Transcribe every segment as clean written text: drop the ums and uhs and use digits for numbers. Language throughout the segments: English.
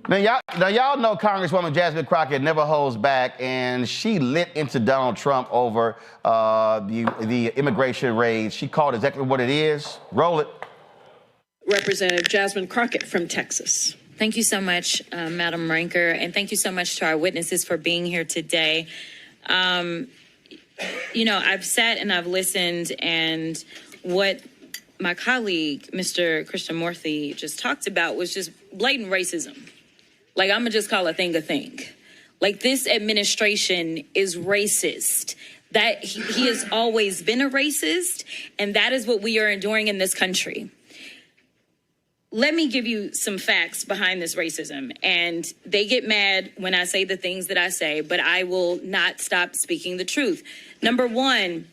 Now y'all know Congresswoman Jasmine Crockett never holds back, and she lit into Donald Trump over the immigration raids. She called exactly what it is. Roll it. Representative Jasmine Crockett from Texas. Thank you so much, Madam Ranker, and thank you so much to our witnesses for being here today. You know, I've sat and I've listened, and what my colleague, Mr. Krishnamurthy, just talked about was just blatant racism. Like, I'm gonna just call a thing a thing. Like, this administration is racist. That he has always been a racist, and that is what we are enduring in this country. Let me give you some facts behind this racism, and they get mad when I say the things that I say, but I will not stop speaking the truth. Number one,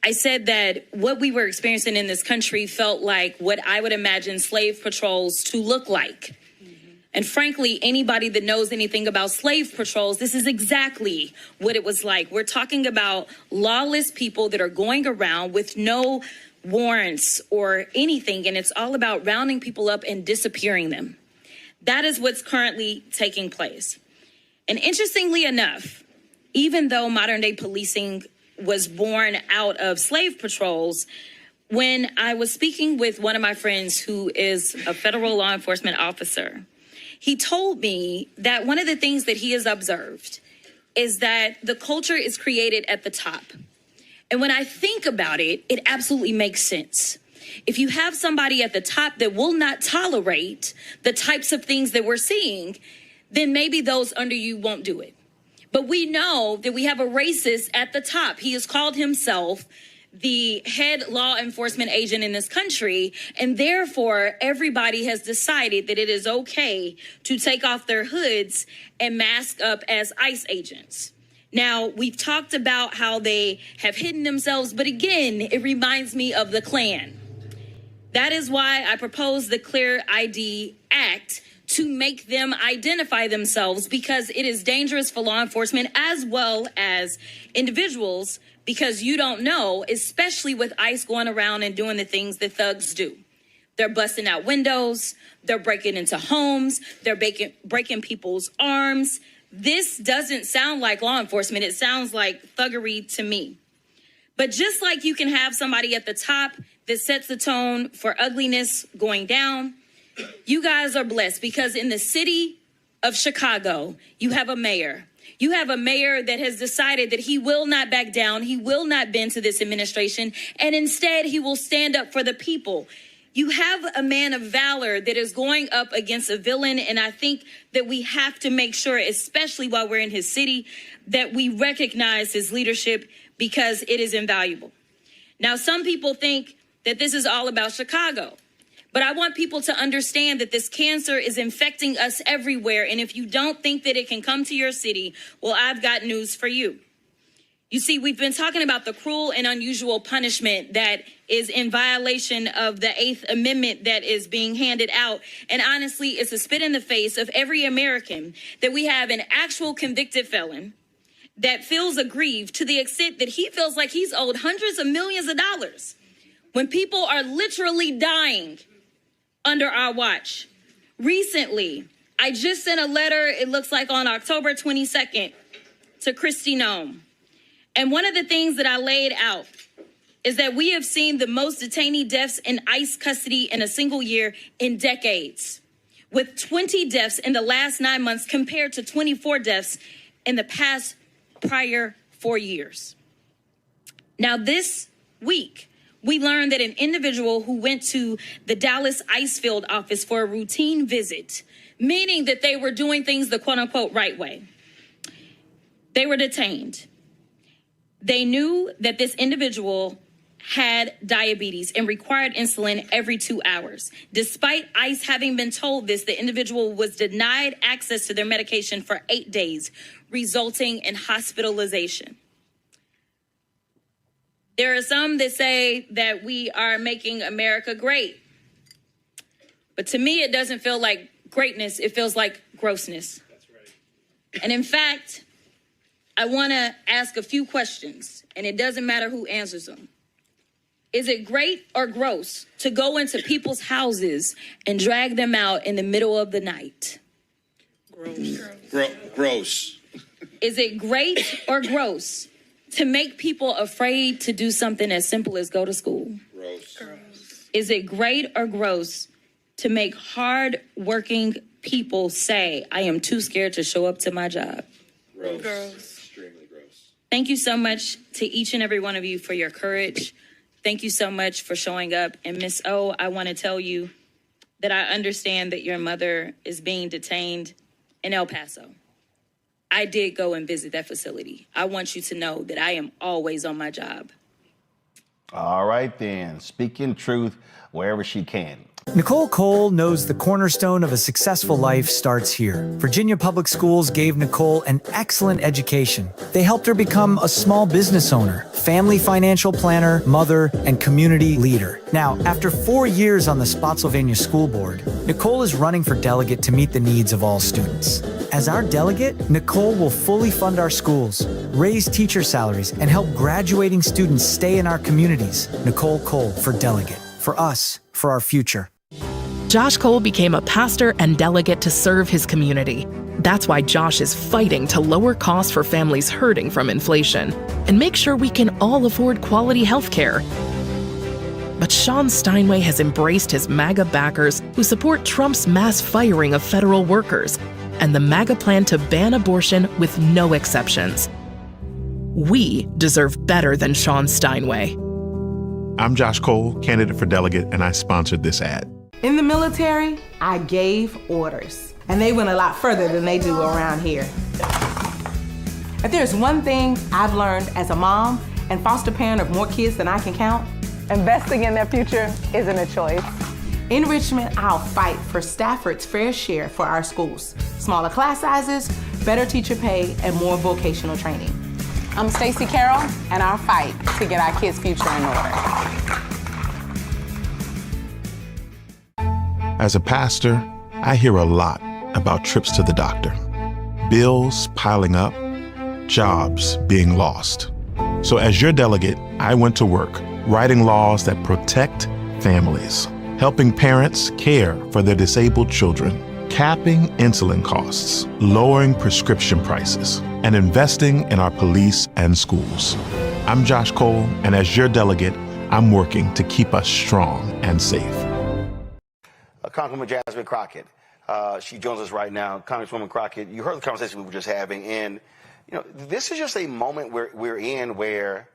I said that what we were experiencing in this country felt like what I would imagine slave patrols to look like. And frankly, anybody that knows anything about slave patrols, this is exactly what it was like. We're talking about lawless people that are going around with no warrants or anything, and it's all about rounding people up and disappearing them. That is what's currently taking place. And interestingly enough, even though modern day policing was born out of slave patrols, when I was speaking with one of my friends who is a federal law enforcement officer, he told me that one of the things that he has observed is that the culture is created at the top. And when I think about it, it absolutely makes sense. If you have somebody at the top that will not tolerate the types of things that we're seeing, then maybe those under you won't do it. But we know that we have a racist at the top. He has called himself the head law enforcement agent in this country, and therefore everybody has decided that it is okay to take off their hoods and mask up as ICE agents. Now, we've talked about how they have hidden themselves, but again, it reminds me of the Klan. That is why I proposed the Clear ID Act, to make them identify themselves, because it is dangerous for law enforcement as well as individuals, because you don't know, especially with ICE going around and doing the things that thugs do. They're busting out windows, they're breaking into homes, they're breaking people's arms. This doesn't sound like law enforcement. It sounds like thuggery to me. But just like you can have somebody at the top that sets the tone for ugliness going down, you guys are blessed, because in the city of Chicago, you have a mayor. You have a mayor that has decided that he will not back down. He will not bend to this administration, and instead he will stand up for the people. You have a man of valor that is going up against a villain, and I think that we have to make sure, especially while we're in his city, that we recognize his leadership, because it is invaluable. Now, some people think that this is all about Chicago, but I want people to understand that this cancer is infecting us everywhere, and if you don't think that it can come to your city, well, I've got news for you. You see, we've been talking about the cruel and unusual punishment that is in violation of the 8th Amendment that is being handed out. And honestly, it's a spit in the face of every American that we have an actual convicted felon that feels aggrieved to the extent that he feels like he's owed hundreds of millions of dollars when people are literally dying under our watch. Recently, I just sent a letter, it looks like on October 22nd, to Kristi Noem. And one of the things that I laid out is that we have seen the most detainee deaths in ICE custody in a single year in decades, with 20 deaths in the last 9 months compared to 24 deaths in the prior 4 years. Now, this week, we learned that an individual who went to the Dallas ICE field office for a routine visit, meaning that they were doing things the quote-unquote right way, they were detained. They knew that this individual had diabetes and required insulin every 2 hours. Despite ICE having been told this, the individual was denied access to their medication for 8 days, resulting in hospitalization. There are some that say that we are making America great. But to me, it doesn't feel like greatness. It feels like grossness. That's right. And in fact, I want to ask a few questions, and it doesn't matter who answers them. Is it great or gross to go into people's houses and drag them out in the middle of the night? Gross. Is it great or gross to make people afraid to do something as simple as go to school? Gross. Is it great or gross to make hard-working people say, I am too scared to show up to my job? Gross. Extremely gross. Thank you so much to each and every one of you for your courage. Thank you so much for showing up. And Miss O, I want to tell you that I understand that your mother is being detained in El Paso. I did go and visit that facility. I want you to know that I am always on my job. All right, then. Speaking truth wherever she can. Nicole Cole knows the cornerstone of a successful life starts here. Virginia Public Schools gave Nicole an excellent education. They helped her become a small business owner, family financial planner, mother, and community leader. Now, after 4 years on the Spotsylvania School Board, Nicole is running for delegate to meet the needs of all students. As our delegate, Nicole will fully fund our schools, raise teacher salaries, and help graduating students stay in our communities. Nicole Cole for delegate. For us, for our future. Josh Cole became a pastor and delegate to serve his community. That's why Josh is fighting to lower costs for families hurting from inflation and make sure we can all afford quality health care. But Sean Steinway has embraced his MAGA backers who support Trump's mass firing of federal workers and the MAGA plan to ban abortion with no exceptions. We deserve better than Sean Steinway. I'm Josh Cole, candidate for delegate, and I sponsored this ad. In the military, I gave orders, and they went a lot further than they do around here. If there's one thing I've learned as a mom and foster parent of more kids than I can count, investing in their future isn't a choice. In Richmond, I'll fight for Stafford's fair share for our schools. Smaller class sizes, better teacher pay, and more vocational training. I'm Stacey Carroll, and I'll fight to get our kids' future in order. As a pastor, I hear a lot about trips to the doctor, bills piling up, jobs being lost. So as your delegate, I went to work writing laws that protect families, helping parents care for their disabled children, capping insulin costs, lowering prescription prices, and investing in our police and schools. I'm Josh Cole, and as your delegate, I'm working to keep us strong and safe. Congresswoman Jasmine Crockett. She joins us right now. Congresswoman Crockett, you heard the conversation we were just having, and this is just a moment we're in where,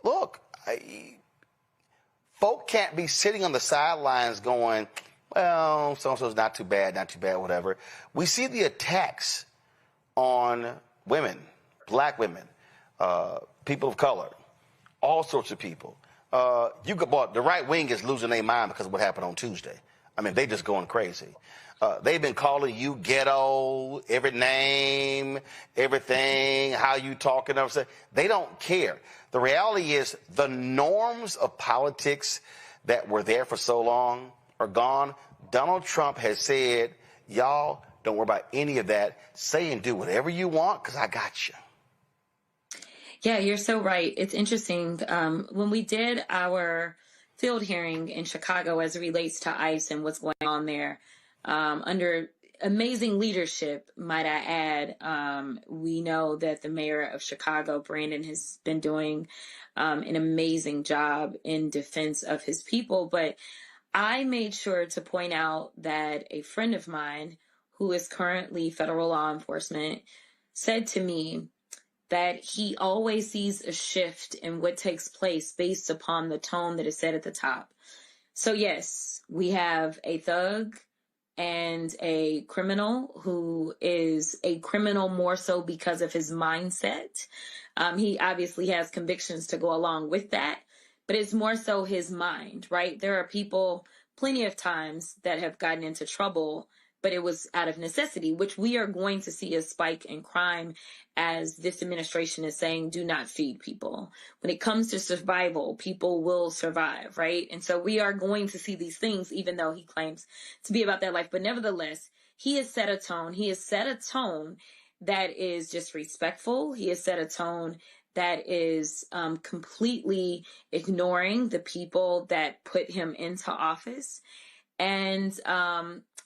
look, folk can't be sitting on the sidelines going, well, so-and-so's not too bad, whatever. We see the attacks on women, black women, people of color, all sorts of people. The right wing is losing their mind because of what happened on Tuesday. I mean, they just going crazy. They've been calling you ghetto, every name, everything, how you talking, everything. They don't care. The reality is the norms of politics that were there for so long are gone. Donald Trump has said, y'all don't worry about any of that. Say and do whatever you want because I got you. Yeah, you're so right. It's interesting. When we did our field hearing in Chicago as it relates to ICE and what's going on there, under amazing leadership, might I add, we know that the mayor of Chicago, Brandon, has been doing an amazing job in defense of his people. But I made sure to point out that a friend of mine who is currently federal law enforcement said to me that he always sees a shift in what takes place based upon the tone that is set at the top. So yes, we have a thug and a criminal who is a criminal more so because of his mindset. He obviously has convictions to go along with that, but it's more so his mind, right? There are people plenty of times that have gotten into trouble, but it was out of necessity, which we are going to see a spike in crime as this administration is saying, do not feed people. When it comes to survival, people will survive, right? And so we are going to see these things, even though he claims to be about that life. But nevertheless, he has set a tone. He has set a tone that is just respectful. He has set a tone that is completely ignoring the people that put him into office. And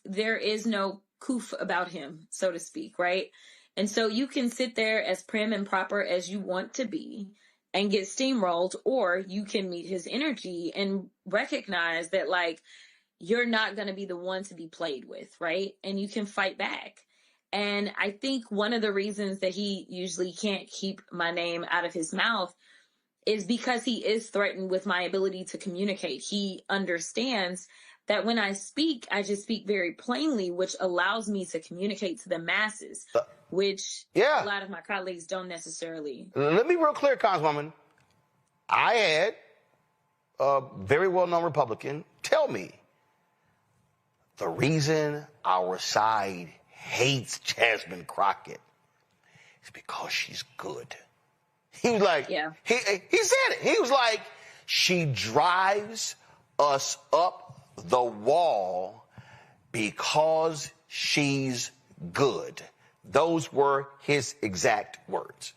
there is no coof about him, so to speak, right? And so you can sit there as prim and proper as you want to be and get steamrolled, or you can meet his energy and recognize that, like, you're not going to be the one to be played with, right? And you can fight back. And I think one of the reasons that he usually can't keep my name out of his mouth is because he is threatened with my ability to communicate. He understands that when I speak, I just speak very plainly, which allows me to communicate to the masses, which a lot of my colleagues don't necessarily. Let me be real clear, Congresswoman. I had a very well-known Republican tell me the reason our side hates Jasmine Crockett is because she's good. He was like, he said it. He was like, she drives us up the wall because she's good. Those were his exact words.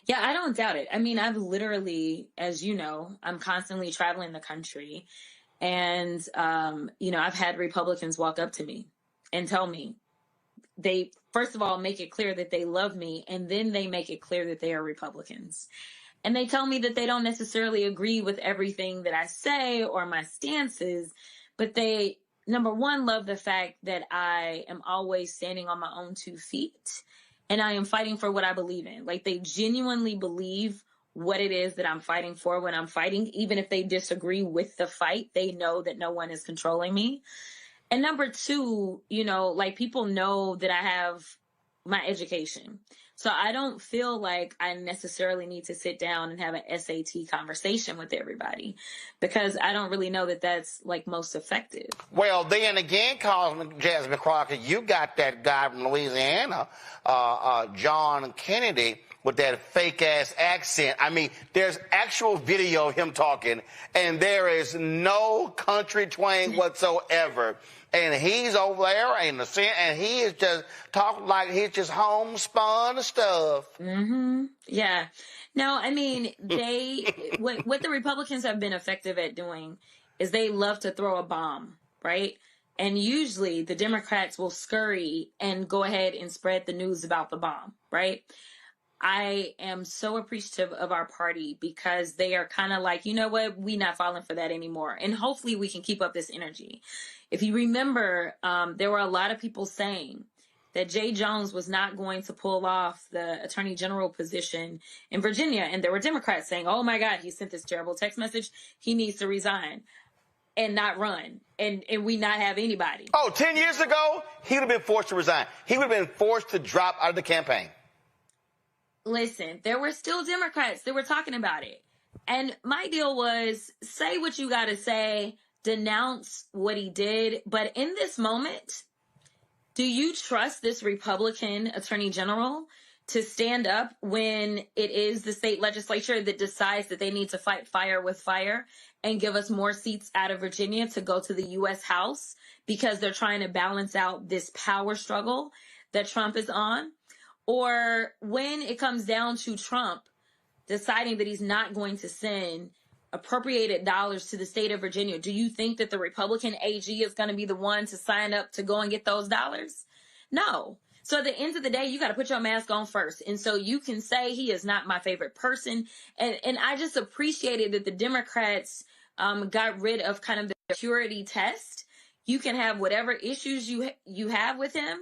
Yeah, I don't doubt it. I mean, I've literally, as you know, I'm constantly traveling the country. And, I've had Republicans walk up to me and tell me, they, first of all, make it clear that they love me, and then they make it clear that they are Republicans. And they tell me that they don't necessarily agree with everything that I say or my stances, but they, number one, love the fact that I am always standing on my own 2 feet, and I am fighting for what I believe in. Like, they genuinely believe what it is that I'm fighting for when I'm fighting. Even if they disagree with the fight, they know that no one is controlling me. And number two, people know that I have my education. So I don't feel like I necessarily need to sit down and have an SAT conversation with everybody, because I don't really know that that's like most effective. Well, then again, Jasmine Crockett, you got that guy from Louisiana, John Kennedy, with that fake-ass accent. I mean, there's actual video of him talking, and there is no country twang whatsoever. And he's over there and he is just talking like he's just homespun stuff. Mm-hmm. Yeah. No, I mean, what the Republicans have been effective at doing is they love to throw a bomb, right? And usually the Democrats will scurry and go ahead and spread the news about the bomb, right? I am so appreciative of our party because they are kind of like, you know what, we're not falling for that anymore. And hopefully we can keep up this energy. If you remember, there were a lot of people saying that Jay Jones was not going to pull off the attorney general position in Virginia. And there were Democrats saying, oh my God, he sent this terrible text message. He needs to resign and not run. And we not have anybody. 10 years ago, he would have been forced to resign. He would have been forced to drop out of the campaign. Listen, there were still Democrats that were talking about it. And my deal was, say what you got to say, denounce what he did. But in this moment, do you trust this Republican attorney general to stand up when it is the state legislature that decides that they need to fight fire with fire and give us more seats out of Virginia to go to the U.S. House because they're trying to balance out this power struggle that Trump is on? Or when it comes down to Trump deciding that he's not going to send appropriated dollars to the state of Virginia, do you think that the Republican AG is going to be the one to sign up to go and get those dollars? No. So at the end of the day, you got to put your mask on first. And so you can say he is not my favorite person. And I just appreciated that the Democrats got rid of kind of the purity test. You can have whatever issues you have with him.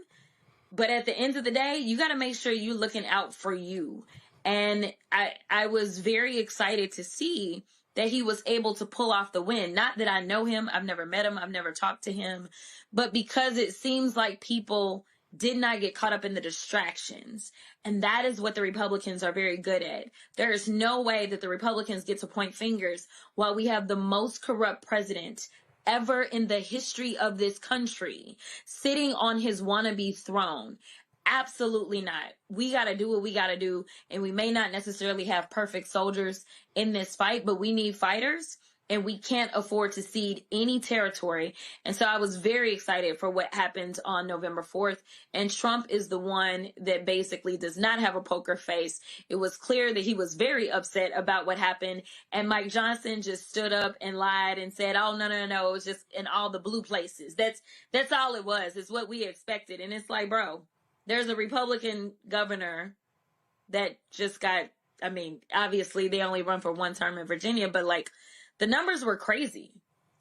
But at the end of the day, you got to make sure you're looking out for you. And I was very excited to see that he was able to pull off the win. Not that I know him. I've never met him. I've never talked to him. But because it seems like people did not get caught up in the distractions. And that is what the Republicans are very good at. There is no way that the Republicans get to point fingers while we have the most corrupt president ever in the history of this country sitting on his wannabe throne. Absolutely not. We got to do what we got to do. And we may not necessarily have perfect soldiers in this fight, but we need fighters. and we can't afford to cede any territory. And so I was very excited for what happened on November 4th. And Trump is the one that basically does not have a poker face. It was clear that he was very upset about what happened. And Mike Johnson just stood up and lied and said, oh, no, it was just in all the blue places. That's all it was. It's what we expected. And it's like, bro, there's a Republican governor that just got, I mean, obviously they only run for one term in Virginia, but like the numbers were crazy.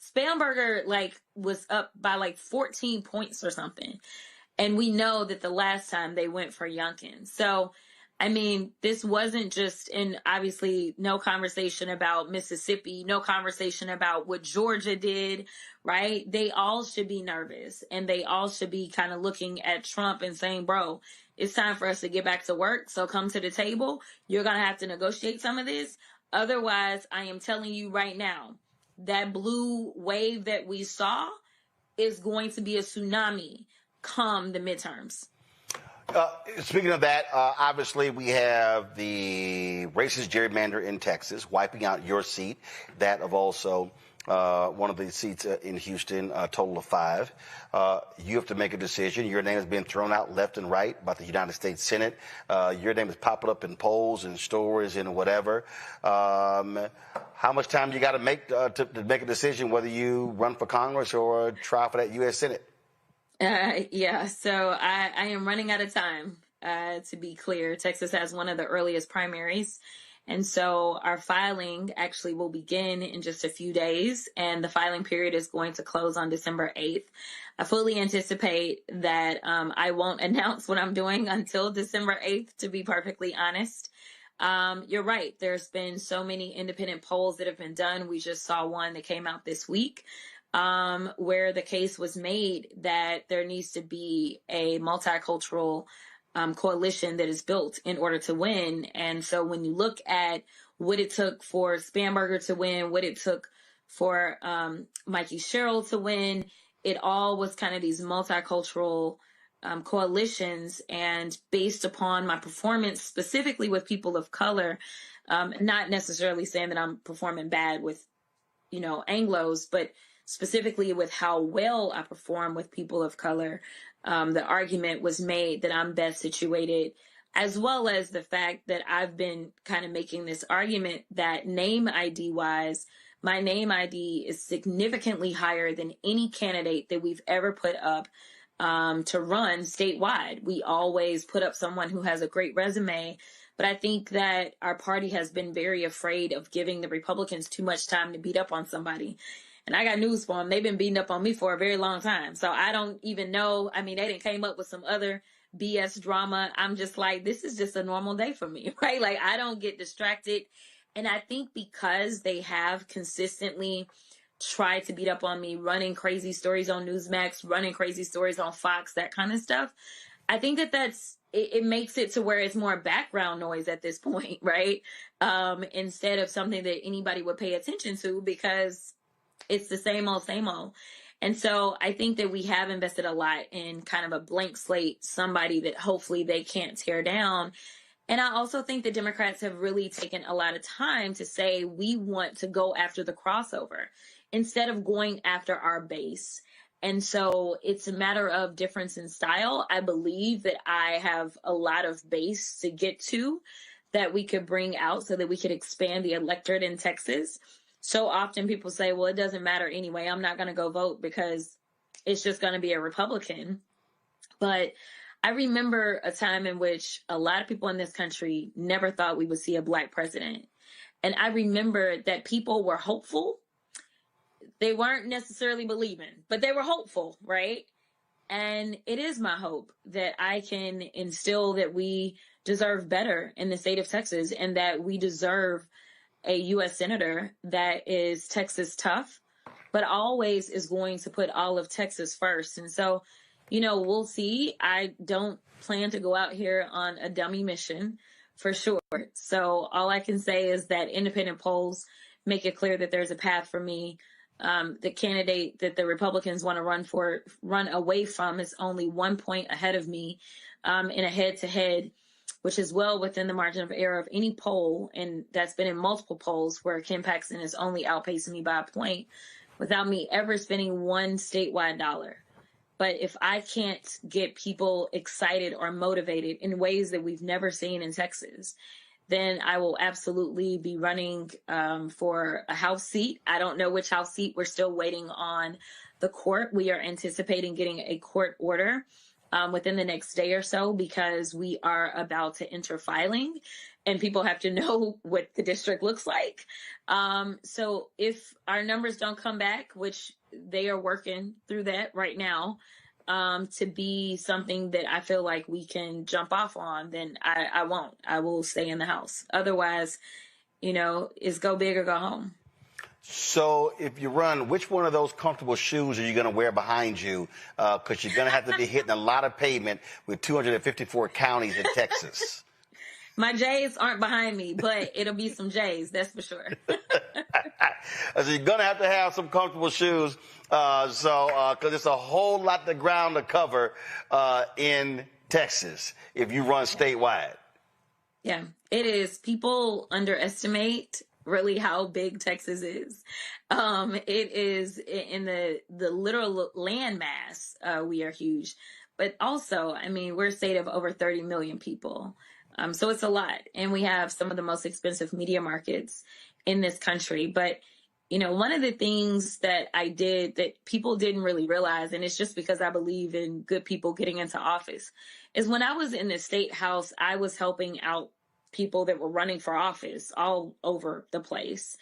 Spamberger like was up by like 14 points or something. And we know that the last time they went for Youngkin. So, I mean, this wasn't just, and obviously no conversation about Mississippi, no conversation about what Georgia did, right? They all should be nervous, and they all should be kind of looking at Trump and saying, bro, it's time for us to get back to work. So come to the table. You're going to have to negotiate some of this. Otherwise, I am telling you right now, that blue wave that we saw is going to be a tsunami come the midterms. Speaking of that, obviously we have the racist gerrymander in Texas wiping out your seat, that of also one of the seats in Houston, a total of 5. You have to make a decision. Your name has been thrown out left and right by the United States Senate. Your name is popping up in polls and stories and whatever. How much time you got to make a decision whether you run for Congress or try for that U.S. Senate? Yeah, so I am running out of time, to be clear. Texas has one of the earliest primaries. And so our filing actually will begin in just a few days, and the filing period is going to close on December 8th. I fully anticipate that I won't announce what I'm doing until December 8th, to be perfectly honest. You're right. There's been so many independent polls that have been done. We just saw one that came out this week, where the case was made that there needs to be a multicultural coalition that is built in order to win. And so when you look at what it took for Spamberger to win, what it took for Mikey Sherrill to win, it all was kind of these multicultural coalitions. And based upon my performance, specifically with people of color, not necessarily saying that I'm performing bad with, Anglos, but specifically with how well I perform with people of color, the argument was made that I'm best situated, as well as the fact that I've been kind of making this argument that name ID wise, my name ID is significantly higher than any candidate that we've ever put up to run statewide. We always put up someone who has a great resume, but I think that our party has been very afraid of giving the Republicans too much time to beat up on somebody. And I got news for them. They've been beating up on me for a very long time. So I don't even know. I mean, they didn't came up with some other BS drama. I'm just like, this is just a normal day for me, right? Like, I don't get distracted. And I think because they have consistently tried to beat up on me, running crazy stories on Newsmax, running crazy stories on Fox, that kind of stuff, I think that it makes it to where it's more background noise at this point, right? Instead of something that anybody would pay attention to, because it's the same old, same old. And so I think that we have invested a lot in kind of a blank slate, somebody that hopefully they can't tear down. And I also think the Democrats have really taken a lot of time to say we want to go after the crossover instead of going after our base. And so it's a matter of difference in style. I believe that I have a lot of base to get to that we could bring out so that we could expand the electorate in Texas. So often people say, well, it doesn't matter anyway. I'm not going to go vote because it's just going to be a Republican. But I remember a time in which a lot of people in this country never thought we would see a Black president. And I remember that people were hopeful. They weren't necessarily believing, but they were hopeful, right? And it is my hope that I can instill that we deserve better in the state of Texas, and that we deserve a U.S. senator that is Texas tough, but always is going to put all of Texas first. And so, we'll see. I don't plan to go out here on a dummy mission for sure. So all I can say is that independent polls make it clear that there's a path for me. The candidate that the Republicans want to run away from is only 1 point ahead of me in a head-to-head which is well within the margin of error of any poll. And that's been in multiple polls where Ken Paxton is only outpacing me by a point without me ever spending one statewide dollar. But if I can't get people excited or motivated in ways that we've never seen in Texas, then I will absolutely be running for a House seat. I don't know which House seat. We're still waiting on the court. We are anticipating getting a court order within the next day or so, because we are about to enter filing and people have to know what the district looks like. So if our numbers don't come back, which they are working through that right now, to be something that I feel like we can jump off on, then I won't. I will stay in the House. Otherwise, it's go big or go home. So if you run, which one of those comfortable shoes are you going to wear behind you? Because you're going to have to be hitting a lot of pavement with 254 counties in Texas. My J's aren't behind me, but it'll be some J's, that's for sure. So you're going to have some comfortable shoes. Because it's a whole lot of ground to cover in Texas if you run statewide. Yeah, it is. People underestimate really how big Texas is. It is in the literal land mass. We are huge, but also, we're a state of over 30 million people. So it's a lot. And we have some of the most expensive media markets in this country. But, one of the things that I did that people didn't really realize, and it's just because I believe in good people getting into office, is when I was in the state house, I was helping out people that were running for office all over the place.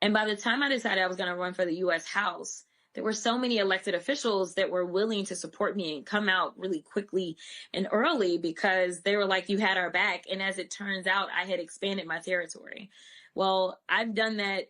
And by the time I decided I was going to run for the U.S. House, there were so many elected officials that were willing to support me and come out really quickly and early because they were like, you had our back. And as it turns out, I had expanded my territory. Well, I've done that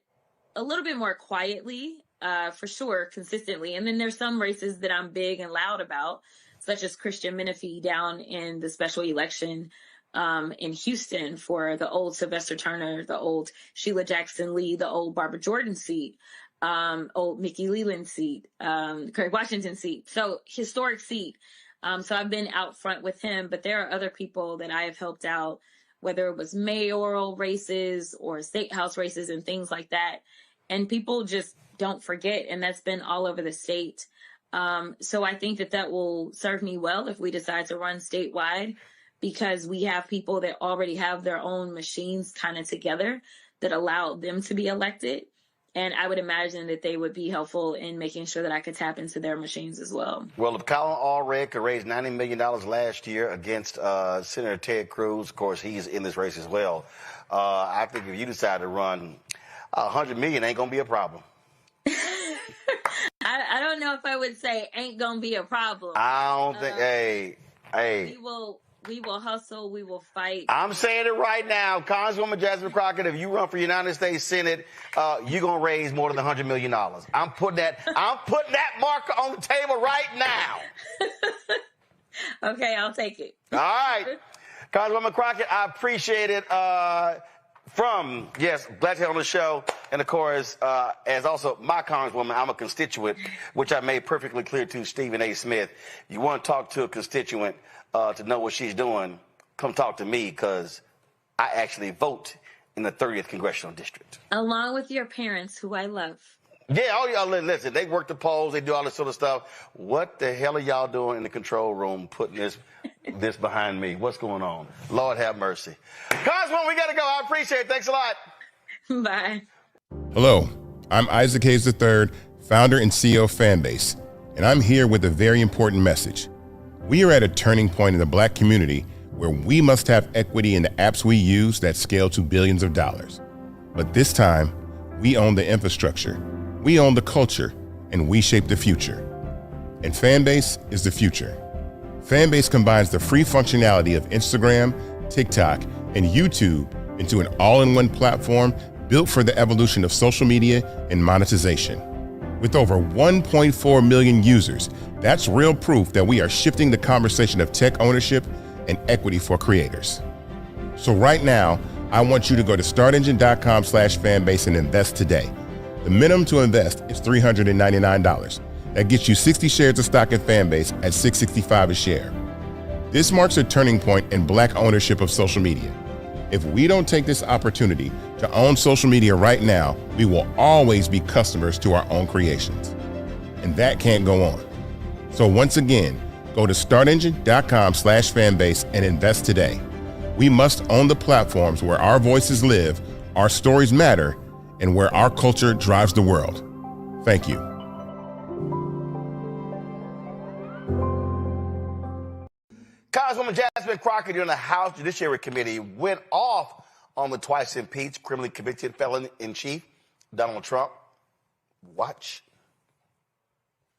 a little bit more quietly, for sure, consistently. And then there's some races that I'm big and loud about, such as Christian Menifee down in the special election in Houston for the old Sylvester Turner, the old Sheila Jackson Lee, the old Barbara Jordan seat, old Mickey Leland seat, Craig Washington seat. So historic seat. So I've been out front with him, but there are other people that I have helped out, whether it was mayoral races or state house races and things like that. And people just don't forget. And that's been all over the state. So I think that will serve me well if we decide to run statewide, because we have people that already have their own machines kind of together that allow them to be elected. And I would imagine that they would be helpful in making sure that I could tap into their machines as well. Well, if Colin Allred could raise $90 million last year against Senator Ted Cruz, of course, he's in this race as well. I think if you decide to run, $100 million ain't going to be a problem. I don't know if I would say ain't going to be a problem. I don't think, hey. We will hustle. We will fight. I'm saying it right now. Congresswoman Jasmine Crockett, if you run for United States Senate, you're going to raise more than $100 million. I'm putting that marker on the table right now. Okay, I'll take it. All right. Congresswoman Crockett, I appreciate it. Glad to have on the show. And, of course, as also my Congresswoman, I'm a constituent, which I made perfectly clear to Stephen A. Smith. You want to talk to a constituent to know what she's doing, come talk to me, because I actually vote in the 30th Congressional District. Along with your parents, who I love. Yeah, all y'all, listen, they work the polls, they do all this sort of stuff. What the hell are y'all doing in the control room putting this behind me? What's going on? Lord have mercy. Congresswoman, we got to go. I appreciate it. Thanks a lot. Bye. Hello, I'm Isaac Hayes III, founder and CEO of Fanbase, and I'm here with a very important message. We are at a turning point in the Black community where we must have equity in the apps we use that scale to billions of dollars. But this time, we own the infrastructure, we own the culture, and we shape the future. And Fanbase is the future. Fanbase combines the free functionality of Instagram, TikTok, and YouTube into an all-in-one platform built for the evolution of social media and monetization. With over 1.4 million users, that's real proof that we are shifting the conversation of tech ownership and equity for creators. So right now, I want you to go to startengine.com/fanbase and invest today. The minimum to invest is $399. That gets you 60 shares of stock in Fanbase at $665 a share. This marks a turning point in Black ownership of social media. If we don't take this opportunity to own social media right now, we will always be customers to our own creations. And that can't go on. So once again, go to startengine.com/fanbase and invest today. We must own the platforms where our voices live, our stories matter, and where our culture drives the world. Thank you. Congresswoman Jasmine Crockett during the House Judiciary Committee went off on the twice impeached, criminally convicted felon-in-chief, Donald Trump. Watch.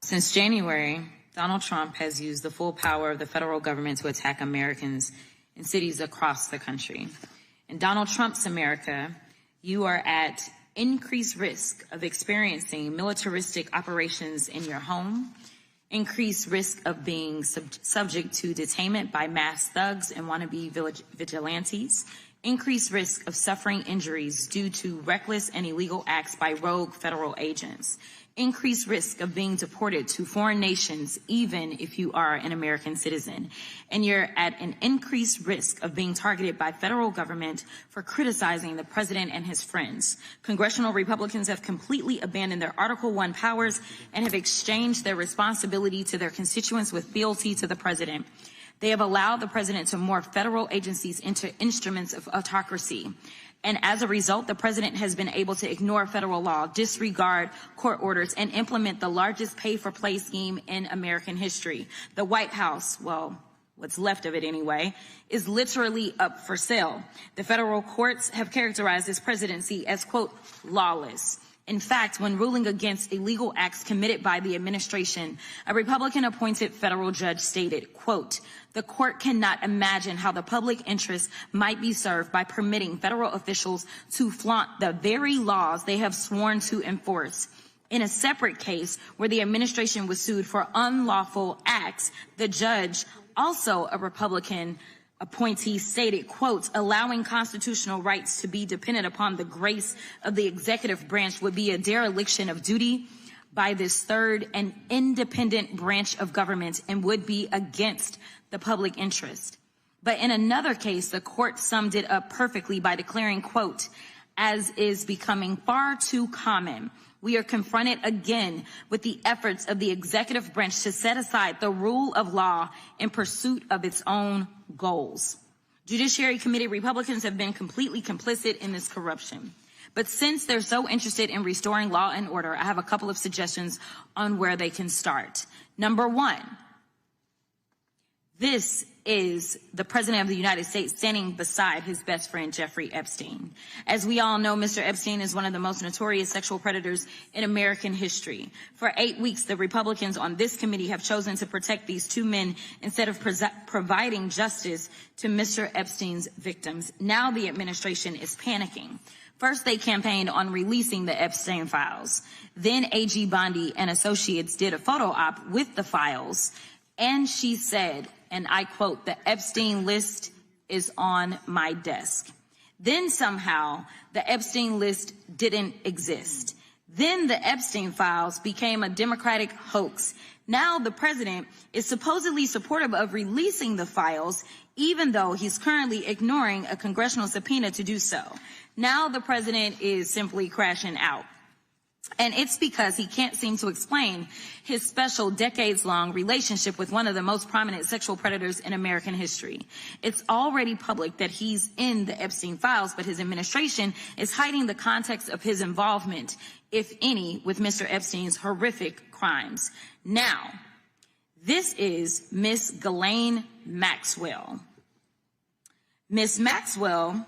Since January, Donald Trump has used the full power of the federal government to attack Americans in cities across the country. In Donald Trump's America, you are at increased risk of experiencing militaristic operations in your home, increased risk of being subject to detainment by mass thugs and wannabe vigilantes, increased risk of suffering injuries due to reckless and illegal acts by rogue federal agents, increased risk of being deported to foreign nations even if you are an American citizen, and you're at an increased risk of being targeted by federal government for criticizing the president and his friends. Congressional Republicans have completely abandoned their Article I powers and have exchanged their responsibility to their constituents with fealty to the president. They have allowed the president to morph federal agencies into instruments of autocracy. And as a result, the president has been able to ignore federal law, disregard court orders, and implement the largest pay-for-play scheme in American history. The White House, well, what's left of it anyway, is literally up for sale. The federal courts have characterized this presidency as, quote, lawless. In fact, when ruling against illegal acts committed by the administration, a Republican-appointed federal judge stated, quote, the court cannot imagine how the public interest might be served by permitting federal officials to flaunt the very laws they have sworn to enforce. In a separate case where the administration was sued for unlawful acts, the judge, also a Republican appointee, stated, quote, allowing constitutional rights to be dependent upon the grace of the executive branch would be a dereliction of duty by this third and independent branch of government and would be against the public interest. But in another case, the court summed it up perfectly by declaring, quote, as is becoming far too common, we are confronted again with the efforts of the executive branch to set aside the rule of law in pursuit of its own goals. Judiciary Committee Republicans have been completely complicit in this corruption. But since they're so interested in restoring law and order, I have a couple of suggestions on where they can start. Number one, this is the President of the United States standing beside his best friend, Jeffrey Epstein. As we all know, Mr. Epstein is one of the most notorious sexual predators in American history. For 8 weeks, the Republicans on this committee have chosen to protect these two men instead of providing justice to Mr. Epstein's victims. Now the administration is panicking. First, they campaigned on releasing the Epstein files. Then AG Bondi and Associates did a photo op with the files. And she said, and I quote, the Epstein list is on my desk. Then somehow the Epstein list didn't exist. Then the Epstein files became a Democratic hoax. Now the president is supposedly supportive of releasing the files, even though he's currently ignoring a congressional subpoena to do so. Now the president is simply crashing out. And it's because he can't seem to explain his special decades-long relationship with one of the most prominent sexual predators in American history. It's already public that he's in the Epstein files, but his administration is hiding the context of his involvement, if any, with Mr. Epstein's horrific crimes. Now, this is Miss Ghislaine Maxwell. Miss Maxwell,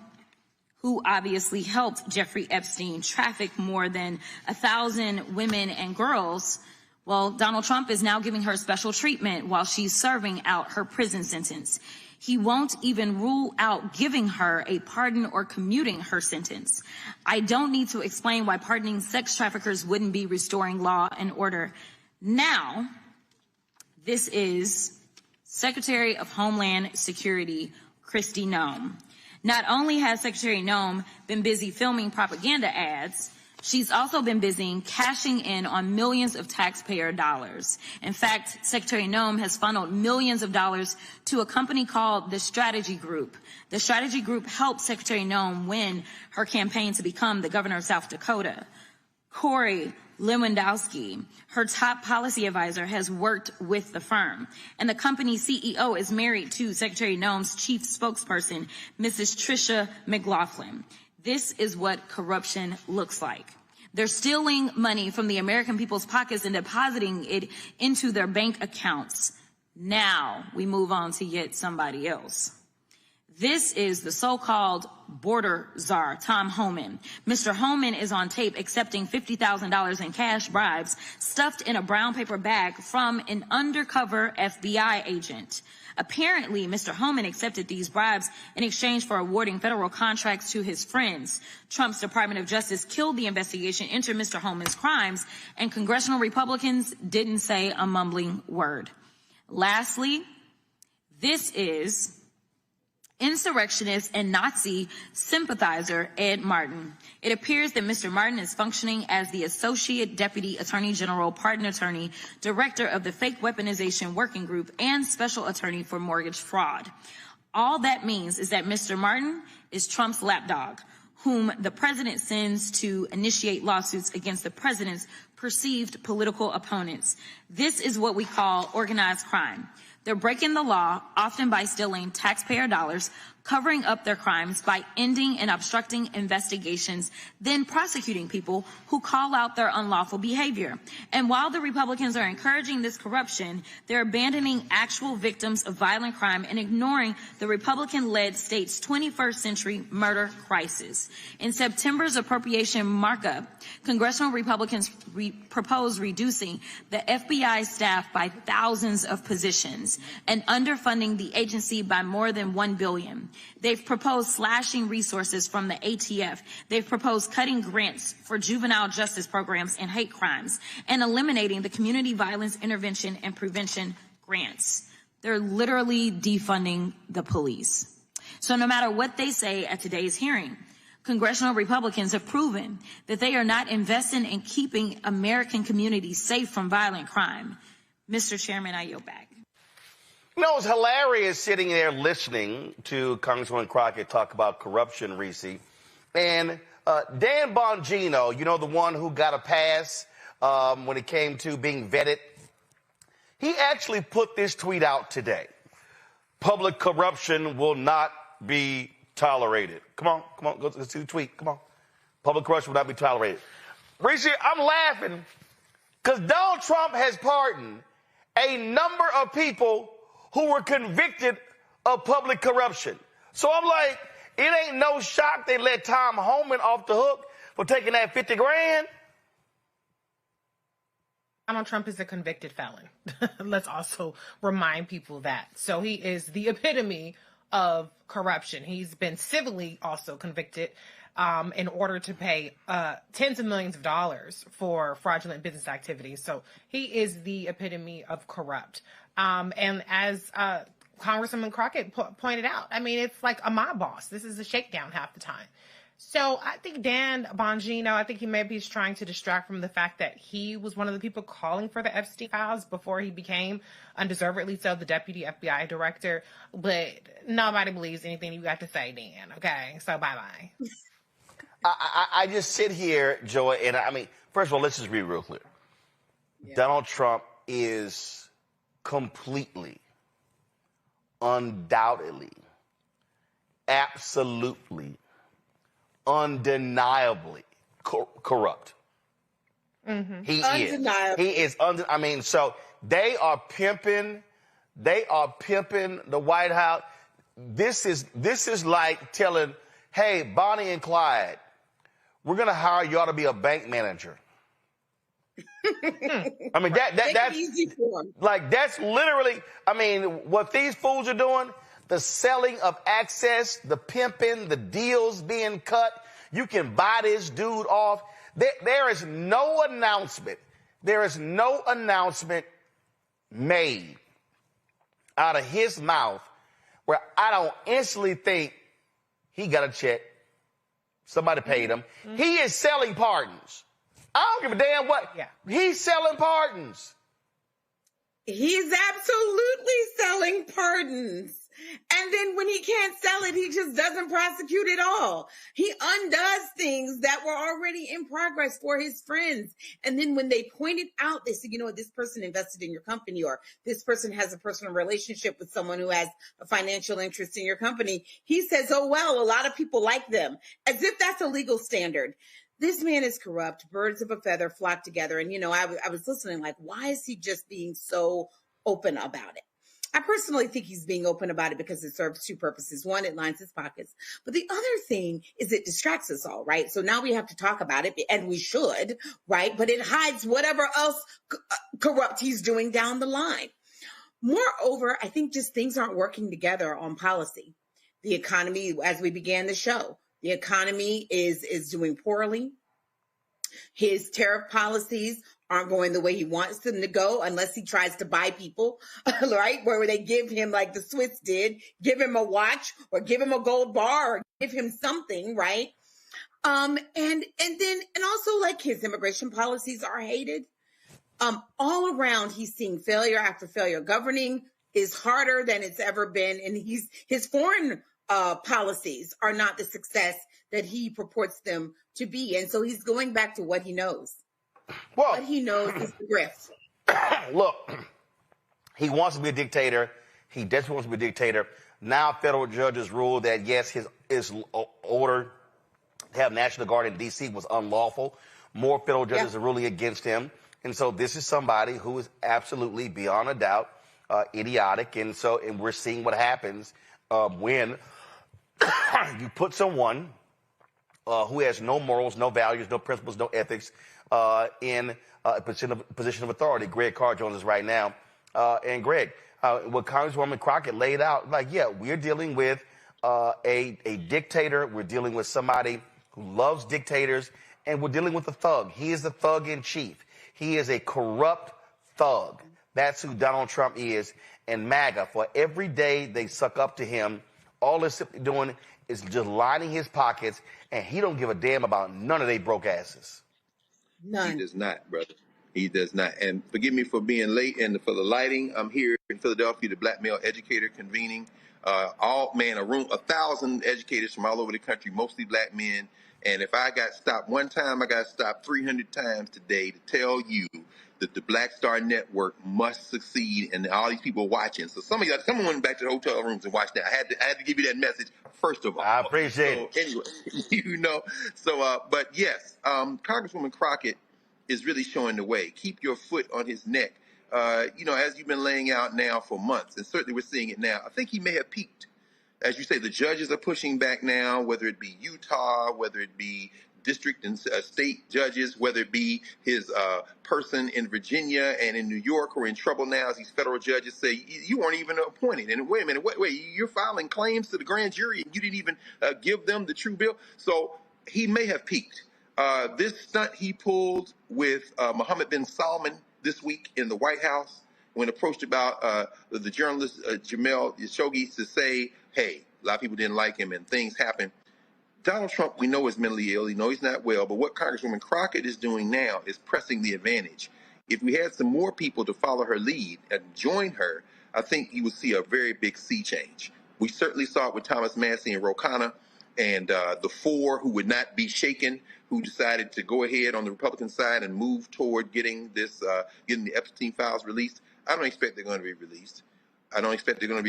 who obviously helped Jeffrey Epstein traffic more than 1,000 women and girls, well, Donald Trump is now giving her special treatment while she's serving out her prison sentence. He won't even rule out giving her a pardon or commuting her sentence. I don't need to explain why pardoning sex traffickers wouldn't be restoring law and order. Now, this is Secretary of Homeland Security, Kristi Noem. Not only has Secretary Noem been busy filming propaganda ads, She's also been busy cashing in on millions of taxpayer dollars. In fact, Secretary Noem has funneled millions of dollars to a company called the Strategy Group. The Strategy Group helped Secretary Noem win her campaign to become the governor of South Dakota. Corey Lewandowski, her top policy advisor, has worked with the firm. And the company's CEO is married to Secretary Noem's chief spokesperson, Mrs. Tricia McLaughlin. This is what corruption looks like. They're stealing money from the American people's pockets and depositing it into their bank accounts. Now we move on to yet somebody else. This is the so-called border czar, Tom Homan. Mr. Homan is on tape accepting $50,000 in cash bribes stuffed in a brown paper bag from an undercover FBI agent. Apparently, Mr. Homan accepted these bribes in exchange for awarding federal contracts to his friends. Trump's Department of Justice killed the investigation into Mr. Homan's crimes, and congressional Republicans didn't say a mumbling word. Lastly, this is insurrectionist and Nazi sympathizer Ed Martin. It appears that Mr. Martin is functioning as the Associate Deputy Attorney General, Pardon Attorney, Director of the Fake Weaponization Working Group, and Special Attorney for Mortgage Fraud. All that means is that Mr. Martin is Trump's lapdog, whom the president sends to initiate lawsuits against the president's perceived political opponents. This is what we call organized crime. They're breaking the law, often by stealing taxpayer dollars, covering up their crimes by ending and obstructing investigations, then prosecuting people who call out their unlawful behavior. And while the Republicans are encouraging this corruption, they're abandoning actual victims of violent crime and ignoring the Republican-led state's 21st century murder crisis. In September's appropriation markup, congressional Republicans proposed reducing the FBI staff by thousands of positions and underfunding the agency by more than $1 billion. They've proposed slashing resources from the ATF. They've proposed cutting grants for juvenile justice programs and hate crimes and eliminating the community violence intervention and prevention grants. They're literally defunding the police. So no matter what they say at today's hearing, congressional Republicans have proven that they are not investing in keeping American communities safe from violent crime. Mr. Chairman, I yield back. You know, it's hilarious sitting there listening to Congresswoman Crockett talk about corruption, Reese. And Dan Bongino, you know, the one who got a pass when it came to being vetted, he actually put this tweet out today. Public corruption will not be tolerated. Come on, go to the tweet. Come on. Public corruption will not be tolerated. Reese, I'm laughing because Donald Trump has pardoned a number of people who were convicted of public corruption. So I'm like, it ain't no shock they let Tom Homan off the hook for taking that 50 grand. Donald Trump is a convicted felon. Let's also remind people that. So he is the epitome of corruption. He's been civilly also convicted in order to pay tens of millions of dollars for fraudulent business activities. So he is the epitome of corrupt. And as Congresswoman Crockett pointed out, I mean, it's like a mob boss. This is a shakedown half the time. So I think Dan Bongino, I think he maybe is trying to distract from the fact that he was one of the people calling for the Epstein files before he became, undeservedly so, the deputy FBI director. But nobody believes anything you got to say, Dan. Okay, so bye-bye. I just sit here, Joy, and I mean, first of all, let's just be real clear. Yeah. Donald Trump is completely, undoubtedly, absolutely, undeniably corrupt. Mm-hmm. He is. I mean, so they are pimping the White House. This is like telling, hey, Bonnie and Clyde, we're going to hire y'all to be a bank manager. I mean, that's easy for them. Like, that's literally, I mean, what these fools are doing, the selling of access, the pimping, the deals being cut. You can buy this dude off. There is no announcement. There is no announcement made out of his mouth where I don't instantly think he got a check Somebody paid him. He is selling pardons. I don't give a damn what. Yeah. He's selling pardons. He's absolutely selling pardons. And then when he can't sell it, he just doesn't prosecute at all. He undoes things that were already in progress for his friends. And then when they point it out, they say, you know what, this person invested in your company, or this person has a personal relationship with someone who has a financial interest in your company. He says, oh, well, a lot of people like them, as if that's a legal standard. This man is corrupt. Birds of a feather flock together. And, you know, I was listening like, why is he just being so open about it? I personally think he's being open about it because it serves two purposes. One, it lines his pockets. But the other thing is it distracts us all, right? So now we have to talk about it, and we should, right? But it hides whatever else corrupt he's doing down the line. Moreover, I think just things aren't working together on policy. The economy, as we began the show, the economy is doing poorly. His tariff policies aren't going the way he wants them to go unless he tries to buy people, right? Where they give him, like the Swiss did, give him a watch or give him a gold bar or give him something, right? And also like his immigration policies are hated. All around, he's seeing failure after failure. Governing is harder than it's ever been. And his foreign policies are not the success that he purports them to be. And so he's going back to what he knows. Well, what he knows is the grift. Look, he wants to be a dictator. He desperately wants to be a dictator. Now federal judges ruled that, yes, his order to have National Guard in D.C. was unlawful. More federal judges are ruling against him. And so this is somebody who is absolutely, beyond a doubt, idiotic. And we're seeing what happens when you put someone who has no morals, no values, no principles, no ethics in a position of authority. Greg Carr joins us right now. And Greg, what Congresswoman Crockett laid out, like, yeah, we're dealing with a dictator. We're dealing with somebody who loves dictators, and we're dealing with a thug. He is the thug in chief. He is a corrupt thug. That's who Donald Trump is. And MAGA, for every day they suck up to him, all they're simply doing is just lining his pockets, and he don't give a damn about none of they broke asses. None. He does not, brother. He does not. And forgive me for being late and for the lighting. I'm here in Philadelphia, the Black Male Educator convening. 1,000 educators from all over the country, mostly black men. And if I got stopped one time, I got stopped 300 times today to tell you that the Black Star Network must succeed, and all these people watching. So someone went back to the hotel rooms and watched that. I had to give you that message first of all. I appreciate it. Anyway, but yes, Congresswoman Crockett is really showing the way. Keep your foot on his neck. As you've been laying out now for months, and certainly we're seeing it now. I think he may have peaked. As you say, the judges are pushing back now, whether it be Utah, whether it be district and state judges, whether it be his person in Virginia and in New York who are in trouble now as these federal judges say, you weren't even appointed. And wait a minute, wait, you're filing claims to the grand jury and you didn't even give them the true bill. So he may have peaked. This stunt he pulled with Mohammed bin Salman this week in the White House, when approached about the journalist Jamal Khashoggi to say, hey, a lot of people didn't like him and things happened. Donald Trump, we know, is mentally ill. We know he's not well. But what Congresswoman Crockett is doing now is pressing the advantage. If we had some more people to follow her lead and join her, I think you would see a very big sea change. We certainly saw it with Thomas Massey and Ro Khanna and the four who would not be shaken, who decided to go ahead on the Republican side and move toward getting the Epstein files released. I don't expect they're going to be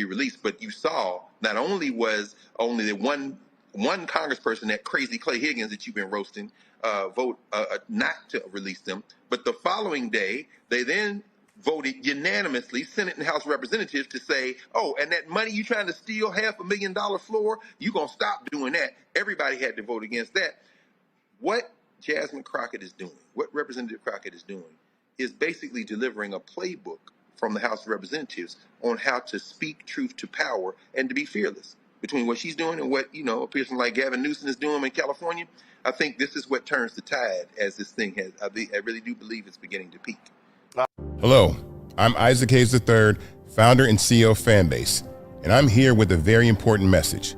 released. But you saw not only was only the one congressperson, that crazy Clay Higgins that you've been roasting, vote not to release them, but the following day they then voted unanimously, Senate and House Representatives, to say, oh, and that money you trying to steal, $500,000 floor, you gonna stop doing that. Everybody had to vote against that. What Jasmine Crockett is doing, what Representative Crockett is doing, is basically delivering a playbook from the House of Representatives on how to speak truth to power and to be fearless. Between what she's doing and what, a person like Gavin Newsom is doing in California, I think this is what turns the tide as this thing has. I really do believe it's beginning to peak. Hello, I'm Isaac Hayes III, founder and CEO of Fanbase, and I'm here with a very important message.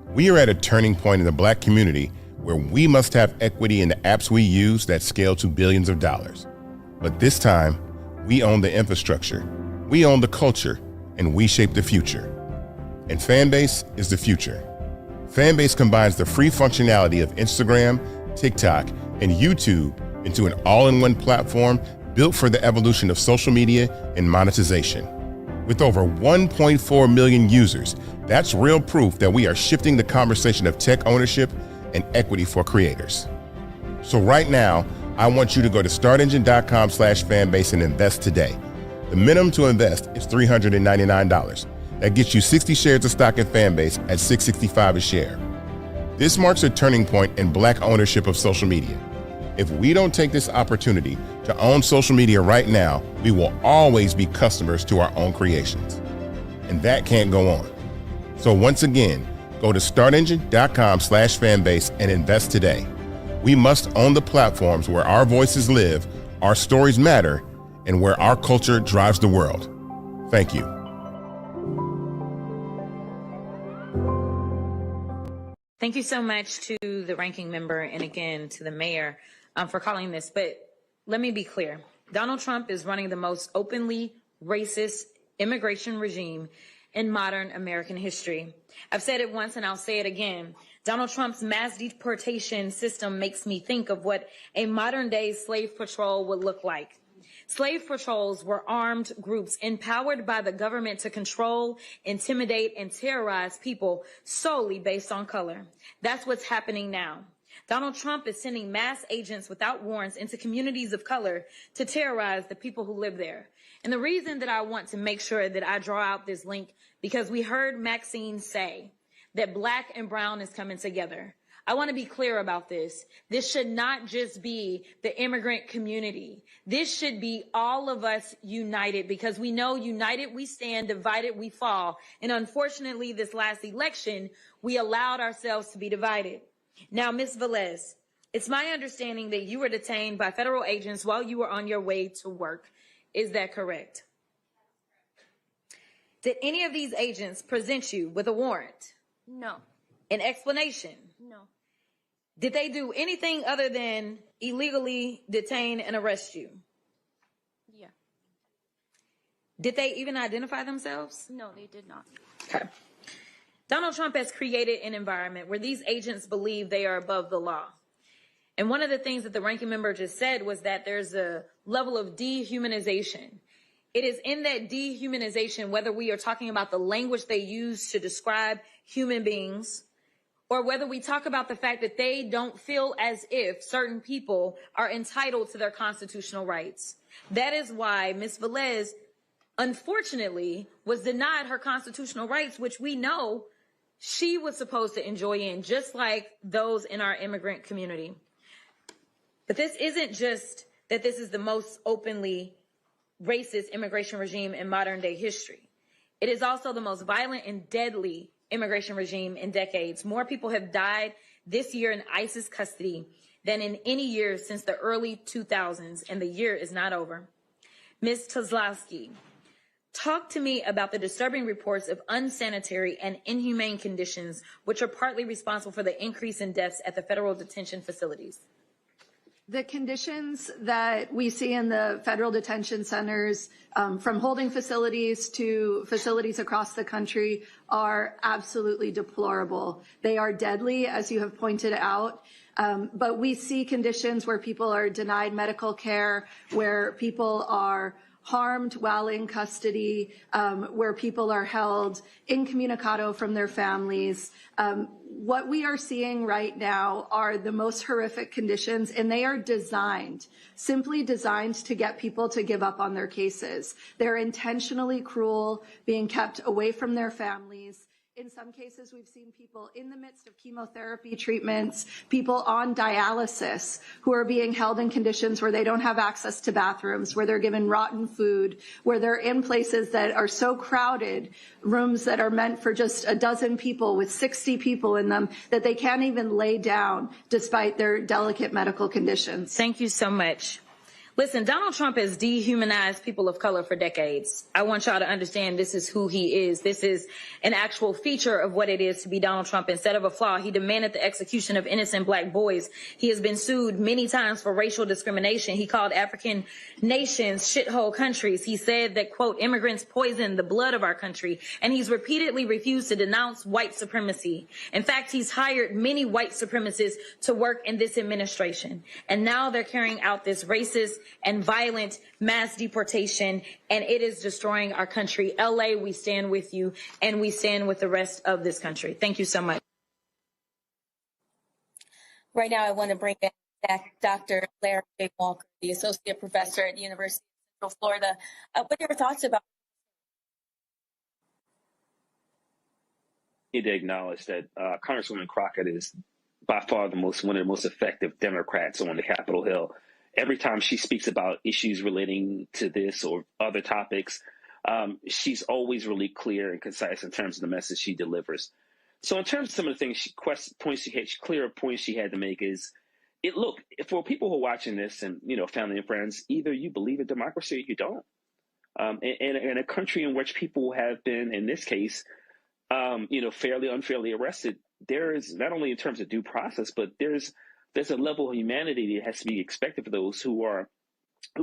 We are at a turning point in the Black community where we must have equity in the apps we use that scale to billions of dollars. But this time, we own the infrastructure, we own the culture, and we shape the future. And Fanbase is the future. Fanbase combines the free functionality of Instagram, TikTok, and YouTube into an all-in-one platform built for the evolution of social media and monetization. With over 1.4 million users, that's real proof that we are shifting the conversation of tech ownership and equity for creators. So right now, I want you to go to startengine.com/fanbase and invest today. The minimum to invest is $399. That gets you 60 shares of stock in Fanbase at $665 a share. This marks a turning point in Black ownership of social media. If we don't take this opportunity to own social media right now, we will always be customers to our own creations. And that can't go on. So once again, go to startengine.com/fanbase and invest today. We must own the platforms where our voices live, our stories matter, and where our culture drives the world. Thank you. Thank you so much to the ranking member and again to the mayor for calling this. But let me be clear. Donald Trump is running the most openly racist immigration regime in modern American history. I've said it once and I'll say it again. Donald Trump's mass deportation system makes me think of what a modern day slave patrol would look like. Slave patrols were armed groups empowered by the government to control, intimidate, and terrorize people solely based on color. That's what's happening now. Donald Trump is sending mass agents without warrants into communities of color to terrorize the people who live there. And the reason that I want to make sure that I draw out this link, because we heard Maxine say that Black and brown is coming together. I want to be clear about this. This should not just be the immigrant community. This should be all of us united, because we know united we stand, divided we fall. And unfortunately, this last election, we allowed ourselves to be divided. Now, Ms. Velez, it's my understanding that you were detained by federal agents while you were on your way to work. Is that correct? Did any of these agents present you with a warrant? No. An explanation? No. Did they do anything other than illegally detain and arrest you? Yeah. Did they even identify themselves? No, they did not. Okay. Donald Trump has created an environment where these agents believe they are above the law. And one of the things that the ranking member just said was that there's a level of dehumanization. It is in that dehumanization, whether we are talking about the language they use to describe human beings, or whether we talk about the fact that they don't feel as if certain people are entitled to their constitutional rights. That is why Ms. Velez, unfortunately, was denied her constitutional rights, which we know she was supposed to enjoy in, just like those in our immigrant community. But this isn't just that this is the most openly racist immigration regime in modern day history. It is also the most violent and deadly immigration regime in decades. More people have died this year in ISIS custody than in any year since the early 2000s, and the year is not over. Ms. Kozlowski, talk to me about the disturbing reports of unsanitary and inhumane conditions, which are partly responsible for the increase in deaths at the federal detention facilities. The conditions that we see in the federal detention centers, from holding facilities to facilities across the country, are absolutely deplorable. They are deadly, as you have pointed out. But we see conditions where people are denied medical care, where people are harmed while in custody, where people are held incommunicado from their families. What we are seeing right now are the most horrific conditions, and they are simply designed to get people to give up on their cases. They're intentionally cruel, being kept away from their families. In some cases, we've seen people in the midst of chemotherapy treatments, people on dialysis who are being held in conditions where they don't have access to bathrooms, where they're given rotten food, where they're in places that are so crowded, rooms that are meant for just a dozen people with 60 people in them, that they can't even lay down despite their delicate medical conditions. Thank you so much. Listen, Donald Trump has dehumanized people of color for decades. I want y'all to understand this is who he is. This is an actual feature of what it is to be Donald Trump. Instead of a flaw, he demanded the execution of innocent black boys. He has been sued many times for racial discrimination. He called African nations shithole countries. He said that, quote, immigrants poison the blood of our country. And he's repeatedly refused to denounce white supremacy. In fact, he's hired many white supremacists to work in this administration. And now they're carrying out this racist and violent mass deportation, and it is destroying our country. LA, we stand with you, and we stand with the rest of this country. Thank you so much. Right now, I want to bring back Dr. Larry J. Walker, the associate professor at the University of Central Florida. What are your thoughts about? Need to acknowledge that Congresswoman Crockett is by far one of the most effective Democrats on the Capitol Hill. Every time she speaks about issues relating to this or other topics, she's always really clear and concise in terms of the message she delivers. So in terms of some of the things clear points she had to make is, look, for people who are watching this and, family and friends, either you believe in democracy or you don't. In a country in which people have been, in this case, fairly, unfairly arrested, there is not only in terms of due process, but there's a level of humanity that has to be expected for those who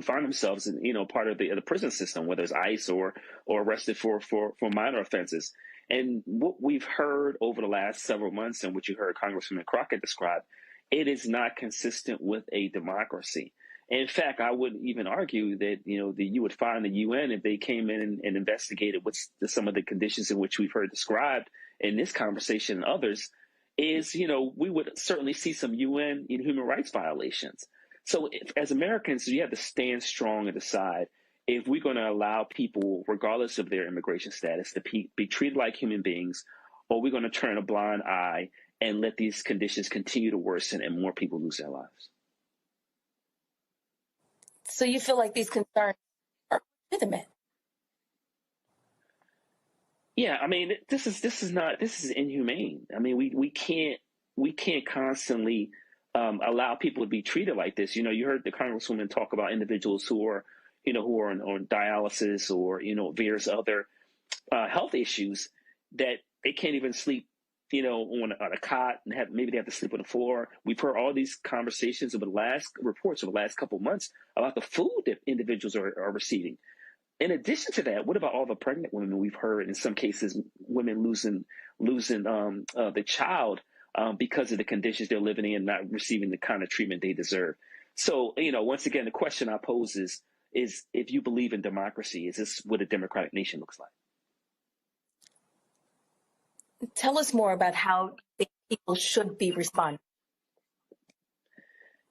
find themselves in, part of the prison system, whether it's ICE or arrested for minor offenses. And what we've heard over the last several months and what you heard Congresswoman Crockett describe, it is not consistent with a democracy. In fact, I would even argue that, you would find the UN, if they came in and investigated what's some of the conditions in which we've heard described in this conversation and others, is, we would certainly see some UN human rights violations. So as Americans, you have to stand strong and decide if we're going to allow people, regardless of their immigration status, to be treated like human beings, or we're going to turn a blind eye and let these conditions continue to worsen and more people lose their lives. So you feel like these concerns are legitimate? Yeah, I mean, this is inhumane. I mean, we can't constantly allow people to be treated like this. You heard the Congresswoman talk about individuals who are on dialysis or various other health issues that they can't even sleep on a cot and maybe they have to sleep on the floor. We've heard all these conversations over the last couple of months about the food that individuals are receiving. In addition to that, what about all the pregnant women we've heard, in some cases, women losing the child because of the conditions they're living in and not receiving the kind of treatment they deserve. So, once again, the question I pose is if you believe in democracy, is this what a democratic nation looks like? Tell us more about how people should be responding.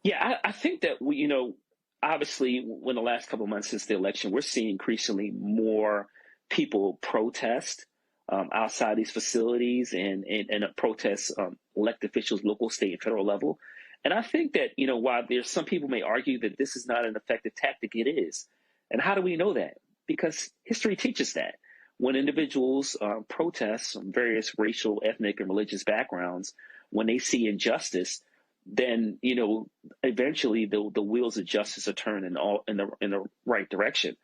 Yeah, I think that obviously, in the last couple of months since the election, we're seeing increasingly more people protest outside these facilities and protest elected officials, local, state, and federal level. And I think that, while there's some people may argue that this is not an effective tactic, it is. And how do we know that? Because history teaches that. When individuals protest from various racial, ethnic, and religious backgrounds, when they see injustice, then eventually the wheels of justice are turned in the right direction.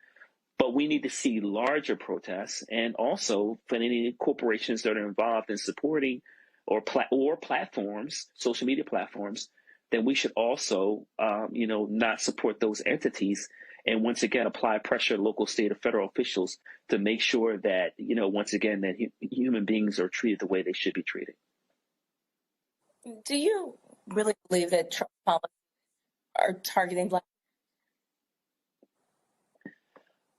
But we need to see larger protests, and also for any corporations that are involved in supporting or platforms, social media platforms, then we should also not support those entities. And once again, apply pressure to local, state, or federal officials to make sure that once again that human beings are treated the way they should be treated. Do you really believe that Trump policies are targeting Black?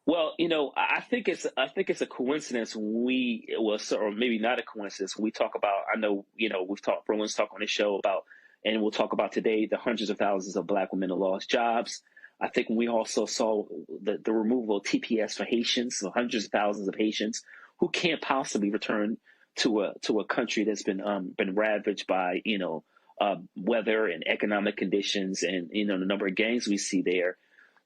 Well, I think it's a coincidence or maybe not a coincidence. When we talk about, I know, Roland's talk on the show about, and we'll talk about today, the hundreds of thousands of Black women who lost jobs. I think we also saw the removal of TPS for Haitians, so hundreds of thousands of Haitians who can't possibly return to a country that's been ravaged by weather and economic conditions and the number of gangs we see there.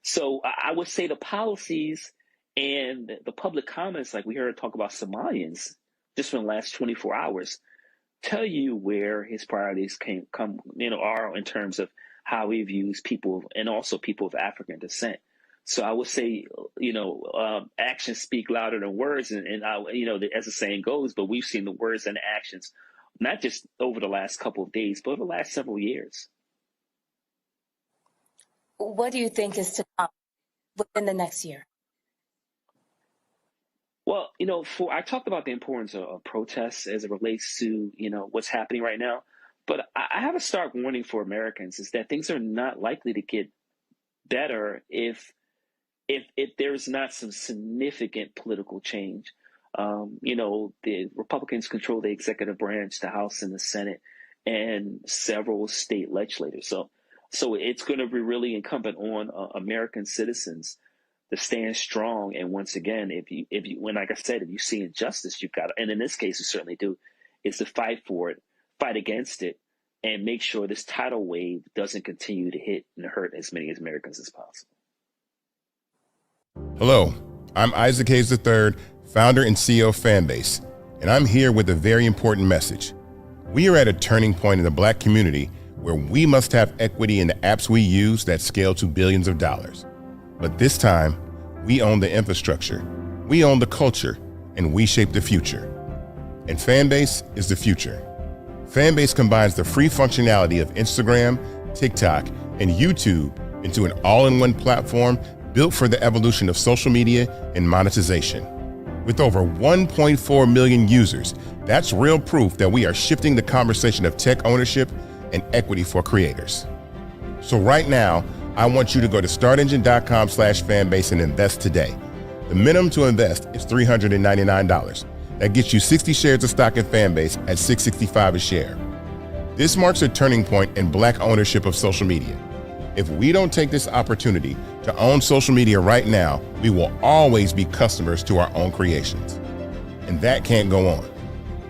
So I would say the policies and the public comments, like we heard talk about Somalians just in the last 24 hours, tell you where his priorities are in terms of how he views people and also people of African descent. So I would say, actions speak louder than words. And as the saying goes, but we've seen the words and actions, not just over the last couple of days, but over the last several years. What do you think is to come within the next year? Well, I talked about the importance of protests as it relates to, what's happening right now. But I have a stark warning for Americans is that things are not likely to get better if there's not some significant political change. The Republicans control the executive branch, the House and the Senate, and several state legislators. So it's going to be really incumbent on American citizens to stand strong. And once again, if you, like I said, if you see injustice, you've got to, and in this case, you certainly do, is to fight for it, fight against it, and make sure this tidal wave doesn't continue to hit and hurt as many Americans as possible. Hello, I'm Isaac Hayes III, founder and CEO of Fanbase, and I'm here with a very important message. We are at a turning point in the Black community where we must have equity in the apps we use that scale to billions of dollars. But this time, we own the infrastructure, we own the culture, and we shape the future. And Fanbase is the future. Fanbase combines the free functionality of Instagram, TikTok, and YouTube into an all-in-one platform built for the evolution of social media and monetization. With over 1.4 million users, that's real proof that we are shifting the conversation of tech ownership and equity for creators. So right now, I want you to go to startengine.com/fanbase and invest today. The minimum to invest is $399. That gets you 60 shares of stock in Fanbase at $665 a share. This marks a turning point in Black ownership of social media. If we don't take this opportunity to own social media right now, we will always be customers to our own creations. And that can't go on.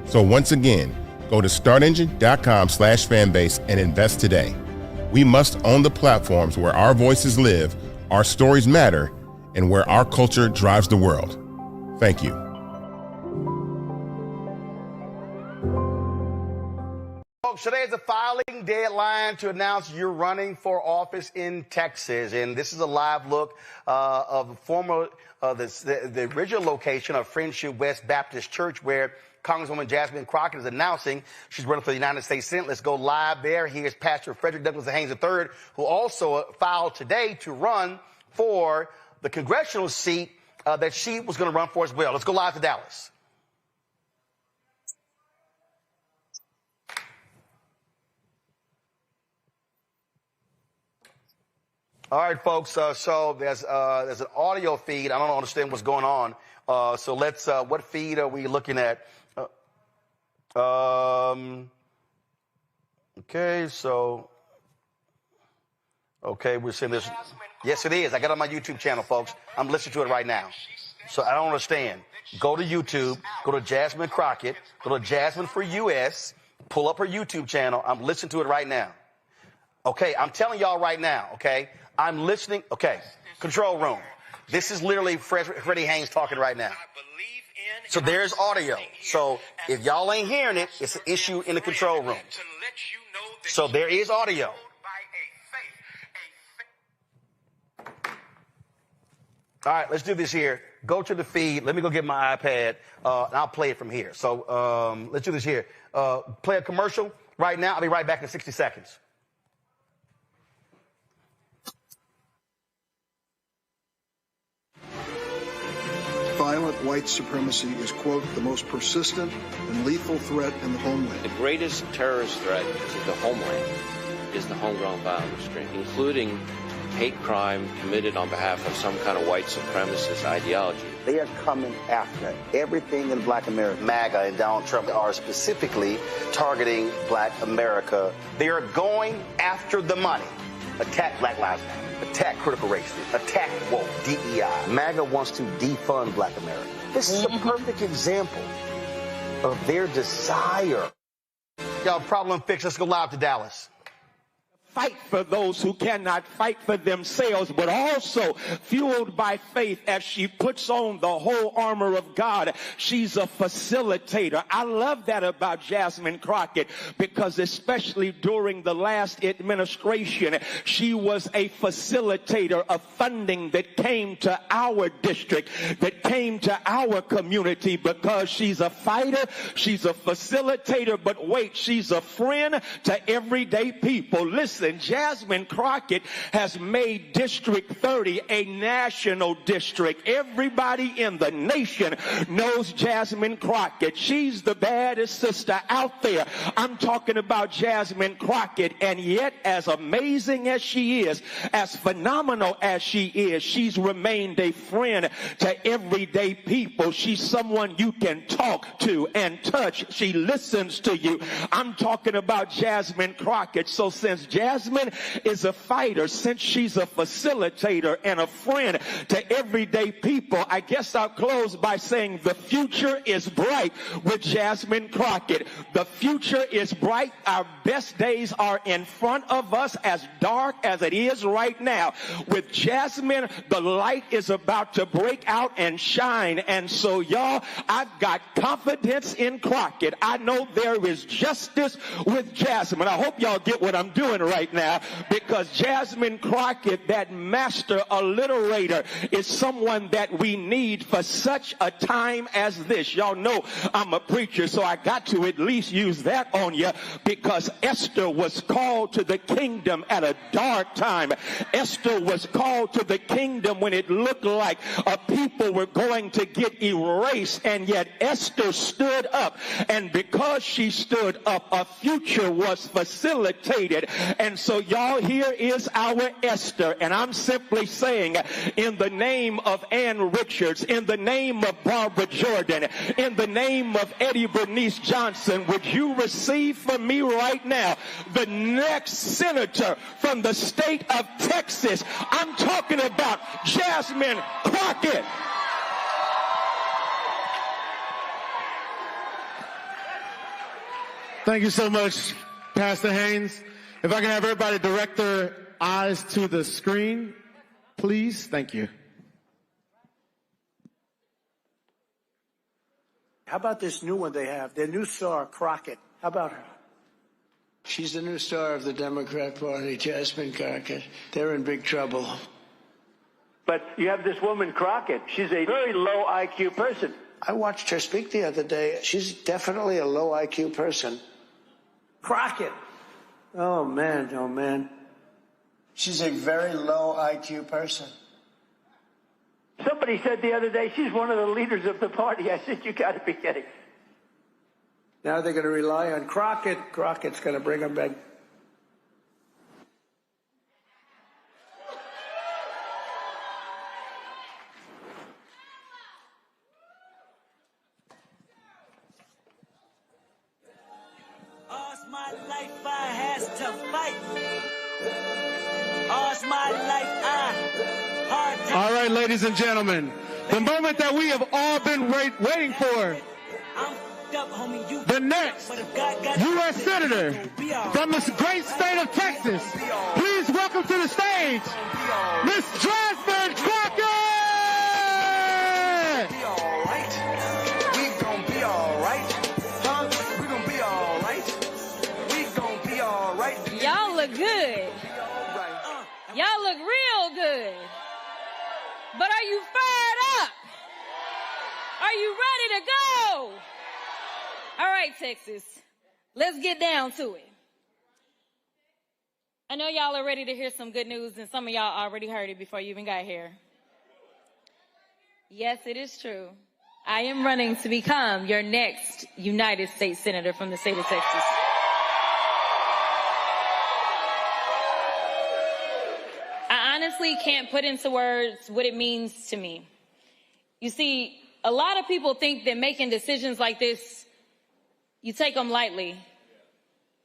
So once again, go to startengine.com/fanbase and invest today. We must own the platforms where our voices live, our stories matter, and where our culture drives the world. Thank you. Folks, today is the filing deadline to announce you're running for office in Texas. And this is a live look of the original location of Friendship West Baptist Church, where Congresswoman Jasmine Crockett is announcing she's running for the United States Senate. Let's go live there. Here's Pastor Frederick Douglass Haynes III, who also filed today to run for the congressional seat that she was going to run for as well. Let's go live to Dallas. All right, folks. So there's an audio feed. I don't understand what's going on. So let's. What feed are we looking at? Okay. So. Okay, we're seeing this. Yes, it is. I got it on my YouTube channel, folks. I'm listening to it right now. So I don't understand. Go to YouTube. Go to Jasmine Crockett. Go to Jasmine for US. Pull up her YouTube channel. I'm listening to it right now. Okay, I'm telling y'all right now. Okay. I'm listening. Okay, control room. This is literally Freddie Haynes talking right now. So there's audio. So if y'all ain't hearing it, it's an issue in the control room. So there is audio. All right, let's do this here. Go to the feed. Let me go get my iPad, and I'll play it from here. So let's do this here. Play a commercial right now. I'll be right back in 60 seconds. Violent white supremacy is, quote, the most persistent and lethal threat in the homeland. The greatest terrorist threat to the homeland is the homegrown violence stream, including hate crime committed on behalf of some kind of white supremacist ideology. They are coming after everything in Black America. MAGA and Donald Trump are specifically targeting Black America. They are going after the money. Attack Black Lives Matter. Attack critical race theory. Attack woke, DEI. MAGA wants to defund Black America. This is a perfect example of their desire. Y'all, problem fixed. Let's go live to Dallas. fight for those who cannot fight for themselves, but also fueled by faith as she puts on the whole armor of God. She's a facilitator. I love that about Jasmine Crockett, because especially during the last administration, she was a facilitator of funding that came to our district, that came to our community, because she's a fighter, she's a facilitator, but wait, she's a friend to everyday people. Listen, Jasmine Crockett has made District 30 a national district. Everybody in the nation knows Jasmine Crockett. She's the baddest sister out there. I'm talking about Jasmine Crockett, and yet as amazing as she is, as phenomenal as she is, she's remained a friend to everyday people. She's someone you can talk to and touch. She listens to you. I'm talking about Jasmine Crockett. So since Jasmine is a fighter, since she's a facilitator and a friend to everyday people, I guess I'll close by saying the future is bright with Jasmine Crockett. The future is bright. Our best days are in front of us, as dark as it is right now. With Jasmine, the light is about to break out and shine. And so, y'all, I've got confidence in Crockett. I know there is justice with Jasmine. I hope y'all get what I'm doing right now, because Jasmine Crockett, that master alliterator, is someone that we need for such a time as this. Y'all know I'm a preacher, so I got to at least use that on you, because Esther was called to the kingdom at a dark time. Esther was called to the kingdom when it looked like a people were going to get erased, and yet Esther stood up, and because she stood up, a future was facilitated. And so, y'all, here is our Esther, and I'm simply saying, in the name of Ann Richards, in the name of Barbara Jordan, in the name of Eddie Bernice Johnson, would you receive from me right now the next senator from the state of Texas? I'm talking about Jasmine Crockett. Thank you so much, Pastor Haynes. If I can have everybody direct their eyes to the screen, please. Thank you. How about this new one they have? Their new star, Crockett. How about her? She's the new star of the Democrat Party, Jasmine Crockett. They're in big trouble. But you have this woman, Crockett. She's a very low IQ person. I watched her speak the other day. She's definitely a low IQ person. Crockett. Oh, man, oh, man. She's a very low IQ person. Somebody said the other day she's one of the leaders of the party. I said, you got to be kidding. Now they're going to rely on Crockett. Crockett's going to bring them back. All's my life I has to fight. All's my life hard time. All right, ladies and gentlemen, the moment that we have all been waiting for. The next U.S. Senator from the great state of Texas. Please welcome to the stage, Miss Jasmine Crockett! We gon' be all right. Huh? We gon' be all right. We gon' be all right. Y'all look good. Y'all look real good. But are you fired up? Are you ready to go? All right, Texas, let's get down to it. I know y'all are ready to hear some good news, and some of y'all already heard it before you even got here. Yes, it is true. I am running to become your next United States Senator from the state of Texas. I honestly can't put into words what it means to me. You see, a lot of people think that making decisions like this, you take them lightly.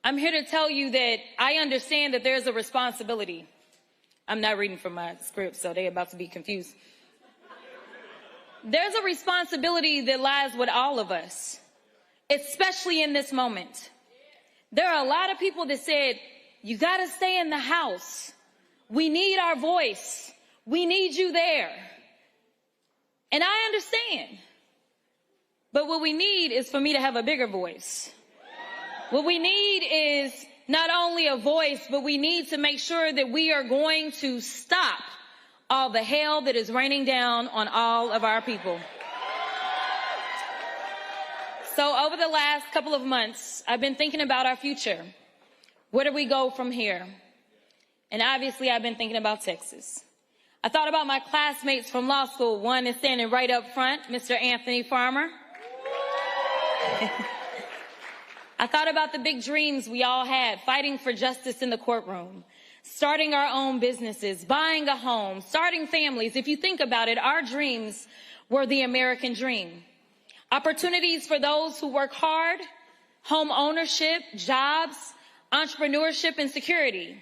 I'm here to tell you that I understand that there's a responsibility. I'm not reading from my script, so they're about to be confused. There's a responsibility that lies with all of us, especially in this moment. There are a lot of people that said, you got to stay in the House. We need our voice. We need you there. And I understand. But what we need is for me to have a bigger voice. What we need is not only a voice, but we need to make sure that we are going to stop all the hell that is raining down on all of our people. So over the last couple of months, I've been thinking about our future. Where do we go from here? And obviously, I've been thinking about Texas. I thought about my classmates from law school. One is standing right up front, Mr. Anthony Farmer. I thought about the big dreams we all had, fighting for justice in the courtroom, starting our own businesses, buying a home, starting families. If you think about it, our dreams were the American dream. Opportunities for those who work hard, home ownership, jobs, entrepreneurship, and security.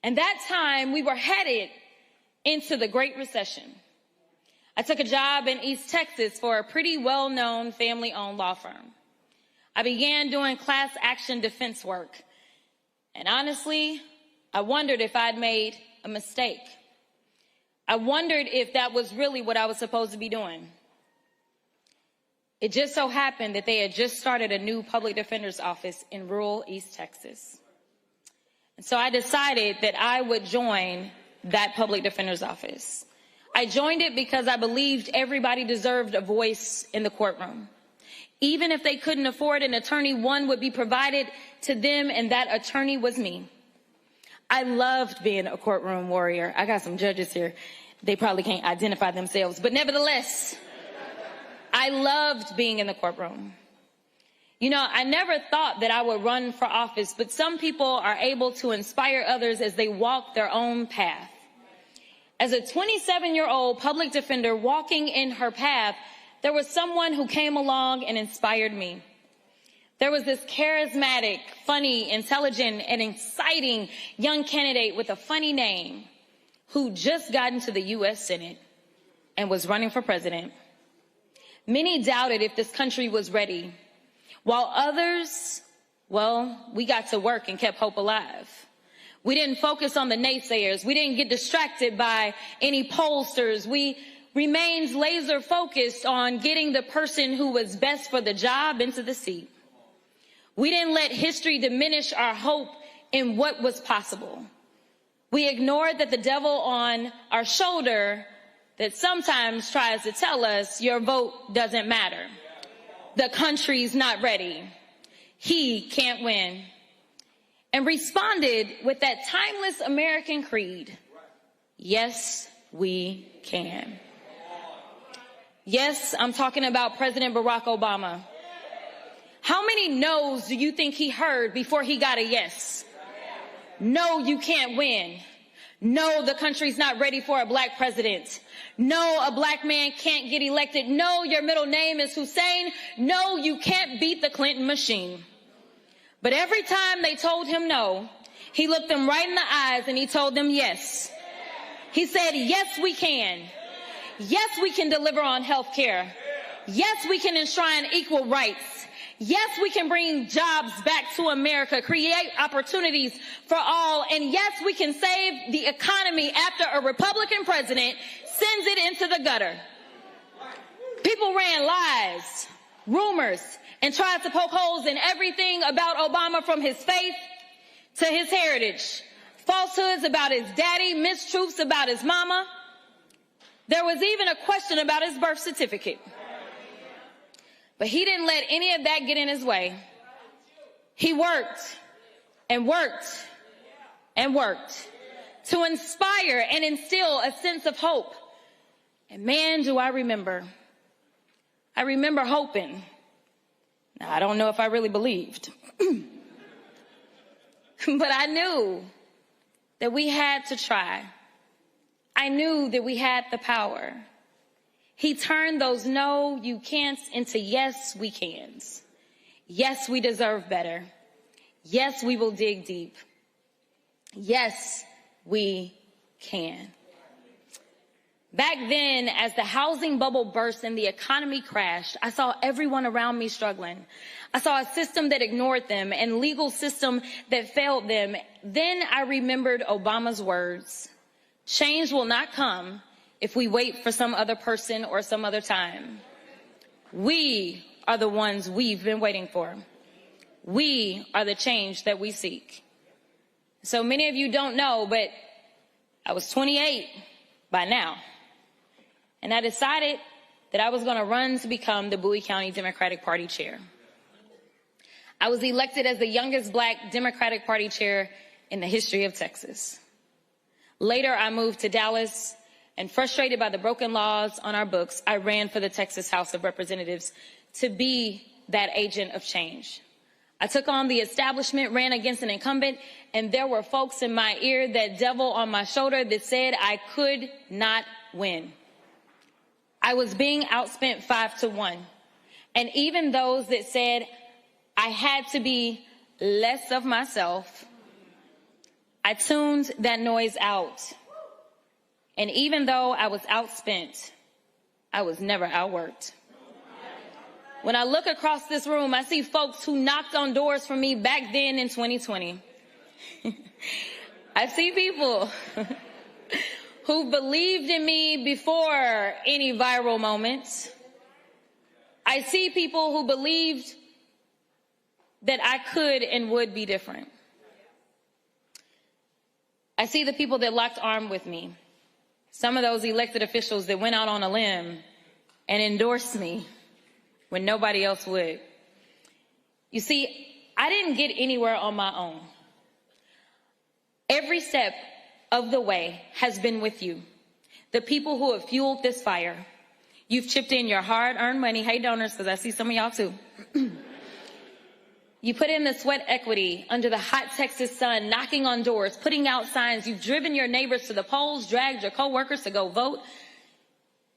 And that time, we were headed into the Great Recession. I took a job in East Texas for a pretty well-known family-owned law firm. I began doing class action defense work. And honestly, I wondered if I'd made a mistake. I wondered if that was really what I was supposed to be doing. It just so happened that they had just started a new public defender's office in rural East Texas. And so I decided that I would join that public defender's office. I joined it because I believed everybody deserved a voice in the courtroom. Even if they couldn't afford an attorney, one would be provided to them, and that attorney was me. I loved being a courtroom warrior. I got some judges here. They probably can't identify themselves, but nevertheless, I loved being in the courtroom. You know, I never thought that I would run for office, but some people are able to inspire others as they walk their own path. As a 27-year-old public defender walking in her path, there was someone who came along and inspired me. There was this charismatic, funny, intelligent, and exciting young candidate with a funny name who just got into the U.S. Senate and was running for president. Many doubted if this country was ready, while others, well, we got to work and kept hope alive. We didn't focus on the naysayers. We didn't get distracted by any pollsters. We remained laser focused on getting the person who was best for the job into the seat. We didn't let history diminish our hope in what was possible. We ignored that the devil on our shoulder that sometimes tries to tell us your vote doesn't matter. The country's not ready. He can't win. And responded with that timeless American creed. Yes, we can. Yes, I'm talking about President Barack Obama. How many no's do you think he heard before he got a yes? No, you can't win. No, the country's not ready for a black president. No, a black man can't get elected. No, your middle name is Hussein. No, you can't beat the Clinton machine. But every time they told him no, he looked them right in the eyes and he told them yes. He said, yes, we can. Yes, we can deliver on health care. Yes, we can enshrine equal rights. Yes, we can bring jobs back to America, create opportunities for all. And yes, we can save the economy after a Republican president sends it into the gutter. People ran lies, rumors, and tried to poke holes in everything about Obama, from his faith to his heritage. Falsehoods about his daddy, mistruths about his mama. There was even a question about his birth certificate. But he didn't let any of that get in his way. He worked and worked and worked to inspire and instill a sense of hope. And man, do I remember. I remember hoping. Now, I don't know if I really believed. But I knew that we had to try. I knew that we had the power. He turned those no, you can'ts into yes, we cans. Yes, we deserve better. Yes, we will dig deep. Yes, we can. Back then, as the housing bubble burst and the economy crashed, I saw everyone around me struggling. I saw a system that ignored them and legal system that failed them. Then I remembered Obama's words, change will not come if we wait for some other person or some other time. We are the ones we've been waiting for. We are the change that we seek. So many of you don't know, but I was 28 by now. And I decided that I was going to run to become the Bowie County Democratic Party chair. I was elected as the youngest Black Democratic Party chair in the history of Texas. Later, I moved to Dallas, and frustrated by the broken laws on our books, I ran for the Texas House of Representatives to be that agent of change. I took on the establishment, ran against an incumbent, and there were folks in my ear, that devil on my shoulder, that said I could not win. I was being outspent 5-1. And even those that said I had to be less of myself, I tuned that noise out. And even though I was outspent, I was never outworked. When I look across this room, I see folks who knocked on doors for me back then in 2020. I see people who believed in me before any viral moments. I see people who believed that I could and would be different. I see the people that locked arms with me. Some of those elected officials that went out on a limb and endorsed me when nobody else would. You see, I didn't get anywhere on my own. Every step of the way has been with you. The people who have fueled this fire. You've chipped in your hard-earned money. Hey, donors, because I see some of y'all too. You put in the sweat equity under the hot Texas sun, knocking on doors, putting out signs. You've driven your neighbors to the polls, dragged your coworkers to go vote.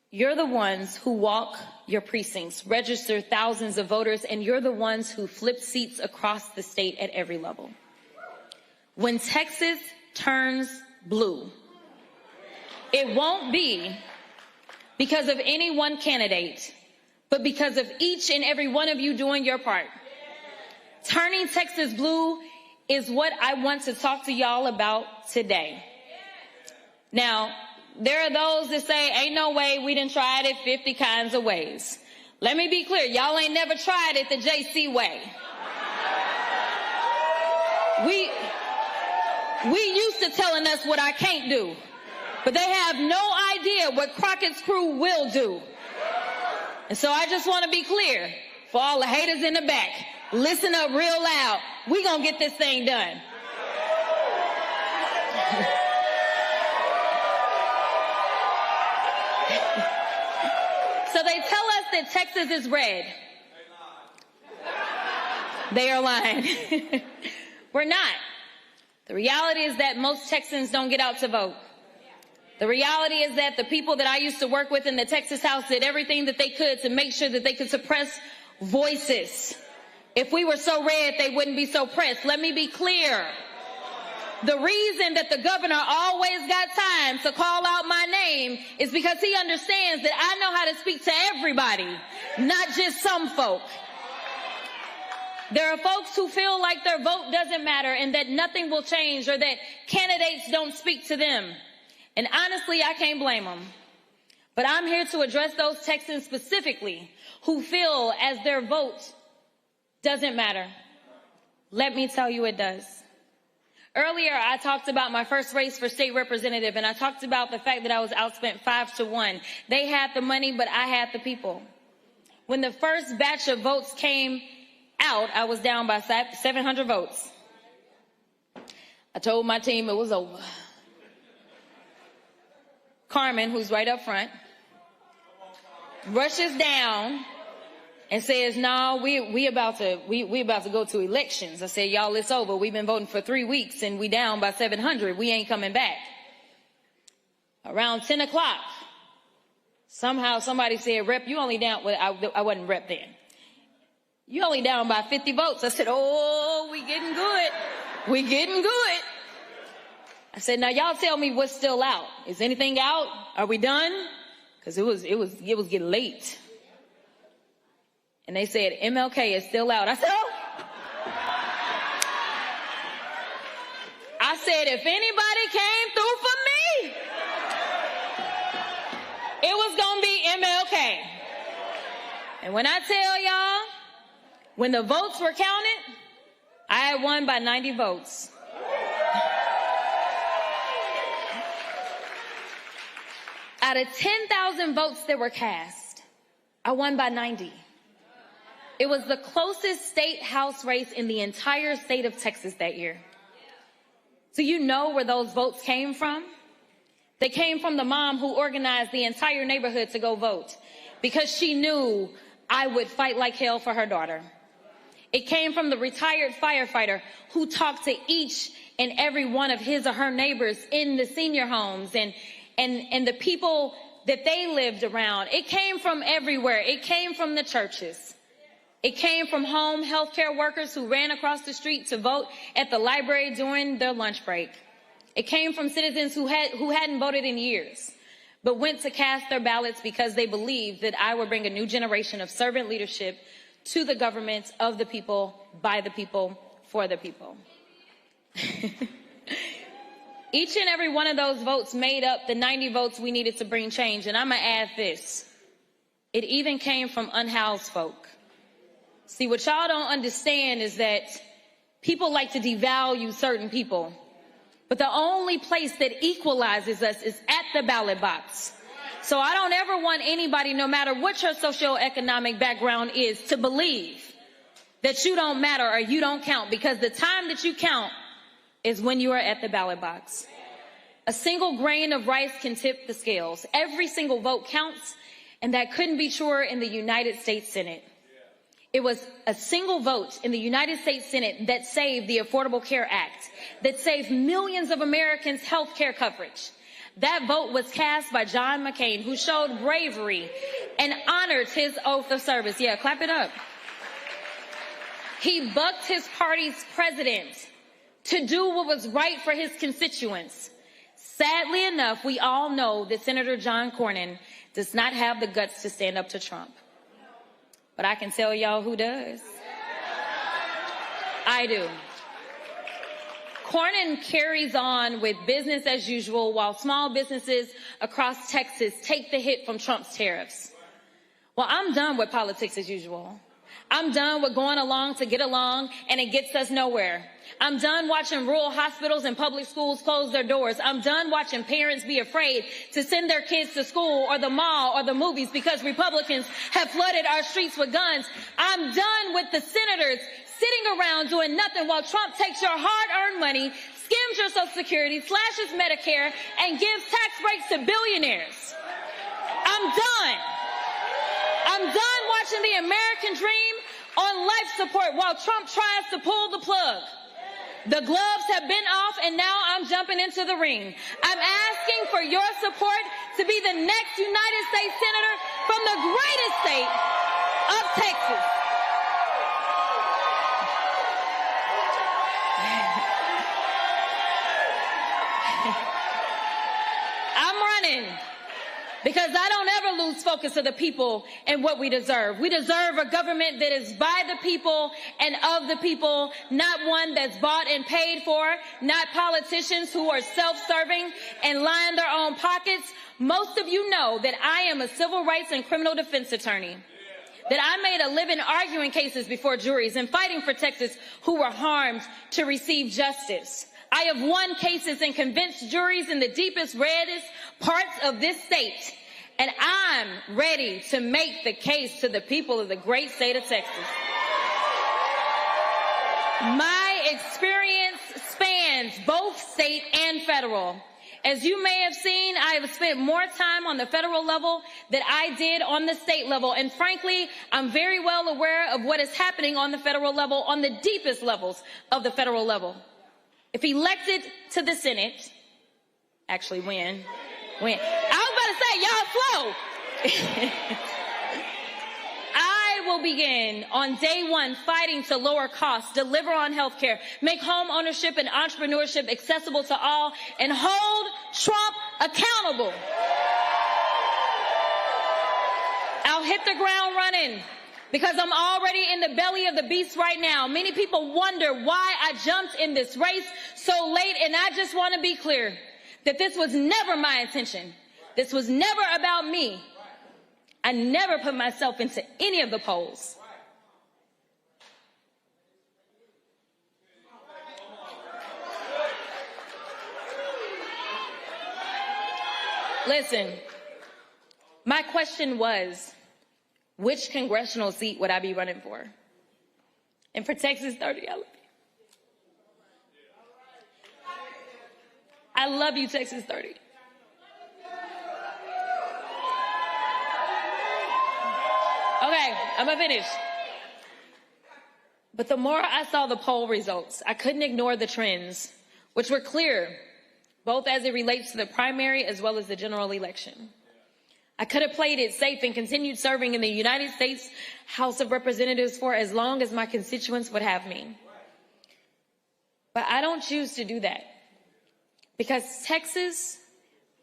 You're the ones who walk your precincts, register thousands of voters, and you're the ones who flip seats across the state at every level. When Texas turns blue, it won't be because of any one candidate, but because of each and every one of you doing your part. Turning Texas blue is what I want to talk to y'all about today. Now, there are those that say, ain't no way, we done tried it 50 kinds of ways. Let me be clear, y'all ain't never tried it the JC way. We used to telling us what I can't do, but they have no idea what Crockett's crew will do. And so I just want to be clear, for all the haters in the back, listen up real loud. We gonna get this thing done. So they tell us that Texas is red. They are lying. We're not. The reality is that most Texans don't get out to vote. The reality is that the people that I used to work with in the Texas House did everything that they could to make sure that they could suppress voices. If we were so red, they wouldn't be so pressed. Let me be clear. The reason that the governor always got time to call out my name is because he understands that I know how to speak to everybody, not just some folk. There are folks who feel like their vote doesn't matter and that nothing will change or that candidates don't speak to them. And honestly, I can't blame them. But I'm here to address those Texans specifically who feel as their vote doesn't matter. Let me tell you it does. Earlier, I talked about my first race for state representative, and I talked about the fact that I was outspent 5-1. They had the money, but I had the people. When the first batch of votes came out, I was down by 700 votes. I told my team it was over. Carmen, who's right up front, rushes down and says, no, we about to go to elections. I said, y'all, it's over. We've been voting for 3 weeks and we down by 700. We ain't coming back. Around 10 o'clock, somehow somebody said, Rep, you only down, well, I wasn't Rep then. You only down by 50 votes. I said, oh, we getting good. We getting good. I said, now y'all tell me what's still out. Is anything out? Are we done? Because it was getting late. And they said, MLK is still out. I said, oh. I said, if anybody came through for me, it was going to be MLK. And when I tell y'all, when the votes were counted, I had won by 90 votes. Out of 10,000 votes that were cast, I won by 90. It was the closest state house race in the entire state of Texas that year. So you know where those votes came from? They came from the mom who organized the entire neighborhood to go vote because she knew I would fight like hell for her daughter. It came from the retired firefighter who talked to each and every one of his or her neighbors in the senior homes and the people that they lived around. It came from everywhere. It came from the churches. It came from home healthcare workers who ran across the street to vote at the library during their lunch break. It came from citizens who hadn't voted in years, but went to cast their ballots because they believed that I would bring a new generation of servant leadership to the government of the people, by the people, for the people. Each and every one of those votes made up the 90 votes we needed to bring change. And I'm going to add this. It even came from unhoused folk. See, what y'all don't understand is that people like to devalue certain people. But the only place that equalizes us is at the ballot box. So I don't ever want anybody, no matter what your socioeconomic background is, to believe that you don't matter or you don't count, because the time that you count is when you are at the ballot box. A single grain of rice can tip the scales. Every single vote counts, and that couldn't be truer in the United States Senate. It was a single vote in the United States Senate that saved the Affordable Care Act, that saved millions of Americans' health care coverage. That vote was cast by John McCain, who showed bravery and honored his oath of service. Yeah, clap it up. He bucked his party's president to do what was right for his constituents. Sadly enough, we all know that Senator John Cornyn does not have the guts to stand up to Trump. But I can tell y'all who does. I do. Cornyn carries on with business as usual while small businesses across Texas take the hit from Trump's tariffs. Well, I'm done with politics as usual. I'm done with going along to get along, and it gets us nowhere. I'm done watching rural hospitals and public schools close their doors. I'm done watching parents be afraid to send their kids to school or the mall or the movies because Republicans have flooded our streets with guns. I'm done with the senators sitting around doing nothing while Trump takes your hard-earned money, skims your Social Security, slashes Medicare, and gives tax breaks to billionaires. I'm done. I'm done watching the American dream on life support while Trump tries to pull the plug. The gloves have been off, and now I'm jumping into the ring. I'm asking for your support to be the next United States Senator from the greatest state of Texas. I'm running because I don't ever lose focus of the people and what we deserve. We deserve a government that is by the people and of the people, not one that's bought and paid for, not politicians who are self-serving and line their own pockets. Most of you know that I am a civil rights and criminal defense attorney, that I made a living arguing cases before juries and fighting for Texas who were harmed to receive justice. I have won cases and convinced juries in the deepest, reddest parts of this state. And I'm ready to make the case to the people of the great state of Texas. My experience spans both state and federal. As you may have seen, I have spent more time on the federal level than I did on the state level. And frankly, I'm very well aware of what is happening on the federal level, on the deepest levels of the federal level. If elected to the Senate, actually when, I was about to say, y'all slow. I will begin on day one fighting to lower costs, deliver on health care, make home ownership and entrepreneurship accessible to all, and hold Trump accountable. I'll hit the ground running because I'm already in the belly of the beast right now. Many people wonder why I jumped in this race so late, and I just want to be clear that this was never my intention. This was never about me. I never put myself into any of the polls. Listen, my question was, which congressional seat would I be running for? And for Texas 30, I love you, Texas 30. Okay, I'm gonna finish. But the more I saw the poll results, I couldn't ignore the trends, which were clear, both as it relates to the primary as well as the general election. I could have played it safe and continued serving in the United States House of Representatives for as long as my constituents would have me. But I don't choose to do that. Because Texas,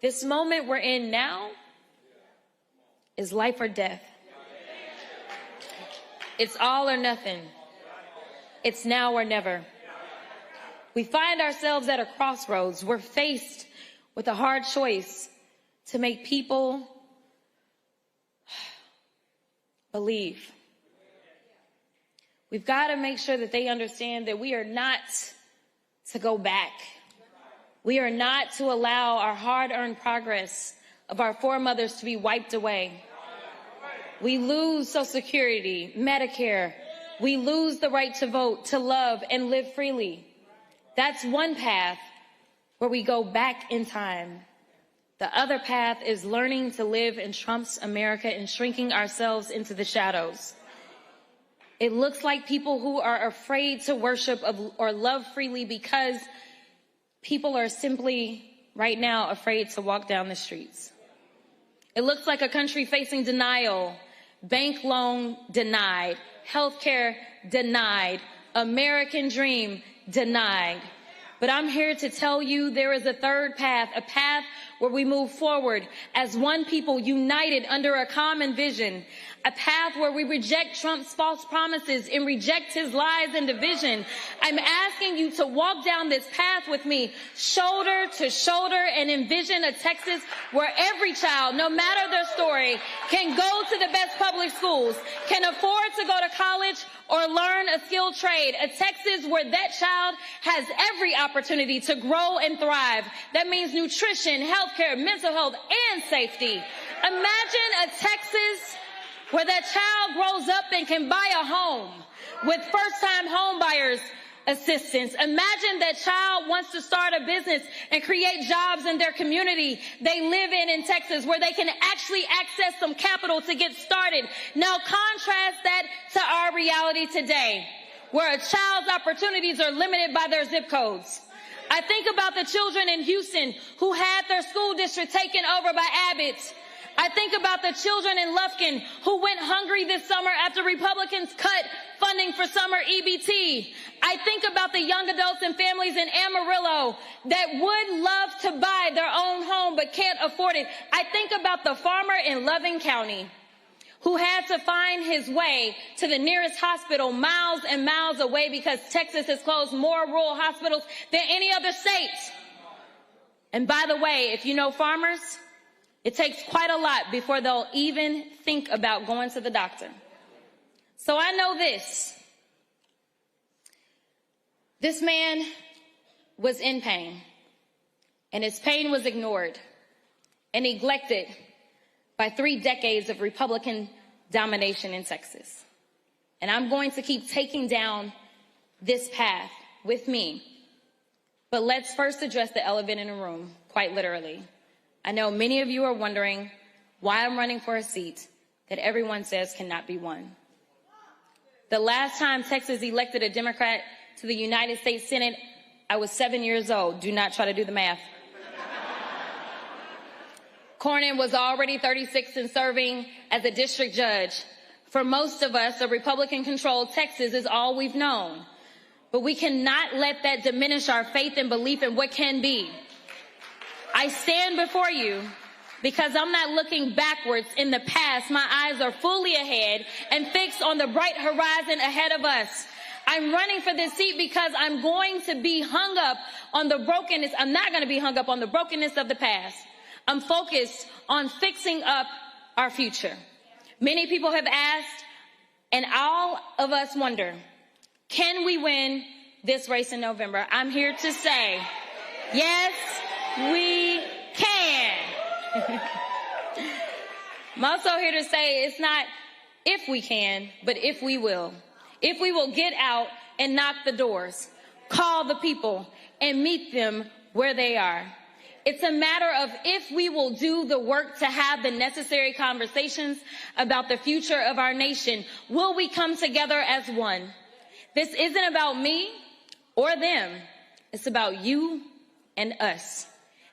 this moment we're in now, is life or death. It's all or nothing. It's now or never. We find ourselves at a crossroads. We're faced with a hard choice to make people believe. We've got to make sure that they understand that we are not to go back. We are not to allow our hard-earned progress of our foremothers to be wiped away. We lose Social Security, Medicare. We lose the right to vote, to love, and live freely. That's one path where we go back in time. The other path is learning to live in Trump's America and shrinking ourselves into the shadows. It looks like people who are afraid to worship or love freely because people are simply, right now, afraid to walk down the streets. It looks like a country facing denial, bank loan denied, healthcare denied, American dream denied. But I'm here to tell you there is a third path, a path where we move forward as one people united under a common vision, a path where we reject Trump's false promises and reject his lies and division. I'm asking you to walk down this path with me, shoulder to shoulder, and envision a Texas where every child, no matter their story, can go to the best public schools, can afford to go to college or learn a skilled trade, a Texas where that child has every opportunity to grow and thrive. That means nutrition, healthcare, mental health, and safety. Imagine a Texas where that child grows up and can buy a home with first-time home buyers assistance. Imagine that child wants to start a business and create jobs in their community they live in Texas, where they can actually access some capital to get started. Now contrast that to our reality today, where a child's opportunities are limited by their zip codes. I think about the children in Houston who had their school district taken over by Abbott. I think about the children in Lufkin who went hungry this summer after Republicans cut funding for summer EBT. I think about the young adults and families in Amarillo that would love to buy their own home but can't afford it. I think about the farmer in Loving County who had to find his way to the nearest hospital miles and miles away because Texas has closed more rural hospitals than any other state. And by the way, if you know farmers, it takes quite a lot before they'll even think about going to the doctor. So I know this. This man was in pain, and his pain was ignored and neglected by 3 decades of Republican domination in Texas. And I'm going to keep taking down this path with me. But let's first address the elephant in the room, quite literally. I know many of you are wondering why I'm running for a seat that everyone says cannot be won. The last time Texas elected a Democrat to the United States Senate, I was 7 years old. Do not try to do the math. Cornyn was already 36 and serving as a district judge. For most of us, a Republican-controlled Texas is all we've known. But we cannot let that diminish our faith and belief in what can be. I stand before you because I'm not looking backwards in the past. My eyes are fully ahead and fixed on the bright horizon ahead of us. I'm running for this seat because I'm going to be hung up on the brokenness. I'm not going to be hung up on the brokenness of the past. I'm focused on fixing up our future. Many people have asked, and all of us wonder, can we win this race in November? I'm here to say, yes, we can. I'm also here to say it's not if we can, but if we will. If we will get out and knock the doors, call the people, and meet them where they are. It's a matter of if we will do the work to have the necessary conversations about the future of our nation. Will we come together as one? This isn't about me or them. It's about you and us.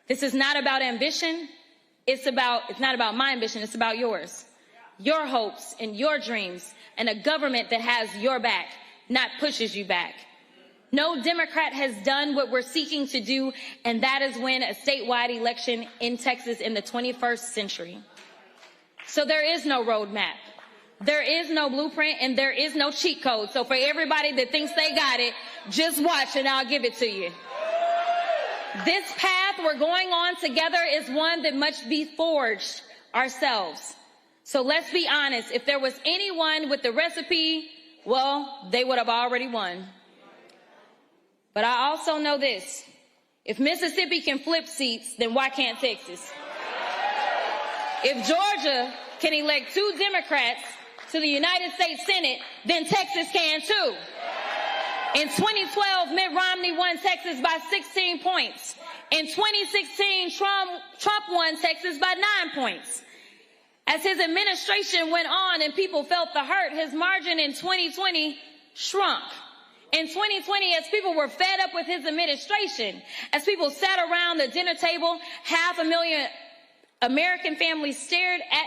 This is not about ambition. It's not about my ambition. It's about yours. Your hopes and your dreams, and a government that has your back, not pushes you back. No Democrat has done what we're seeking to do, and that is win a statewide election in Texas in the 21st century. So there is no roadmap. There is no blueprint, and there is no cheat code. So for everybody that thinks they got it, just watch and I'll give it to you. This path we're going on together is one that must be forged ourselves. So let's be honest, if there was anyone with the recipe, well, they would have already won. But I also know this, if Mississippi can flip seats, then why can't Texas? If Georgia can elect 2 Democrats to the United States Senate, then Texas can too. In 2012, Mitt Romney won Texas by 16 points. In 2016, Trump won Texas by 9 points. As his administration went on and people felt the hurt, his margin in 2020 shrunk. In 2020, as people were fed up with his administration, as people sat around the dinner table, 500,000 American families stared at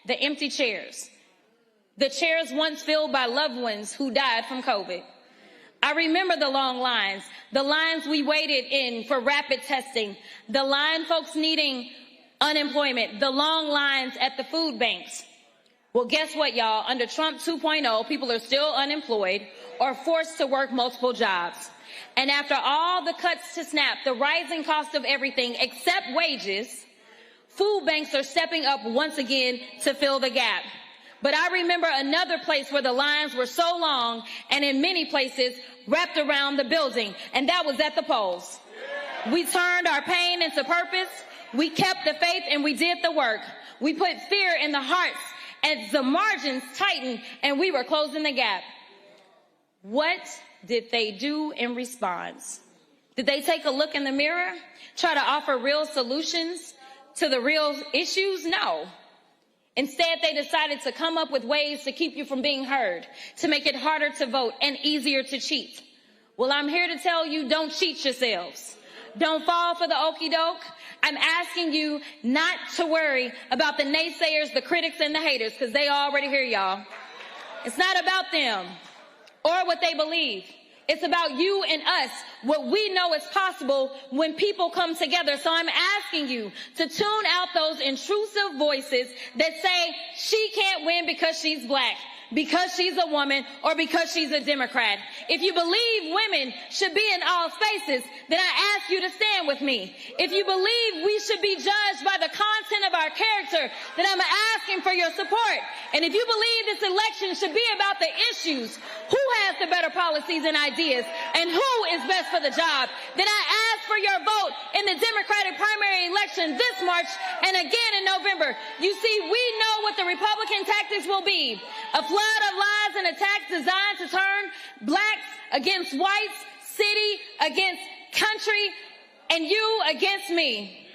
the empty chairs. The chairs once filled by loved ones who died from COVID. I remember the long lines, the lines we waited in for rapid testing, the line folks needing unemployment, the long lines at the food banks. Well, guess what, y'all? Under Trump 2.0, people are still unemployed or forced to work multiple jobs. And after all the cuts to SNAP, the rising cost of everything except wages, food banks are stepping up once again to fill the gap. But I remember another place where the lines were so long and in many places wrapped around the building, and that was at the polls. We turned our pain into purpose. We kept the faith and we did the work. We put fear in the hearts as the margins tightened and we were closing the gap. What did they do in response? Did they take a look in the mirror? Try to offer real solutions to the real issues? No. Instead, they decided to come up with ways to keep you from being heard, to make it harder to vote and easier to cheat. Well, I'm here to tell you, don't cheat yourselves. Don't fall for the okie doke. I'm asking you not to worry about the naysayers, the critics, and the haters, because they already here, y'all. It's not about them or what they believe. It's about you and us, what we know is possible when people come together. So I'm asking you to tune out those intrusive voices that say she can't win because she's black, because she's a woman, or because she's a Democrat. If you believe women should be in all spaces, then I ask you to stand with me. If you believe we should be judged by the content of our character, then I'm asking for your support. And if you believe this election should be about the issues, who has the better policies and ideas, and who is best for the job, then I ask for your vote in the Democratic primary election this March and again in November. You see, we know what the Republican tactics will be. A flood of lies and attacks designed to turn blacks against whites, city against country, and you against me.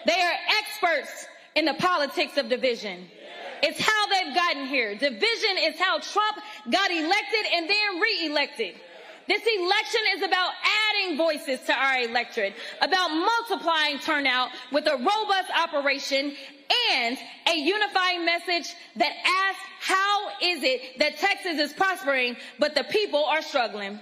They are experts in the politics of division. It's how they've gotten here. Division is how Trump got elected and then re-elected. This election is about adding voices to our electorate, about multiplying turnout with a robust operation and a unifying message that asks, how is it that Texas is prospering, but the people are struggling?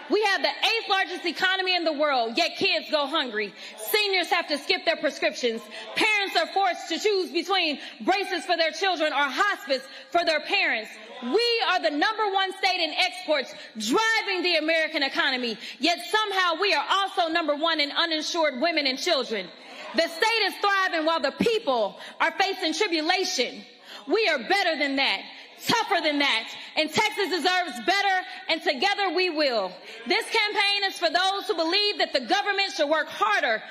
We have the 8th largest economy in the world, yet kids go hungry. Seniors have to skip their prescriptions. Parents are forced to choose between braces for their children or hospice for their parents. We are the #1 state in exports, driving the American economy, yet somehow we are also #1 in uninsured women and children. The state is thriving while the people are facing tribulation. We are better than that, tougher than that, and Texas deserves better, and together we will. This campaign is for those who believe that the government should work harder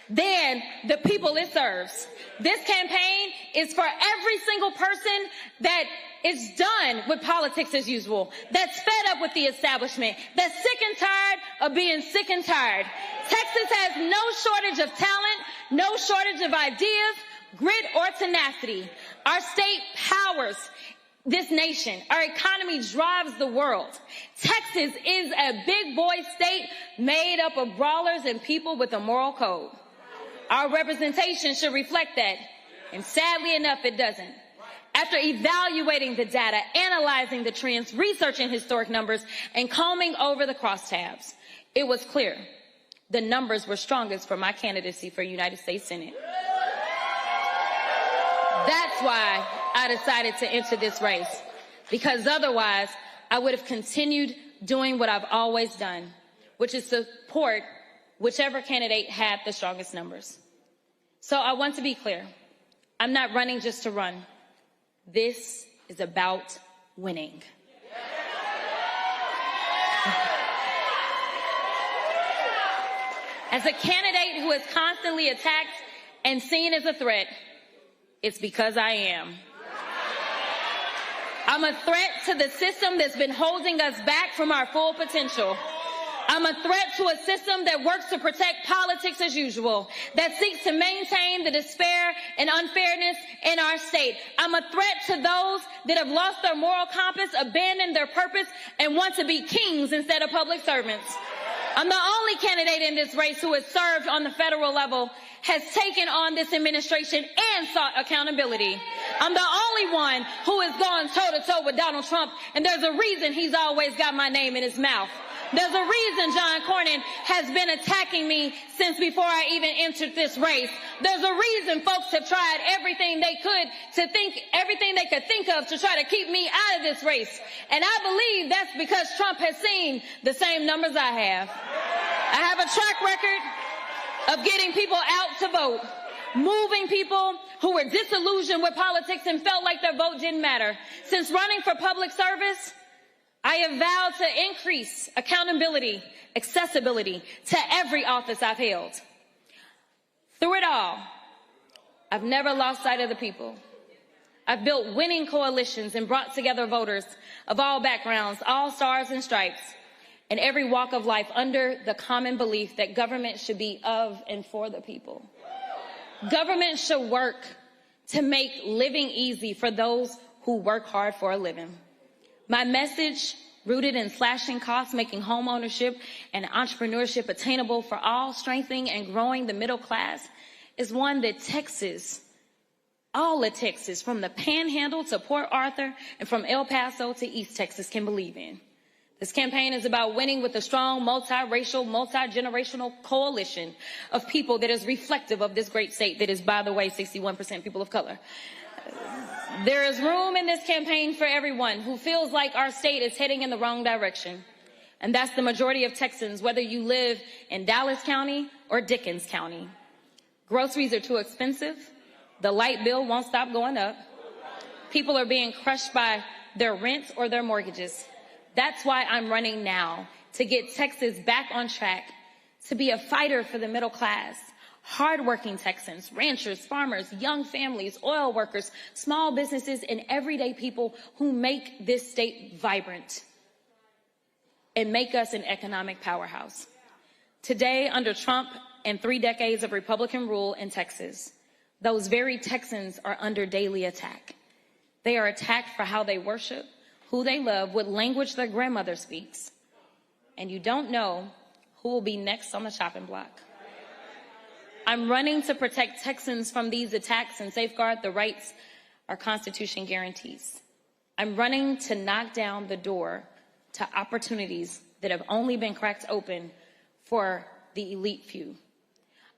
than the people it serves. This campaign is for every single person that is done with politics as usual, that's fed up with the establishment, that's sick and tired of being sick and tired. Texas has no shortage of talent, no shortage of ideas, grit, or tenacity. Our state powers this nation. Our economy drives the world. Texas is a big boy state made up of brawlers and people with a moral code. Our representation should reflect that, and sadly enough, it doesn't. After evaluating the data, analyzing the trends, researching historic numbers, and combing over the crosstabs, it was clear the numbers were strongest for my candidacy for United States Senate. That's why I decided to enter this race, because otherwise I would have continued doing what I've always done, which is support whichever candidate had the strongest numbers. So I want to be clear. I'm not running just to run. This is about winning. As a candidate who is constantly attacked and seen as a threat, it's because I am. I'm a threat to the system that's been holding us back from our full potential. I'm a threat to a system that works to protect politics as usual, that seeks to maintain the despair and unfairness in our state. I'm a threat to those that have lost their moral compass, abandoned their purpose, and want to be kings instead of public servants. I'm the only candidate in this race who has served on the federal level, has taken on this administration, and sought accountability. I'm the only one who has gone toe-to-toe with Donald Trump, and there's a reason he's always got my name in his mouth. There's a reason John Cornyn has been attacking me since before I even entered this race. There's a reason folks have tried everything they could think of to try to keep me out of this race. And I believe that's because Trump has seen the same numbers I have. I have a track record of getting people out to vote, moving people who were disillusioned with politics and felt like their vote didn't matter. Since running for public service, I have vowed to increase accountability, accessibility to every office I've held. Through it all, I've never lost sight of the people. I've built winning coalitions and brought together voters of all backgrounds, all stars and stripes, and every walk of life under the common belief that government should be of and for the people. Government should work to make living easy for those who work hard for a living. My message, rooted in slashing costs, making home ownership and entrepreneurship attainable for all, strengthening and growing the middle class, is one that Texas, all of Texas, from the Panhandle to Port Arthur and from El Paso to East Texas, can believe in. This campaign is about winning with a strong, multiracial, multi-generational coalition of people that is reflective of this great state that is, by the way, 61% people of color. There is room in this campaign for everyone who feels like our state is heading in the wrong direction. And that's the majority of Texans, whether you live in Dallas County or Dickens County. Groceries are too expensive. The light bill won't stop going up. People are being crushed by their rent or their mortgages. That's why I'm running now, to get Texas back on track, to be a fighter for the middle class. Hardworking Texans, ranchers, farmers, young families, oil workers, small businesses, and everyday people who make this state vibrant and make us an economic powerhouse. Today, under Trump and 3 decades of Republican rule in Texas, those very Texans are under daily attack. They are attacked for how they worship, who they love, what language their grandmother speaks. And you don't know who will be next on the chopping block. I'm running to protect Texans from these attacks and safeguard the rights our Constitution guarantees. I'm running to knock down the door to opportunities that have only been cracked open for the elite few.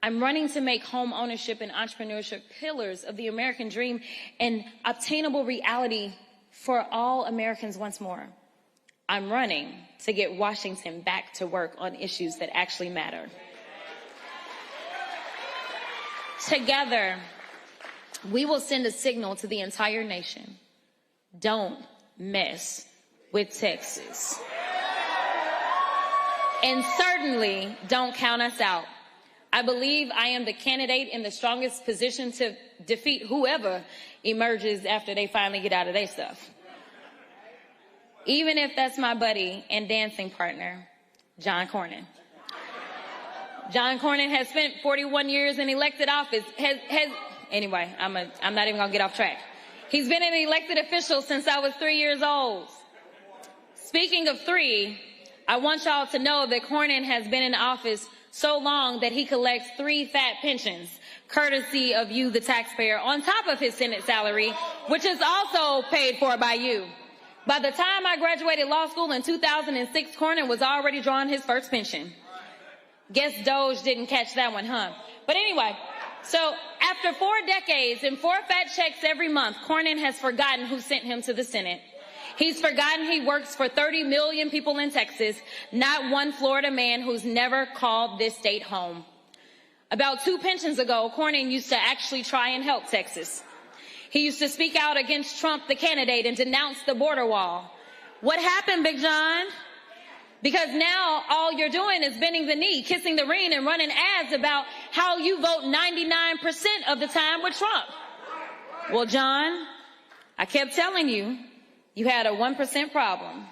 I'm running to make home ownership and entrepreneurship pillars of the American dream an obtainable reality for all Americans once more. I'm running to get Washington back to work on issues that actually matter. Together, we will send a signal to the entire nation. Don't mess with Texas. And certainly don't count us out. I believe I am the candidate in the strongest position to defeat whoever emerges after they finally get out of their stuff. Even if that's my buddy and dancing partner, John Cornyn. John Cornyn has spent 41 years in elected office. Anyway, I'm not even gonna get off track. He's been an elected official since I was 3 years old. Speaking of 3, I want y'all to know that Cornyn has been in office so long that he collects 3 fat pensions, courtesy of you, the taxpayer, on top of his Senate salary, which is also paid for by you. By the time I graduated law school in 2006, Cornyn was already drawing his first pension. Guess Doge didn't catch that one, huh? But anyway, so after 4 decades and 4 fat checks every month, Cornyn has forgotten who sent him to the Senate. He's forgotten he works for 30 million people in Texas, not one Florida man who's never called this state home. About 2 pensions ago, Cornyn used to actually try and help Texas. He used to speak out against Trump, the candidate, and denounce the border wall. What happened, Big John? Because now all you're doing is bending the knee, kissing the ring, and running ads about how you vote 99% of the time with Trump. Well, John, I kept telling you, you had a 1% problem.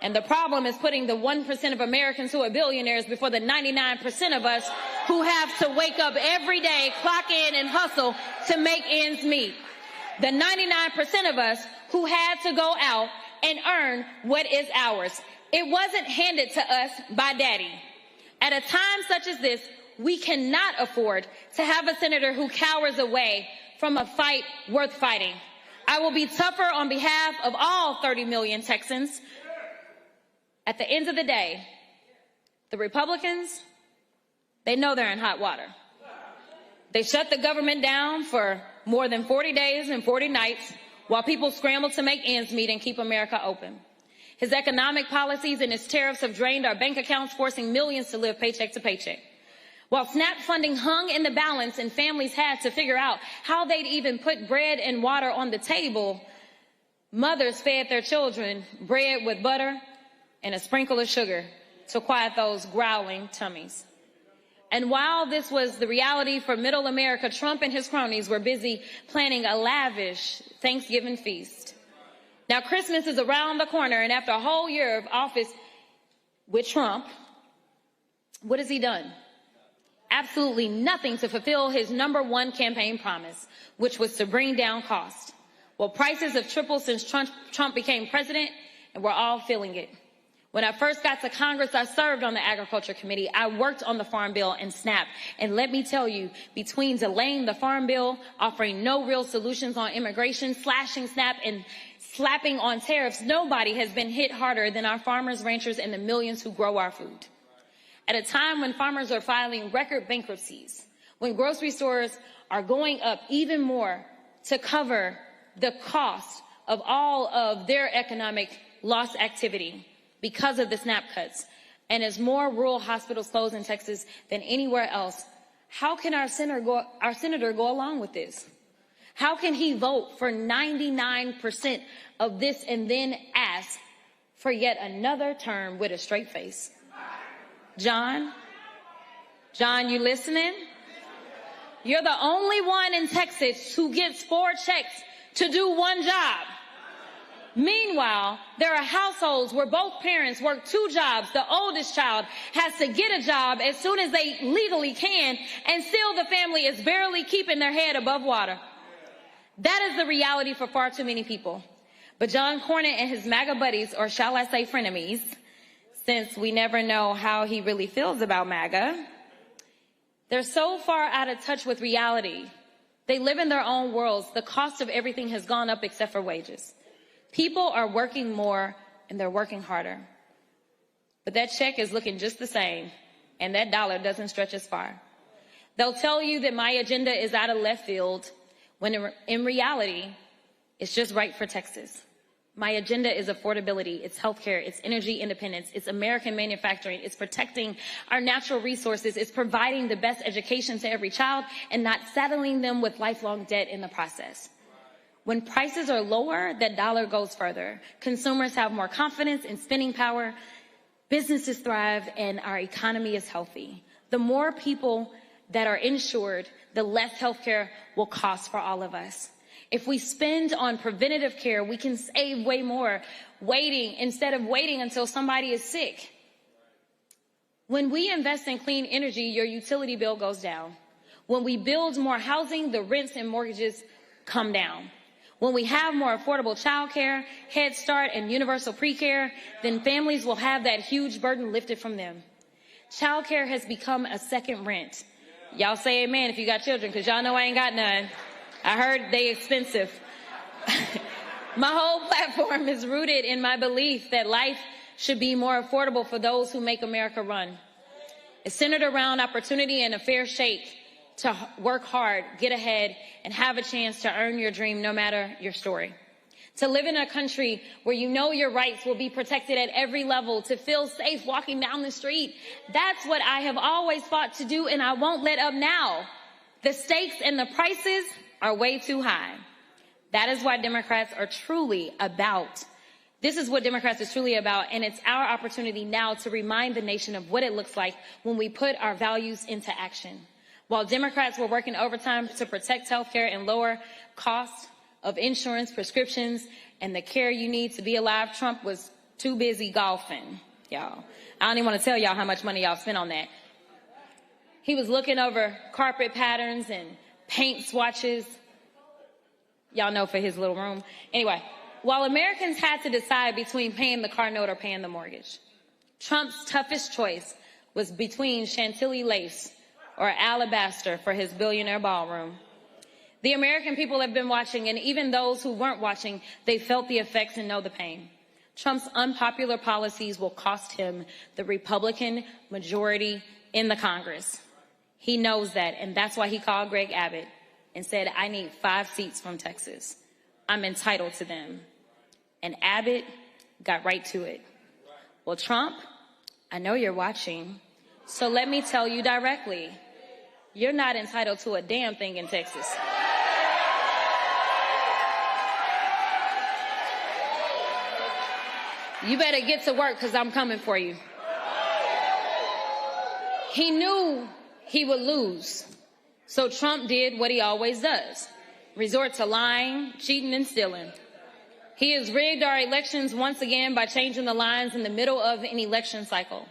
And the problem is putting the 1% of Americans who are billionaires before the 99% of us who have to wake up every day, clock in, and hustle to make ends meet. The 99% of us who had to go out and earn what is ours. It wasn't handed to us by Daddy. At a time such as this, we cannot afford to have a senator who cowers away from a fight worth fighting. I will be tougher on behalf of all 30 million Texans. At the end of the day, the Republicans, they know they're in hot water. They shut the government down for more than 40 days and 40 nights while people scramble to make ends meet and keep America open. His economic policies and his tariffs have drained our bank accounts, forcing millions to live paycheck to paycheck. While SNAP funding hung in the balance and families had to figure out how they'd even put bread and water on the table, mothers fed their children bread with butter and a sprinkle of sugar to quiet those growling tummies. And while this was the reality for middle America, Trump and his cronies were busy planning a lavish Thanksgiving feast. Now, Christmas is around the corner, and after a whole year of office with Trump, what has he done? Absolutely nothing to fulfill his #1 campaign promise, which was to bring down costs. Well, prices have tripled since Trump became president, and we're all feeling it. When I first got to Congress, I served on the Agriculture Committee. I worked on the Farm Bill and SNAP. And let me tell you, between delaying the Farm Bill, offering no real solutions on immigration, slashing SNAP, and slapping on tariffs, nobody has been hit harder than our farmers, ranchers, and the millions who grow our food. At a time when farmers are filing record bankruptcies, when grocery stores are going up even more to cover the cost of all of their economic loss activity because of the SNAP cuts, and as more rural hospitals close in Texas than anywhere else, how can our senator go along with this? How can he vote for 99% of this and then ask for yet another term with a straight face? John, you listening? You're the only one in Texas who gets 4 checks to do 1 job. Meanwhile, there are households where both parents work 2 jobs. The oldest child has to get a job as soon as they legally can, and still the family is barely keeping their head above water. That is the reality for far too many people. But John Cornyn and his MAGA buddies, or shall I say frenemies, since we never know how he really feels about MAGA. They're so far out of touch with reality. They live in their own worlds. The cost of everything has gone up except for wages. People are working more and they're working harder. But that check is looking just the same, and that dollar doesn't stretch as far. They'll tell you that my agenda is out of left field, when in reality, it's just right for Texas. My agenda is affordability, it's healthcare, it's energy independence, it's American manufacturing, it's protecting our natural resources, it's providing the best education to every child and not saddling them with lifelong debt in the process. When prices are lower, that dollar goes further. Consumers have more confidence in spending power, businesses thrive, and our economy is healthy. The more people that are insured, the less healthcare will cost for all of us. If we spend on preventative care, we can save way more instead of waiting until somebody is sick. When we invest in clean energy, your utility bill goes down. When we build more housing, the rents and mortgages come down. When we have more affordable childcare, Head Start, and universal pre-care, then families will have that huge burden lifted from them. Childcare has become a second rent. Y'all say amen if you got children, because y'all know I ain't got none. I heard they expensive. My whole platform is rooted in my belief that life should be more affordable for those who make America run. It's centered around opportunity and a fair shake to work hard, get ahead, and have a chance to earn your dream no matter your story. To live in a country where you know your rights will be protected at every level, to feel safe walking down the street. That's what I have always fought to do, and I won't let up now. The stakes and the prices are way too high. That is why Democrats are truly about. This is what Democrats is truly about, and it's our opportunity now to remind the nation of what it looks like when we put our values into action. While Democrats were working overtime to protect health care and lower costs of insurance, prescriptions, and the care you need to be alive, Trump was too busy golfing, y'all. I don't even want to tell y'all how much money y'all spent on that. He was looking over carpet patterns and paint swatches. Y'all know, for his little room. Anyway, while Americans had to decide between paying the car note or paying the mortgage, Trump's toughest choice was between Chantilly lace or alabaster for his billionaire ballroom. The American people have been watching, and even those who weren't watching, they felt the effects and know the pain. Trump's unpopular policies will cost him the Republican majority in the Congress. He knows that, and that's why he called Greg Abbott and said, I need 5 seats from Texas. I'm entitled to them. And Abbott got right to it. Well, Trump, I know you're watching, so let me tell you directly, you're not entitled to a damn thing in Texas. You better get to work, because I'm coming for you. He knew he would lose. So Trump did what he always does, resort to lying, cheating, and stealing. He has rigged our elections once again by changing the lines in the middle of an election cycle.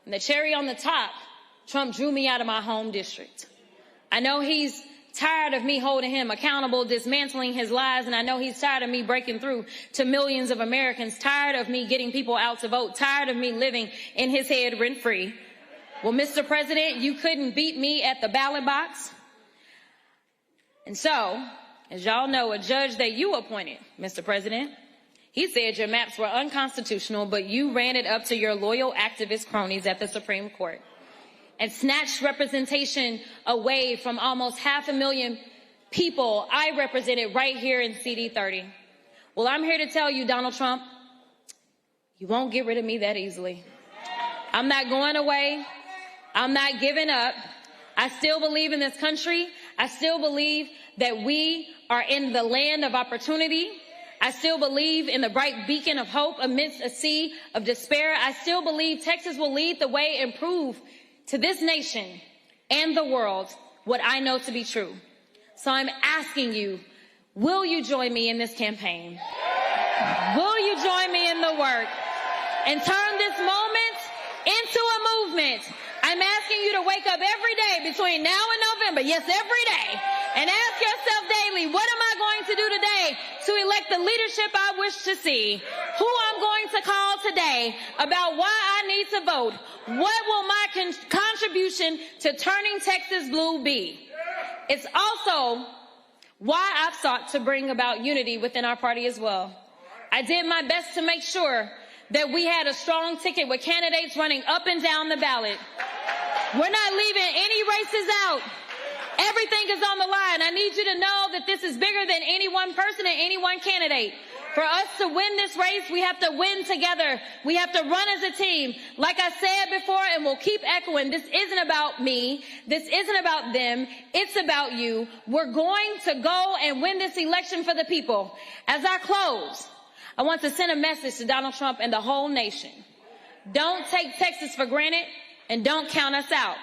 And the cherry on the top, Trump drew me out of my home district. I know he's tired of me holding him accountable, dismantling his lies, and I know he's tired of me breaking through to millions of Americans, tired of me getting people out to vote, tired of me living in his head rent-free. Well, Mr. President, you couldn't beat me at the ballot box. And so, as y'all know, a judge that you appointed, Mr. President, he said your maps were unconstitutional, but you ran it up to your loyal activist cronies at the Supreme Court and snatched representation away from almost 500,000 people I represented right here in CD 30. Well, I'm here to tell you, Donald Trump, you won't get rid of me that easily. I'm not going away. I'm not giving up. I still believe in this country. I still believe that we are in the land of opportunity. I still believe in the bright beacon of hope amidst a sea of despair. I still believe Texas will lead the way and prove to this nation and the world what I know to be true. So I'm asking you, will you join me in this campaign? Will you join me in the work and turn this moment into a movement? I'm asking you to wake up every day between now and November, yes, every day, and ask yourself daily, what am I going to do today to elect the leadership I wish to see? Who am I'm going to call today about why I need to vote, what will my contribution to turning Texas blue be? It's also why I've sought to bring about unity within our party as well. I did my best to make sure that we had a strong ticket with candidates running up and down the ballot. We're not leaving any races out. Everything is on the line. I need you to know that this is bigger than any one person and any one candidate. For us to win this race, we have to win together. We have to run as a team. Like I said before, and we'll keep echoing, this isn't about me. This isn't about them. It's about you. We're going to go and win this election for the people. As I close, I want to send a message to Donald Trump and the whole nation. Don't take Texas for granted and don't count us out.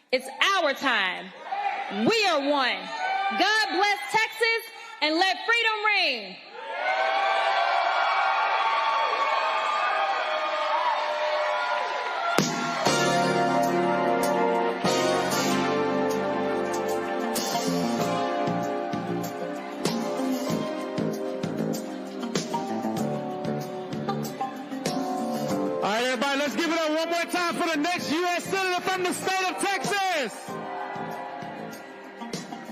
It's our time. We are one. God bless Texas and let freedom ring. All right, everybody, let's give it up one more time for the next U.S. Senator from the state of Texas.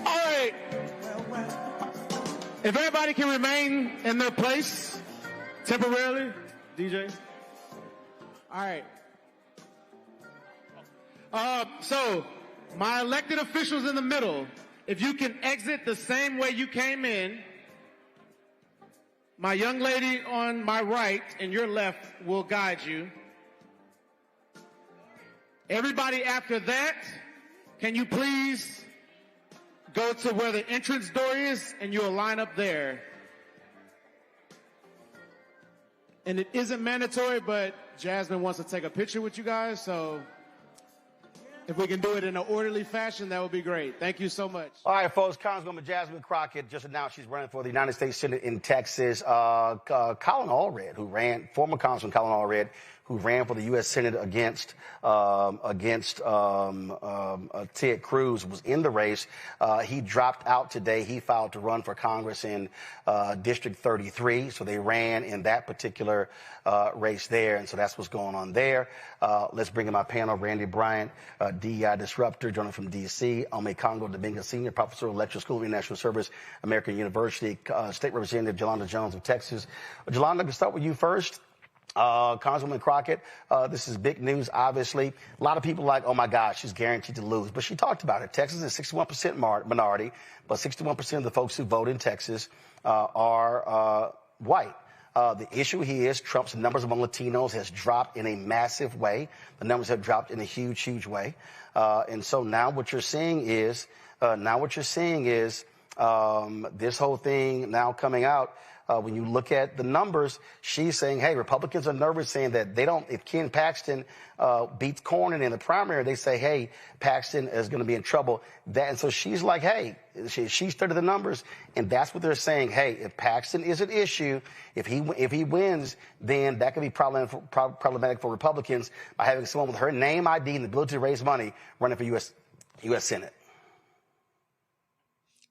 All right. If everybody can remain in their place temporarily, DJ. All right. So, my elected officials in the middle, if you can exit the same way you came in, my young lady on my right and your left will guide you. Everybody after that, can you please go to where the entrance door is and you'll line up there. And it isn't mandatory, but Jasmine wants to take a picture with you guys, so if we can do it in an orderly fashion, that would be great. Thank you so much. All right, folks, Congresswoman Jasmine Crockett just announced she's running for the United States Senate in Texas. Colin Allred, former Congressman Colin Allred, who ran for the U.S. Senate against Ted Cruz, was in the race. He dropped out today. He filed to run for Congress in District 33, so they ran in that particular race there, and so that's what's going on there. Let's bring in my panel, Randy Bryant, DEI disruptor, joining from D.C., Ome Congo Dominguez, Senior Professor of Electoral School of International Service, American University, State Representative Yolanda Jones of Texas. Yolanda, let me start with you first. Congresswoman Crockett, this is big news, obviously. A lot of people are like, oh my gosh, she's guaranteed to lose. But she talked about it. Texas is 61% minority, but 61% of the folks who vote in Texas are white. The issue here is Trump's numbers among Latinos has dropped in a massive way. The numbers have dropped in a huge, huge way. And so now what you're seeing is, this whole thing now coming out. When you look at the numbers, she's saying, hey, Republicans are nervous, saying that if Ken Paxton beats Cornyn in the primary, they say, hey, Paxton is going to be in trouble. And so she's like, hey, she studied the numbers, and that's what they're saying. Hey, if Paxton is an issue, if he wins, then that could be problematic for Republicans by having someone with her name ID and the ability to raise money running for U.S. Senate.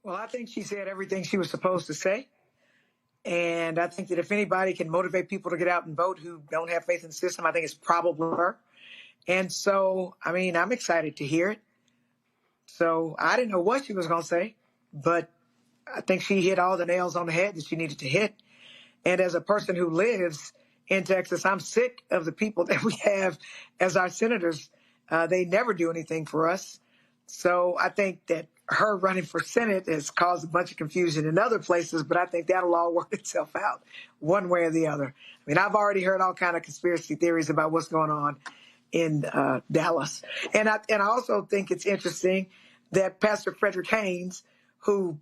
Well, I think she said everything she was supposed to say. And I think that if anybody can motivate people to get out and vote who don't have faith in the system, I think it's probably her. And so, I mean, I'm excited to hear it. So I didn't know what she was going to say, but I think she hit all the nails on the head that she needed to hit. And as a person who lives in Texas, I'm sick of the people that we have as our senators. They never do anything for us. So I think that her running for Senate has caused a bunch of confusion in other places, but I think that'll all work itself out one way or the other. I mean, I've already heard all kind of conspiracy theories about what's going on in Dallas. And I also think it's interesting that Pastor Frederick Haynes, who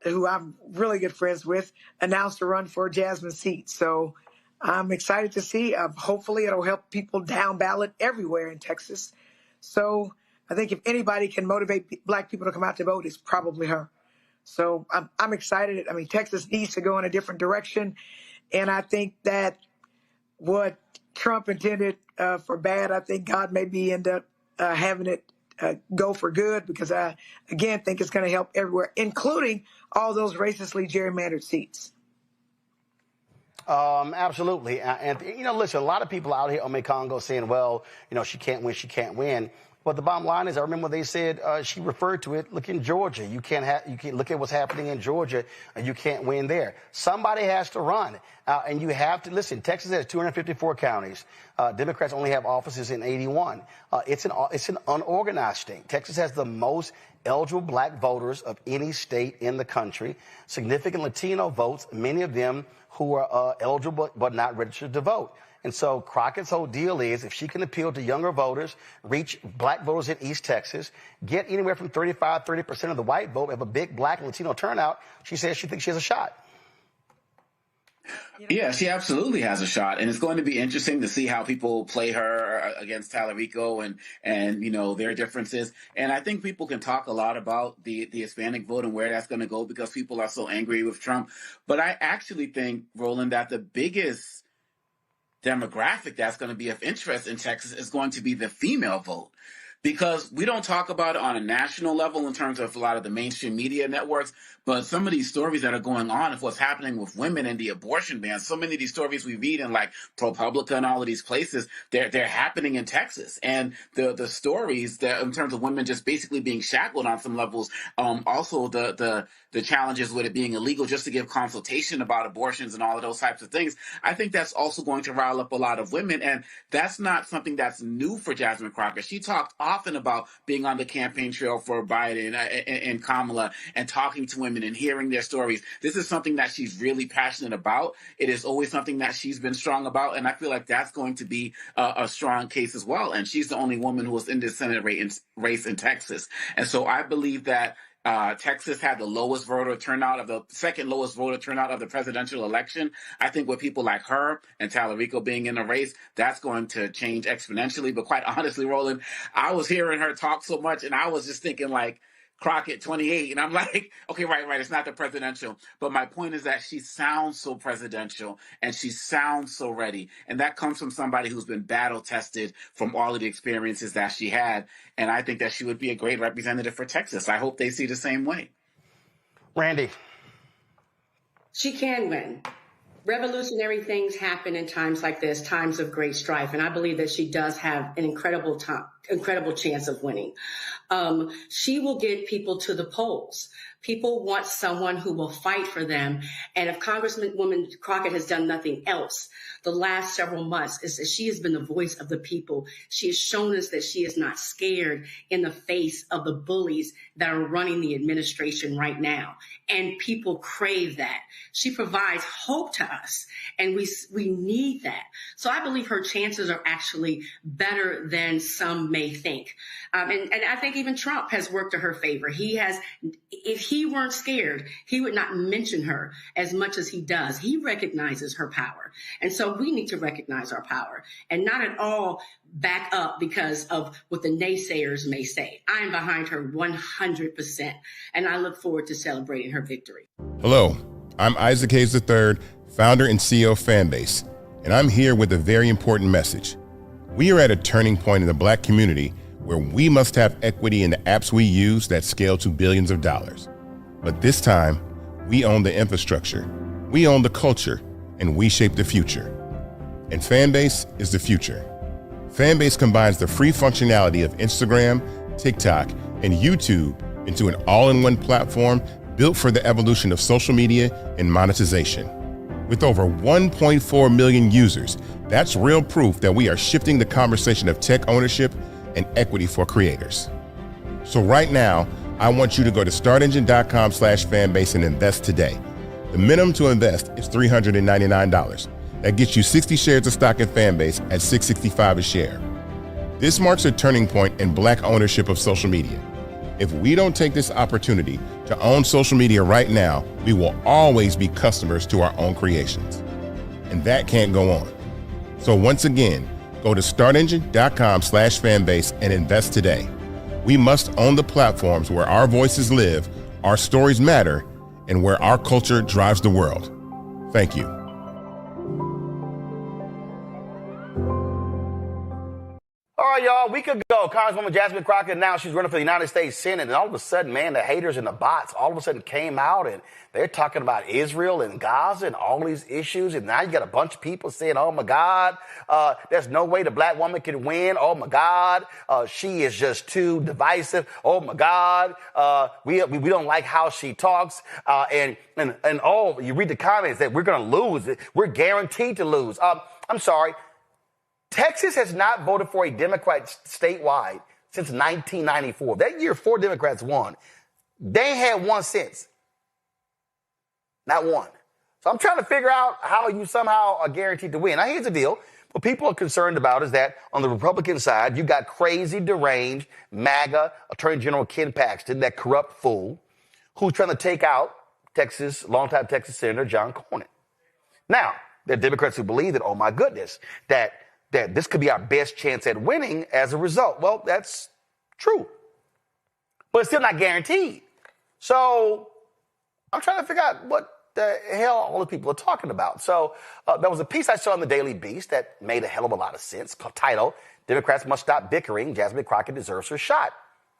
I'm really good friends with, announced to run for Jasmine's seat. So I'm excited to see. Hopefully it'll help people down ballot everywhere in Texas. So I think if anybody can motivate black people to come out to vote, it's probably her. So I'm excited. I mean, Texas needs to go in a different direction. And I think that what Trump intended for bad, I think God maybe end up having it go for good, because I, again, think it's going to help everywhere, including all those racistly gerrymandered seats. Absolutely. And, listen, a lot of people out here on Congo saying, well, she can't win. But the bottom line is, I remember they said, she referred to it, look in Georgia. You can't look at what's happening in Georgia, and you can't win there. Somebody has to run. And you have to, listen, Texas has 254 counties. Democrats only have offices in 81. It's an unorganized state. Texas has the most eligible black voters of any state in the country. Significant Latino votes, many of them who are eligible but not registered to vote. And so Crockett's whole deal is if she can appeal to younger voters, reach black voters in East Texas, get anywhere from 30% of the white vote, have a big black and Latino turnout, she says she thinks she has a shot. Yeah, she absolutely has a shot, and it's going to be interesting to see how people play her against Tallarico and their differences. And I think people can talk a lot about the Hispanic vote and where that's going to go because people are so angry with Trump. But I actually think, Roland, that the biggest demographic that's going to be of interest in Texas is going to be the female vote. Because we don't talk about it on a national level in terms of a lot of the mainstream media networks, but some of these stories that are going on of what's happening with women and the abortion ban, so many of these stories we read in like ProPublica and all of these places, they're happening in Texas. And the stories that in terms of women just basically being shackled on some levels, also the challenges with it being illegal just to give consultation about abortions and all of those types of things, I think that's also going to rile up a lot of women. And that's not something that's new for Jasmine Crockett. She talked often about being on the campaign trail for Biden and Kamala and talking to women and hearing their stories. This is something that she's really passionate about. It is always something that she's been strong about. And I feel like that's going to be a strong case as well. And she's the only woman who was in this Senate race in Texas. And so I believe that Texas had the lowest voter turnout second lowest voter turnout of the presidential election. I think with people like her and Tallarico being in the race, that's going to change exponentially. But quite honestly, Roland, I was hearing her talk so much and I was just thinking like, Crockett 28. And I'm like, okay, right. It's not the presidential. But my point is that she sounds so presidential and she sounds so ready. And that comes from somebody who's been battle tested from all of the experiences that she had. And I think that she would be a great representative for Texas. I hope they see the same way. Randy. She can win. Revolutionary things happen in times like this, times of great strife. And I believe that she does have an incredible chance of winning. She will get people to the polls. People want someone who will fight for them. And if Congresswoman Crockett has done nothing else the last several months, is that she has been the voice of the people. She has shown us that she is not scared in the face of the bullies that are running the administration right now. And people crave that. She provides hope to us, and we need that. So I believe her chances are actually better than some may think. And I think even Trump has worked to her favor. If he weren't scared, he would not mention her as much as he does. He recognizes her power. And so we need to recognize our power and not at all back up because of what the naysayers may say. I am behind her 100%, and I look forward to celebrating her victory. Hello, I'm Isaac Hayes III, founder and CEO of Fanbase, and I'm here with a very important message. We are at a turning point in the Black community where we must have equity in the apps we use that scale to billions of dollars. But this time, we own the infrastructure, we own the culture, and we shape the future. And Fanbase is the future. Fanbase combines the free functionality of Instagram, TikTok, and YouTube into an all-in-one platform built for the evolution of social media and monetization. With over 1.4 million users, that's real proof that we are shifting the conversation of tech ownership and equity for creators. So right now, I want you to go to startengine.com/fanbase and invest today. The minimum to invest is $399. That gets you 60 shares of stock in Fanbase at $665 a share. This marks a turning point in Black ownership of social media. If we don't take this opportunity to own social media right now, we will always be customers to our own creations. And that can't go on. So once again, go to startengine.com/fanbase and invest today. We must own the platforms where our voices live, our stories matter, and where our culture drives the world. Thank you. All right, y'all. A week ago, Congresswoman Jasmine Crockett announced she's running for the United States Senate, and all of a sudden, man, the haters and the bots all of a sudden came out, and they're talking about Israel and Gaza and all these issues, and now you got a bunch of people saying, oh, my God, there's no way the black woman can win. Oh, my God, she is just too divisive. Oh, my God, we don't like how she talks. And you read the comments that we're going to lose. We're guaranteed to lose. I'm sorry. Texas has not voted for a Democrat statewide since 1994. That year, 4 Democrats won. They ain't had one since. Not one. So I'm trying to figure out how you somehow are guaranteed to win. Now, here's the deal. What people are concerned about is that on the Republican side, you got crazy, deranged, MAGA Attorney General Ken Paxton, that corrupt fool, who's trying to take out longtime Texas Senator John Cornyn. Now, there are Democrats who believe that, oh, my goodness, that this could be our best chance at winning as a result. Well, that's true. But it's still not guaranteed. So I'm trying to figure out what the hell all the people are talking about. So there was a piece I saw in the Daily Beast that made a hell of a lot of sense, titled, Democrats Must Stop Bickering, Jasmine Crockett Deserves Her Shot.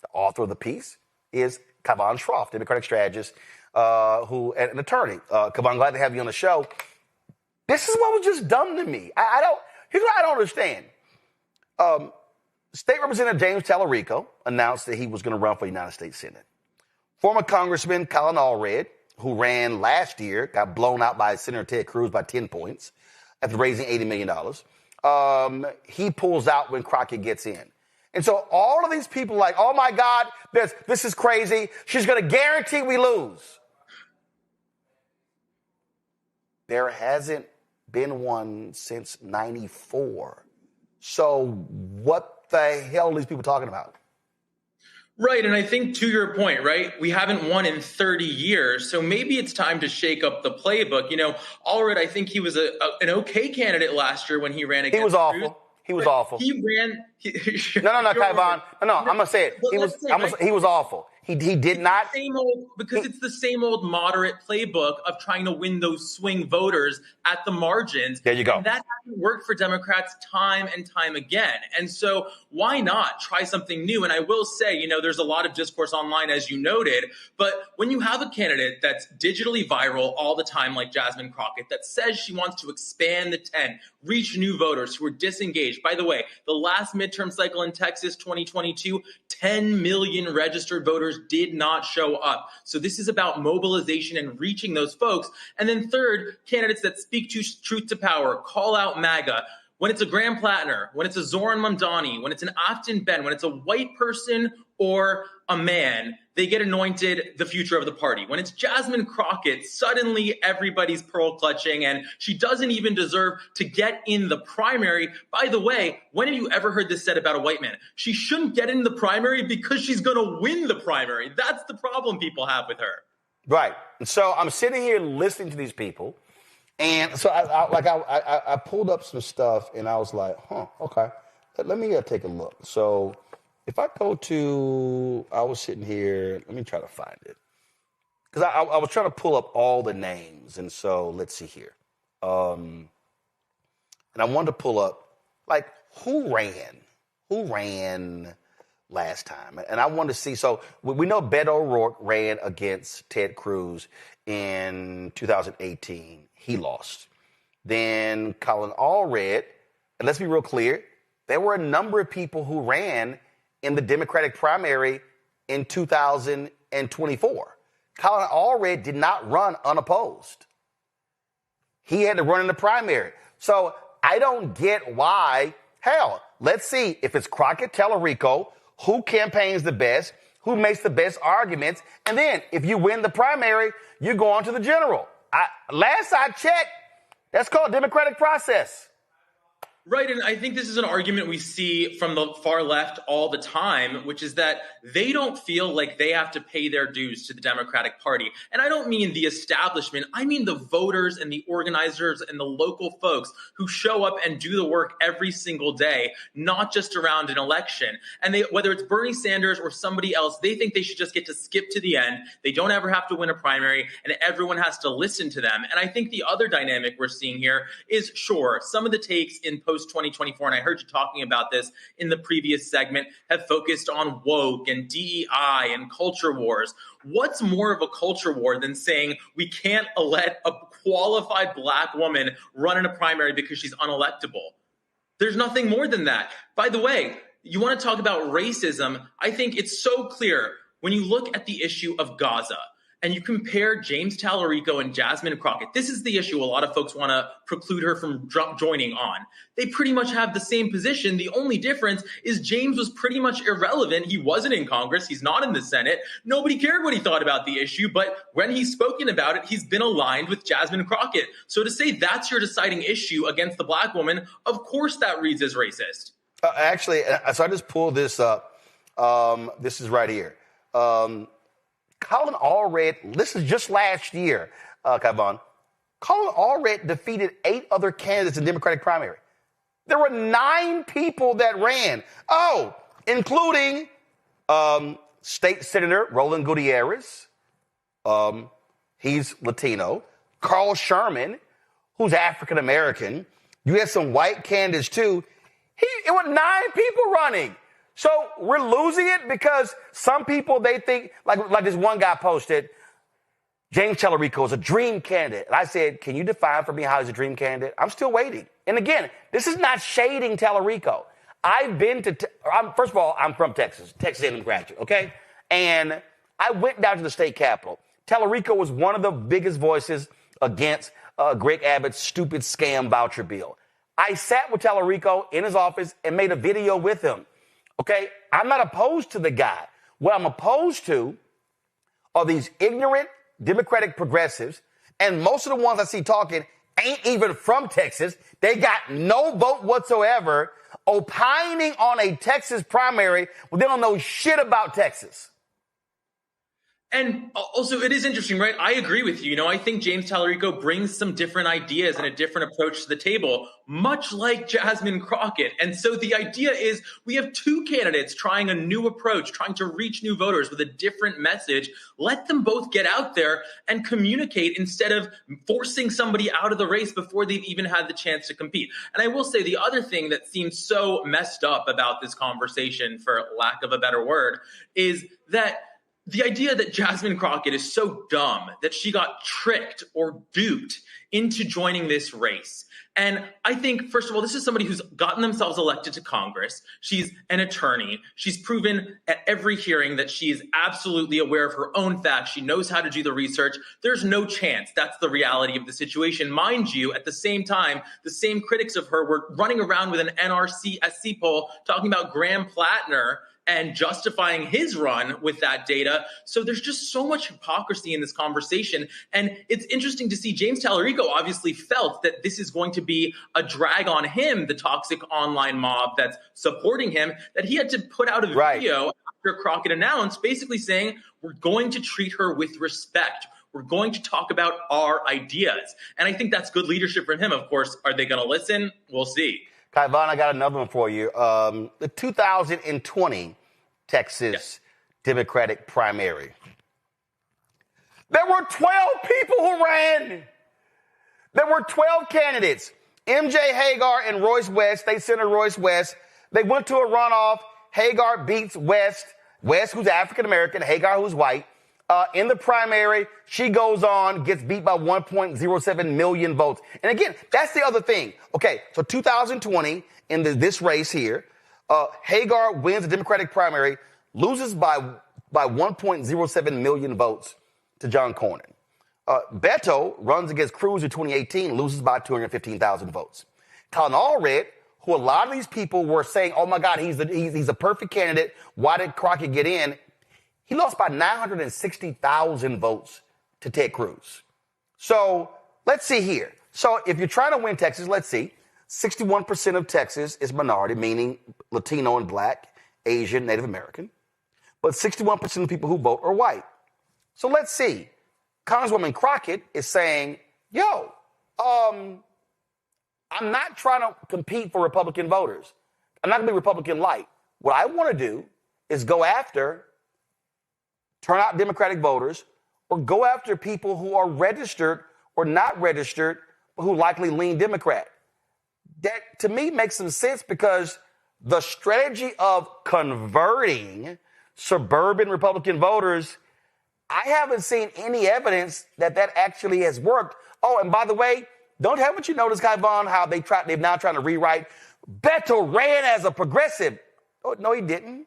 The author of the piece is Kavan Schroff, Democratic strategist, and an attorney. Kavan, glad to have you on the show. This is what was just dumb to me. Here's what I don't understand. State Representative James Tallarico announced that he was going to run for the United States Senate. Former Congressman Colin Allred, who ran last year, got blown out by Senator Ted Cruz by 10 points after raising $80 million. He pulls out when Crockett gets in. And so all of these people are like, oh, my God, this is crazy. She's going to guarantee we lose. There hasn't been one since 94. So what the hell are these people talking about? Right, and I think to your point, right, we haven't won in 30 years, so maybe it's time to shake up the playbook. You know, Allred, I think he was an okay candidate last year when he ran against He was awful. Cruz. He was awful. He ran. No, Kaivan. No, I'm gonna say it. He was awful. He did not. It's the same old moderate playbook of trying to win those swing voters at the margins. There you go. And that hasn't worked for Democrats time and time again. And so why not try something new? And I will say, you know, there's a lot of discourse online, as you noted, but when you have a candidate that's digitally viral all the time, like Jasmine Crockett, that says she wants to expand the tent, reach new voters who are disengaged. By the way, the last midterm cycle in Texas, 2022, 10 million registered voters did not show up. So this is about mobilization and reaching those folks. And then third, candidates that speak truth to power, call out MAGA. When it's a Graham Plattner, when it's a Zoran Mamdani, when it's an Afton Ben, when it's a white person or a man, they get anointed the future of the party. When it's Jasmine Crockett, suddenly everybody's pearl clutching, and she doesn't even deserve to get in the primary. By the way, when have you ever heard this said about a white man? She shouldn't get in the primary because she's going to win the primary. That's the problem people have with her. Right. So I'm sitting here listening to these people, and so I pulled up some stuff, and I was like, okay, let me take a look. So if I go to, I was sitting here, let me try to find it. Because I was trying to pull up all the names. And so let's see here. And I wanted to pull up, like, who ran last time? And I wanted to see, so we know Beto O'Rourke ran against Ted Cruz in 2018. He lost. Then Colin Allred, and let's be real clear, there were a number of people who ran in the Democratic primary in 2024. Colin Allred did not run unopposed. He had to run in the primary. So I don't get why. Hell, let's see if it's Crockett Tallarico, who campaigns the best, who makes the best arguments. And then if you win the primary, you go on to the general. Last I checked, that's called democratic process. Right, and I think this is an argument we see from the far left all the time, which is that they don't feel like they have to pay their dues to the Democratic Party. And I don't mean the establishment, I mean the voters and the organizers and the local folks who show up and do the work every single day, not just around an election. And whether it's Bernie Sanders or somebody else, they think they should just get to skip to the end. They don't ever have to win a primary, and everyone has to listen to them. And I think the other dynamic we're seeing here is, sure, some of the takes in post-2024, and I heard you talking about this in the previous segment, have focused on woke and DEI and culture wars. What's more of a culture war than saying we can't let a qualified Black woman run in a primary because she's unelectable? There's nothing more than that. By the way, you want to talk about racism? I think it's so clear when you look at the issue of Gaza and you compare James Tallarico and Jasmine Crockett. This is the issue a lot of folks want to preclude her from joining on. They pretty much have the same position. The only difference is James was pretty much irrelevant. He wasn't in Congress. He's not in the Senate. Nobody cared what he thought about the issue. But when he's spoken about it, he's been aligned with Jasmine Crockett. So to say that's your deciding issue against the Black woman, of course that reads as racist. Actually, so I just pulled this up. This is right here. Colin Allred, this is just last year, Kavon. Colin Allred defeated 8 other candidates in the Democratic primary. There were 9 people that ran. Oh, including State Senator Roland Gutierrez. He's Latino. Carl Sherman, who's African American. You had some white candidates too. It was 9 people running. So we're losing it because some people, they think, like this one guy posted, James Tallarico is a dream candidate. And I said, can you define for me how he's a dream candidate? I'm still waiting. And again, this is not shading Tallarico. I've been to, first of all, I'm from Texas A&M graduate, okay? And I went down to the state capitol. Tallarico was one of the biggest voices against Greg Abbott's stupid scam voucher bill. I sat with Tallarico in his office and made a video with him. Okay, I'm not opposed to the guy. What I'm opposed to are these ignorant Democratic progressives, and most of the ones I see talking ain't even from Texas. They got no vote whatsoever, opining on a Texas primary when they don't know shit about Texas. And also, it is interesting, right? I agree with you. You know, I think James Tallarico brings some different ideas and a different approach to the table, much like Jasmine Crockett. And so the idea is we have 2 candidates trying a new approach, trying to reach new voters with a different message. Let them both get out there and communicate instead of forcing somebody out of the race before they've even had the chance to compete. And I will say the other thing that seems so messed up about this conversation, for lack of a better word, is that the idea that Jasmine Crockett is so dumb that she got tricked or duped into joining this race. And I think, first of all, this is somebody who's gotten themselves elected to Congress. She's an attorney. She's proven at every hearing that she is absolutely aware of her own facts. She knows how to do the research. There's no chance that's the reality of the situation. Mind you, at the same time, the same critics of her were running around with an NRC SC poll talking about Graham Plattner and justifying his run with that data. So there's just so much hypocrisy in this conversation. And it's interesting to see James Tallarico obviously felt that this is going to be a drag on him, the toxic online mob that's supporting him, that he had to put out a video after Crockett announced, basically saying, we're going to treat her with respect. We're going to talk about our ideas. And I think that's good leadership from him. Of course, are they going to listen? We'll see. Kaivan, I got another one for you. The 2020 Texas Democratic primary. There were 12 people who ran. There were 12 candidates. MJ Hagar and Royce West, State Senator Royce West, they went to a runoff. Hagar beats West, who's African-American, Hagar, who's white. In the primary, she goes on, gets beat by 1.07 million votes. And again, that's the other thing. Okay, so 2020, in this race here, Hagar wins the Democratic primary, loses by 1.07 million votes to John Cornyn. Beto runs against Cruz in 2018, loses by 215,000 votes. Colin Allred, who a lot of these people were saying, oh my God, he's a perfect candidate. Why did Crockett get in? He lost by 960,000 votes to Ted Cruz. So let's see here. So if you're trying to win Texas, let's see. 61% of Texas is minority, meaning Latino and Black, Asian, Native American. But 61% of the people who vote are white. So let's see. Congresswoman Crockett is saying, yo, I'm not trying to compete for Republican voters. I'm not going to be Republican light. What I want to do is go after turnout Democratic voters, or go after people who are registered or not registered, but who likely lean Democrat. that to me makes some sense because the strategy of converting suburban Republican voters, I haven't seen any evidence that actually has worked. Oh, and by the way, haven't you noticed, Guy Vaughn, how they've now trying to rewrite Beto ran as a progressive? Oh, no, he didn't.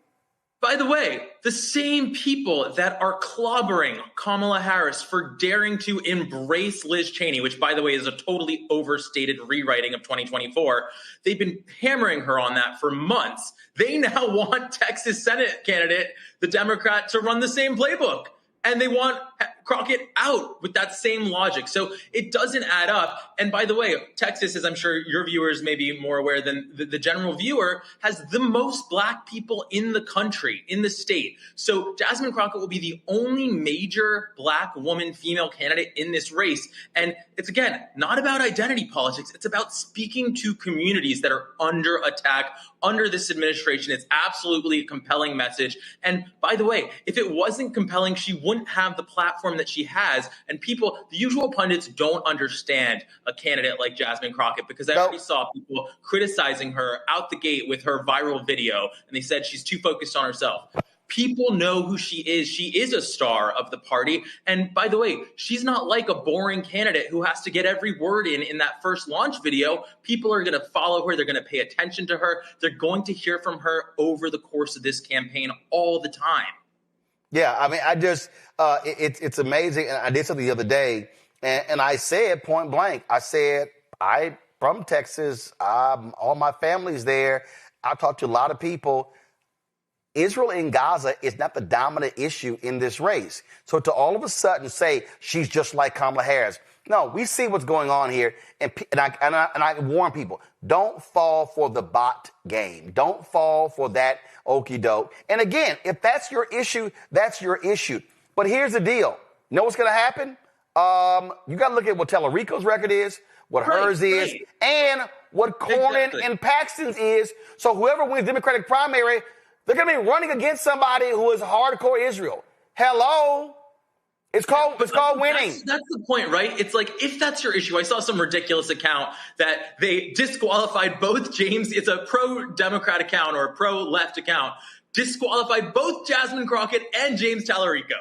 By the way, the same people that are clobbering Kamala Harris for daring to embrace Liz Cheney, which, by the way, is a totally overstated rewriting of 2024, they've been hammering her on that for months. They now want Texas Senate candidate, the Democrat, to run the same playbook. And they want Crockett out with that same logic. So it doesn't add up. And by the way, Texas, as I'm sure your viewers may be more aware than the general viewer, has the most black people in the country, in the state. So Jasmine Crockett will be the only major black woman female candidate in this race. And it's, again, not about identity politics. It's about speaking to communities that are under attack under this administration. It's absolutely a compelling message. And by the way, if it wasn't compelling, she wouldn't have the platform that she has. And people, the usual pundits, don't understand a candidate like Jasmine Crockett, because I already saw people criticizing her out the gate with her viral video, and they said she's too focused on herself. People know who she is. She is a star of the party. And by the way, she's not like a boring candidate who has to get every word in that first launch video. People are going to follow her. They're going to pay attention to her. They're going to hear from her over the course of this campaign all the time. Yeah, I mean, it's amazing. And I did something the other day, and I said point blank, I said, I'm from Texas. All my family's there. I talked to a lot of people. Israel in Gaza is not the dominant issue in this race. So to all of a sudden say she's just like Kamala Harris. No, we see what's going on here. And I warn people, don't fall for the bot game. Don't fall for that okie doke. And again, if that's your issue, that's your issue. But here's the deal. You know what's going to happen? You got to look at what Tallarico's record is, what hers is, and what Cornyn and Paxton's is. So whoever wins Democratic primary, they're going to be running against somebody who is hardcore Israel. Hello? It's called winning. That's the point, right? It's like, if that's your issue, I saw some ridiculous account that they disqualified both James. It's a pro-Democrat account or a pro-left account. Disqualified both Jasmine Crockett and James Tallarico.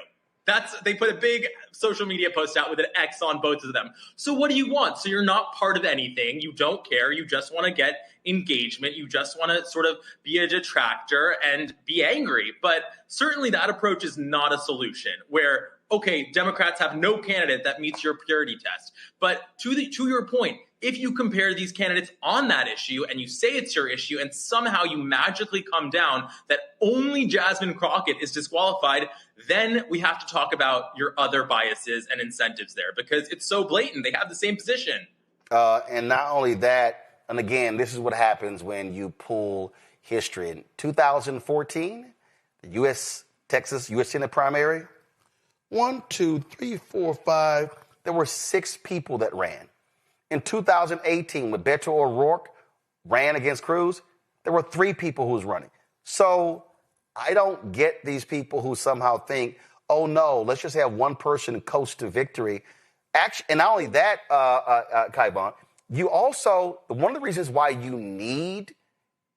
They put a big social media post out with an X on both of them. So what do you want? So you're not part of anything. You don't care. You just want to get engagement. You just want to sort of be a detractor and be angry. But certainly that approach is not a solution where, okay, Democrats have no candidate that meets your purity test. But to your point, if you compare these candidates on that issue and you say it's your issue and somehow you magically come down that only Jasmine Crockett is disqualified, then we have to talk about your other biases and incentives there, because it's so blatant. They have the same position. And not only that, and again, this is what happens when you pull history. In 2014, the U.S. Senate primary, 1, 2, 3, 4, 5, there were 6 people that ran. In 2018, when Beto O'Rourke ran against Cruz, there were 3 people who was running. So I don't get these people who somehow think, oh, no, let's just have one person coast to victory. Actually, and not only that, Kaibon, you also, one of the reasons why you need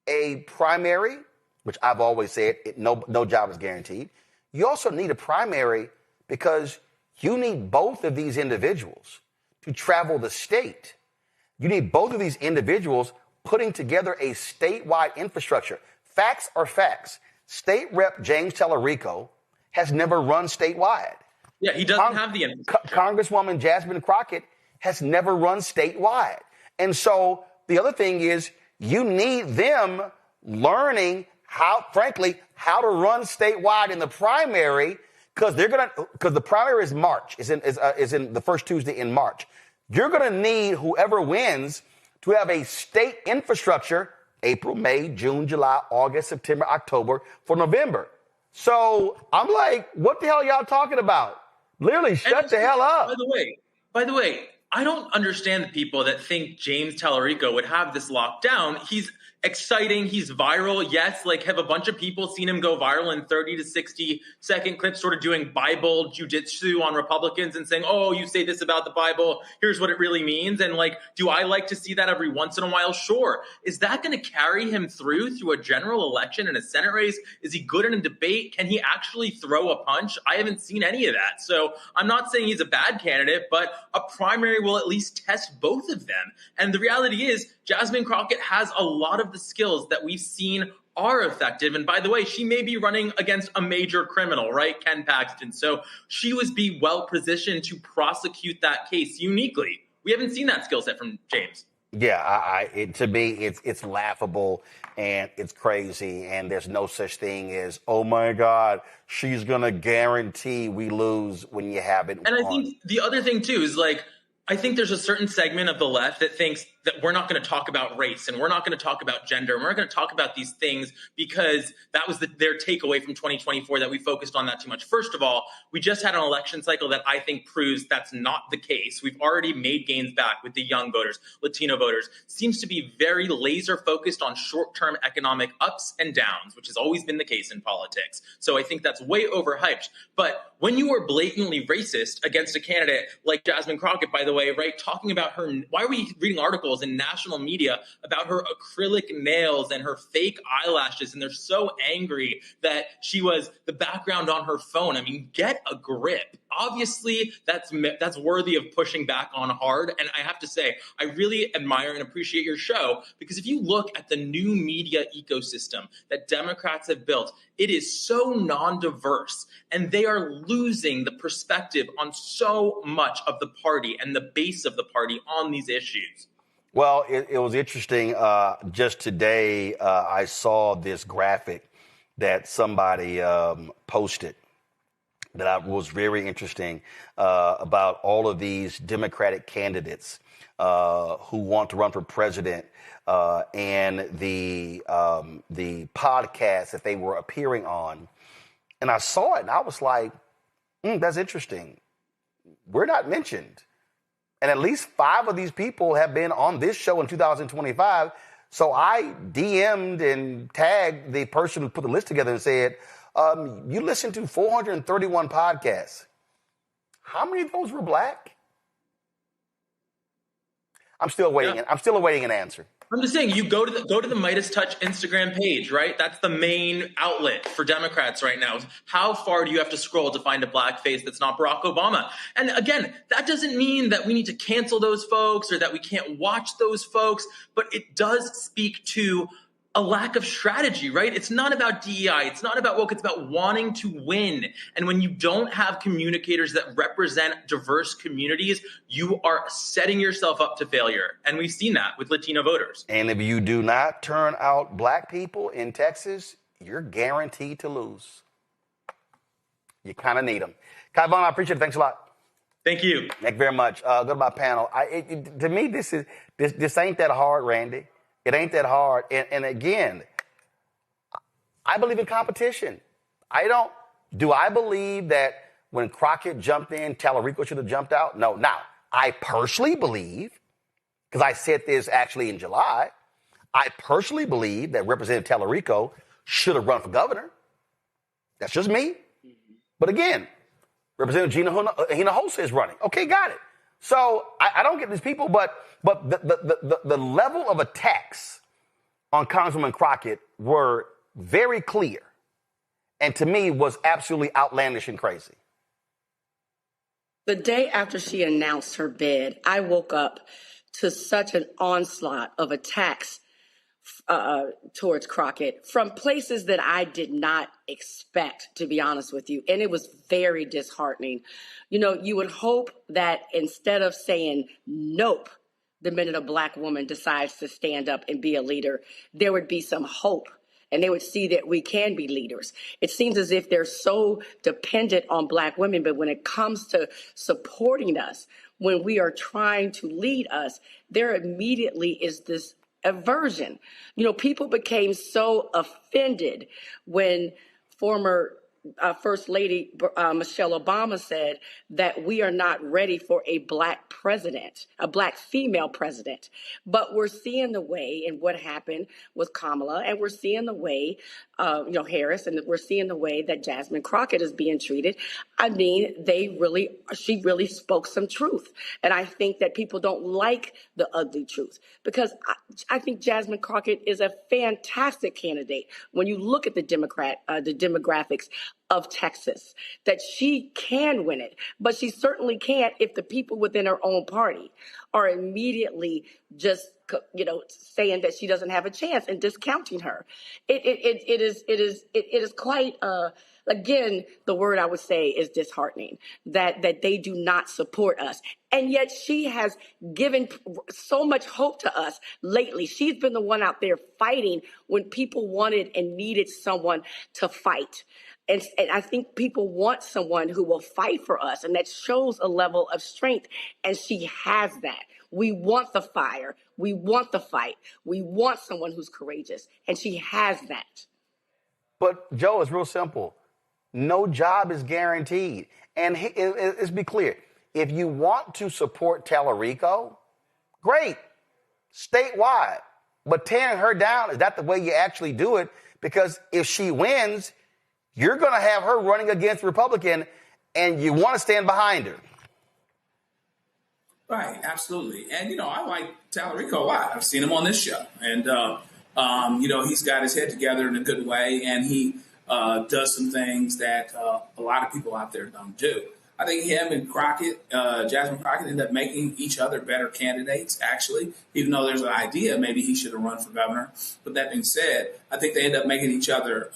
a primary, which I've always said, no job is guaranteed. You also need a primary because you need both of these individuals to travel the state. You need both of these individuals putting together a statewide infrastructure. Facts are facts. State Rep James Tallarico has never run statewide. Yeah, he doesn't have the infrastructure. Congresswoman Jasmine Crockett has never run statewide. And so the other thing is you need them learning how to run statewide in the primary, because the primary is March, is in the first Tuesday in March. You're going to need whoever wins to have a state infrastructure April, May, June, July, August, September, October for November. So I'm like, what the hell are y'all talking about? Literally, shut the hell up. By the way, I don't understand the people that think James Tallarico would have this locked down. exciting. He's viral. Yes, like have a bunch of people seen him go viral in 30 to 60-second clips, sort of doing Bible jujitsu on Republicans and saying, oh, you say this about the Bible, here's what it really means. And like, do I like to see that every once in a while? Sure. Is that going to carry him through a general election and a Senate race? Is he good in a debate? Can he actually throw a punch? I haven't seen any of that. So I'm not saying he's a bad candidate, but a primary will at least test both of them. And the reality is, Jasmine Crockett has a lot of the skills that we've seen are effective. And by the way, she may be running against a major criminal, right? Ken Paxton. So she would be well positioned to prosecute that case uniquely. We haven't seen that skill set from James. Yeah, to me, it's laughable and it's crazy, and there's no such thing as, oh my God, she's gonna guarantee we lose when you haven't won. And I think the other thing too is like, I think there's a certain segment of the left that thinks that we're not going to talk about race and we're not going to talk about gender and we're not going to talk about these things because that was their takeaway from 2024, that we focused on that too much. First of all, we just had an election cycle that I think proves that's not the case. We've already made gains back with the young voters, Latino voters. Seems to be very laser focused on short-term economic ups and downs, which has always been the case in politics. So I think that's way overhyped. But when you are blatantly racist against a candidate like Jasmine Crockett, by the way, right, talking about her, why are we reading articles in national media about her acrylic nails and her fake eyelashes, and they're so angry that she was the background on her phone? I mean, get a grip. Obviously, that's worthy of pushing back on hard. And I have to say, I really admire and appreciate your show, because if you look at the new media ecosystem that Democrats have built, it is so non-diverse, and they are losing the perspective on so much of the party and the base of the party on these issues. Well, it was interesting. Just today, I saw this graphic that somebody posted that was very interesting about all of these Democratic candidates who want to run for president and the podcast that they were appearing on. And I saw it and I was like, that's interesting. We're not mentioned. And at least 5 of these people have been on this show in 2025. So I DM'd and tagged the person who put the list together and said, you listened to 431 podcasts. How many of those were black? I'm still waiting. Yeah. I'm still awaiting an answer. I'm just saying, you go to the Midas Touch Instagram page, right? That's the main outlet for Democrats right now. How far do you have to scroll to find a black face that's not Barack Obama? And again, that doesn't mean that we need to cancel those folks or that we can't watch those folks, but it does speak to a lack of strategy, right? It's not about DEI. It's not about woke. It's about wanting to win. And when you don't have communicators that represent diverse communities, you are setting yourself up to failure. And we've seen that with Latino voters. And if you do not turn out black people in Texas, you're guaranteed to lose. You kind of need them. Kai Vaughn, I appreciate it. Thanks a lot. Thank you. Thank you very much. Go to my panel. To me, this ain't that hard, Randy. It ain't that hard. And again, I believe in competition. Do I believe that when Crockett jumped in, Tallarico should have jumped out? No. Now, I personally believe, because I said this actually in July, I personally believe that Representative Tallarico should have run for governor. That's just me. But again, Representative Hinojosa is running. Okay, got it. So I don't get these people, but the level of attacks on Congresswoman Crockett were very clear, and to me was absolutely outlandish and crazy. The day after she announced her bid, I woke up to such an onslaught of attacks towards Crockett from places that I did not expect, to be honest with you. And it was very disheartening. You know, you would hope that instead of saying nope the minute a black woman decides to stand up and be a leader, there would be some hope and they would see that we can be leaders. It seems as if they're so dependent on black women, but when it comes to supporting us, when we are trying to lead us, there immediately is this aversion. You know, people became so offended when former First Lady Michelle Obama said that we are not ready for a black president, a black female president. But we're seeing the way in what happened with Kamala, and we're seeing the way, Harris, and we're seeing the way that Jasmine Crockett is being treated. I mean, she really spoke some truth. And I think that people don't like the ugly truth, because I think Jasmine Crockett is a fantastic candidate when you look at the demographics of Texas, that she can win it. But she certainly can't if the people within her own party are immediately just, saying that she doesn't have a chance and discounting her. It is quite, again, the word I would say is disheartening, that they do not support us. And yet she has given so much hope to us lately. She's been the one out there fighting when people wanted and needed someone to fight. And I think people want someone who will fight for us, and that shows a level of strength, and she has that. We want the fire. We want the fight. We want someone who's courageous, and she has that. But, Joe, it's real simple. No job is guaranteed. And let's be clear. If you want to support Tallarico, great, statewide. But tearing her down, is that the way you actually do it? Because if she wins, you're going to have her running against Republican, and you want to stand behind her. Right, absolutely. And, I like Tallarico a lot. I've seen him on this show. And, he's got his head together in a good way, and he does some things that a lot of people out there don't do. I think him and Jasmine Crockett, end up making each other better candidates, actually, even though there's an idea maybe he should have run for governor. But that being said, I think they end up making each other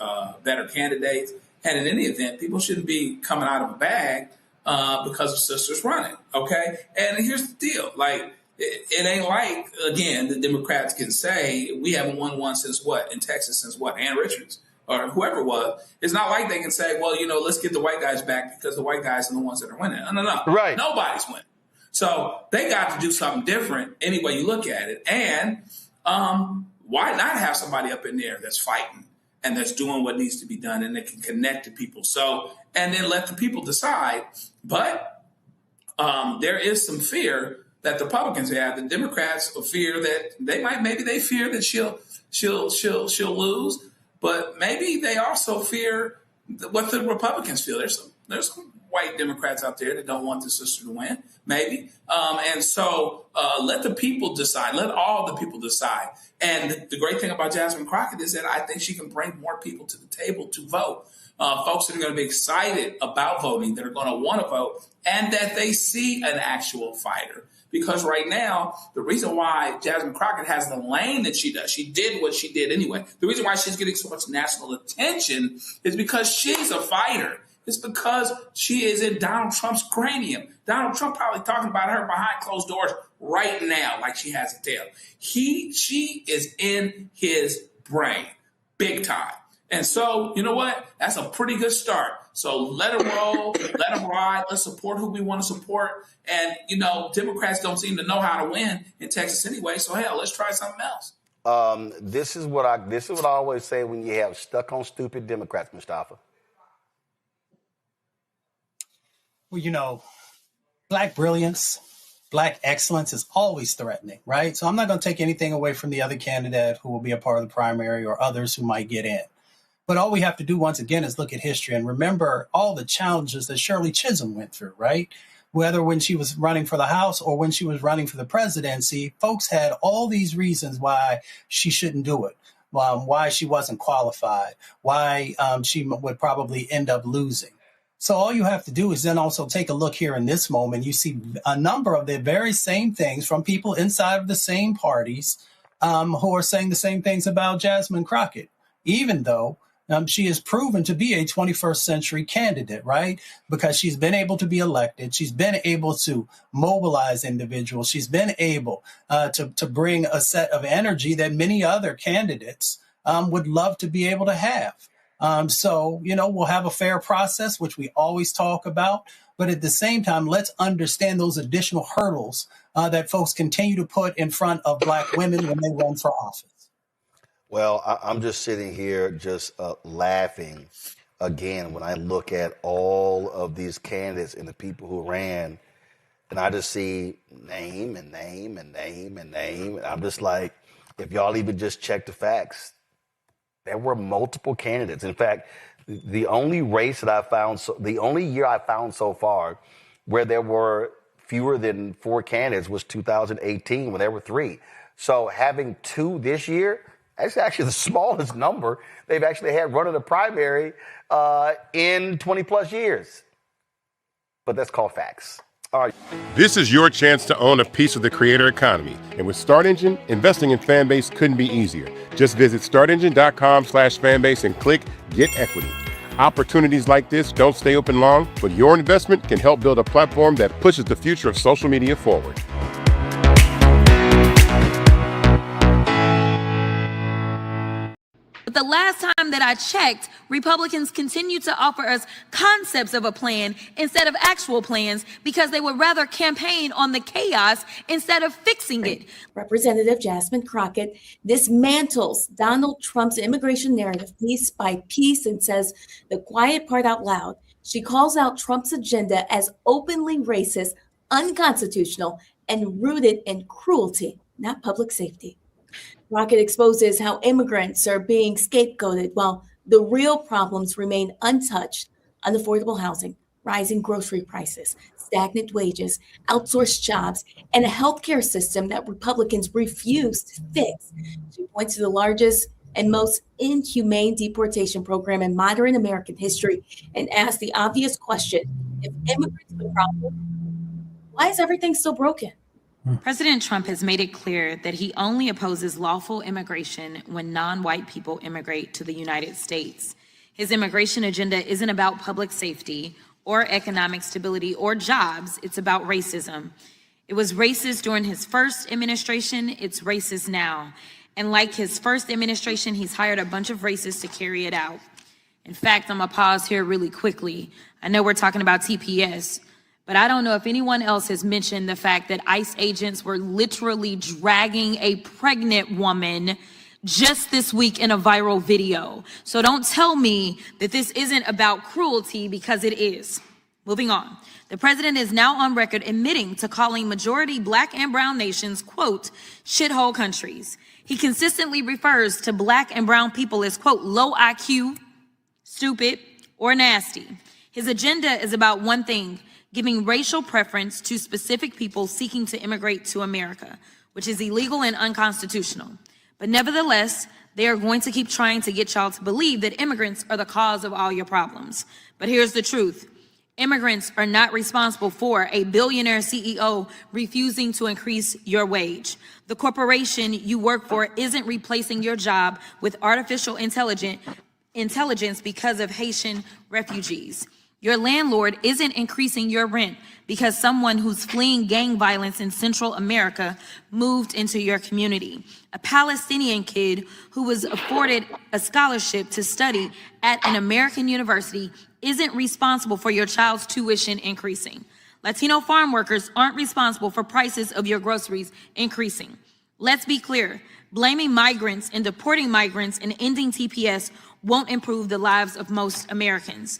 better candidates. And in any event, people shouldn't be coming out of a bag because of sisters running, okay? And here's the deal. Like, it ain't like, again, the Democrats can say, we haven't won one since what? In Texas since what? Ann Richards or whoever it was. It's not like they can say, well, let's get the white guys back because the white guys are the ones that are winning. No. Right. Nobody's winning. So they got to do something different any way you look at it. And why not have somebody up in there that's fighting and that's doing what needs to be done and that can connect to people? So, and then let the people decide. But there is some fear that the Republicans have. The Democrats fear that they fear that she'll lose, but maybe they also fear what the Republicans feel. There's some white Democrats out there that don't want the sister to win, maybe. And so let the people decide. Let all the people decide. And the great thing about Jasmine Crockett is that I think she can bring more people to the table to vote. Folks that are going to be excited about voting, that are going to want to vote, and that they see an actual fighter. Because right now, the reason why Jasmine Crockett has the lane that she does, she did what she did anyway. The reason why she's getting so much national attention is because she's a fighter. It's because she is in Donald Trump's cranium. Donald Trump probably talking about her behind closed doors right now, like she has a tail. She is in his brain, big time. And so, you know what? That's a pretty good start. So let her roll, let her ride. Let's support who we want to support. And, Democrats don't seem to know how to win in Texas anyway. So, hell, let's try something else. This is what I always say when you have stuck on stupid Democrats, Mustafa. Well, Black brilliance, Black excellence is always threatening, right? So I'm not going to take anything away from the other candidate who will be a part of the primary or others who might get in. But all we have to do, once again, is look at history and remember all the challenges that Shirley Chisholm went through, right? Whether when she was running for the House or when she was running for the presidency, folks had all these reasons why she shouldn't do it, why she wasn't qualified, why she would probably end up losing. So all you have to do is then also take a look here in this moment. You see a number of the very same things from people inside of the same parties who are saying the same things about Jasmine Crockett, even though she has proven to be a 21st century candidate, right? Because she's been able to be elected. She's been able to mobilize individuals. She's been able to bring a set of energy that many other candidates would love to be able to have. So, we'll have a fair process, which we always talk about. But at the same time, let's understand those additional hurdles that folks continue to put in front of Black women when they run for office. Well, I'm just sitting here just laughing again, when I look at all of these candidates and the people who ran, and I just see name and name and name and name, and I'm just like, if y'all even just check the facts, there were multiple candidates. In fact, the only race that I found, the only year I found so far where there were fewer than 4 candidates was 2018, when there were 3. So having 2 this year, that's actually the smallest number they've actually had running a primary in 20 plus years. But that's called facts. All right. This is your chance to own a piece of the creator economy. And with Start Engine, investing in Fanbase couldn't be easier. Just visit startengine.com/fanbase and click Get Equity. Opportunities like this don't stay open long, but your investment can help build a platform that pushes the future of social media forward. But the last time that I checked, Republicans continue to offer us concepts of a plan instead of actual plans because they would rather campaign on the chaos instead of fixing it. Representative Jasmine Crockett dismantles Donald Trump's immigration narrative piece by piece and says the quiet part out loud. She calls out Trump's agenda as openly racist, unconstitutional, and rooted in cruelty, not public safety. Crockett exposes how immigrants are being scapegoated while the real problems remain untouched: unaffordable housing, rising grocery prices, stagnant wages, outsourced jobs, and a healthcare system that Republicans refuse to fix. She points to the largest and most inhumane deportation program in modern American history and asks the obvious question: if immigrants are the problem, why is everything still broken? President Trump has made it clear that he only opposes lawful immigration when non-white people immigrate to the United States. His immigration agenda isn't about public safety or economic stability or jobs. It's about racism. It was racist during his first administration. It's racist now. And like his first administration, he's hired a bunch of racists to carry it out. In fact, I'm gonna pause here really quickly. I know we're talking about TPS, but I don't know if anyone else has mentioned the fact that ICE agents were literally dragging a pregnant woman just this week in a viral video. So don't tell me that this isn't about cruelty, because it is. Moving on. The president is now on record admitting to calling majority Black and brown nations, quote, shithole countries. He consistently refers to Black and brown people as, quote, low IQ, stupid, or nasty. His agenda is about one thing: giving racial preference to specific people seeking to immigrate to America, which is illegal and unconstitutional. But nevertheless, they are going to keep trying to get y'all to believe that immigrants are the cause of all your problems. But here's the truth. Immigrants are not responsible for a billionaire CEO refusing to increase your wage. The corporation you work for isn't replacing your job with artificial intelligence because of Haitian refugees. Your landlord isn't increasing your rent because someone who's fleeing gang violence in Central America moved into your community. A Palestinian kid who was afforded a scholarship to study at an American university isn't responsible for your child's tuition increasing. Latino farm workers aren't responsible for prices of your groceries increasing. Let's be clear, blaming migrants and deporting migrants and ending TPS won't improve the lives of most Americans.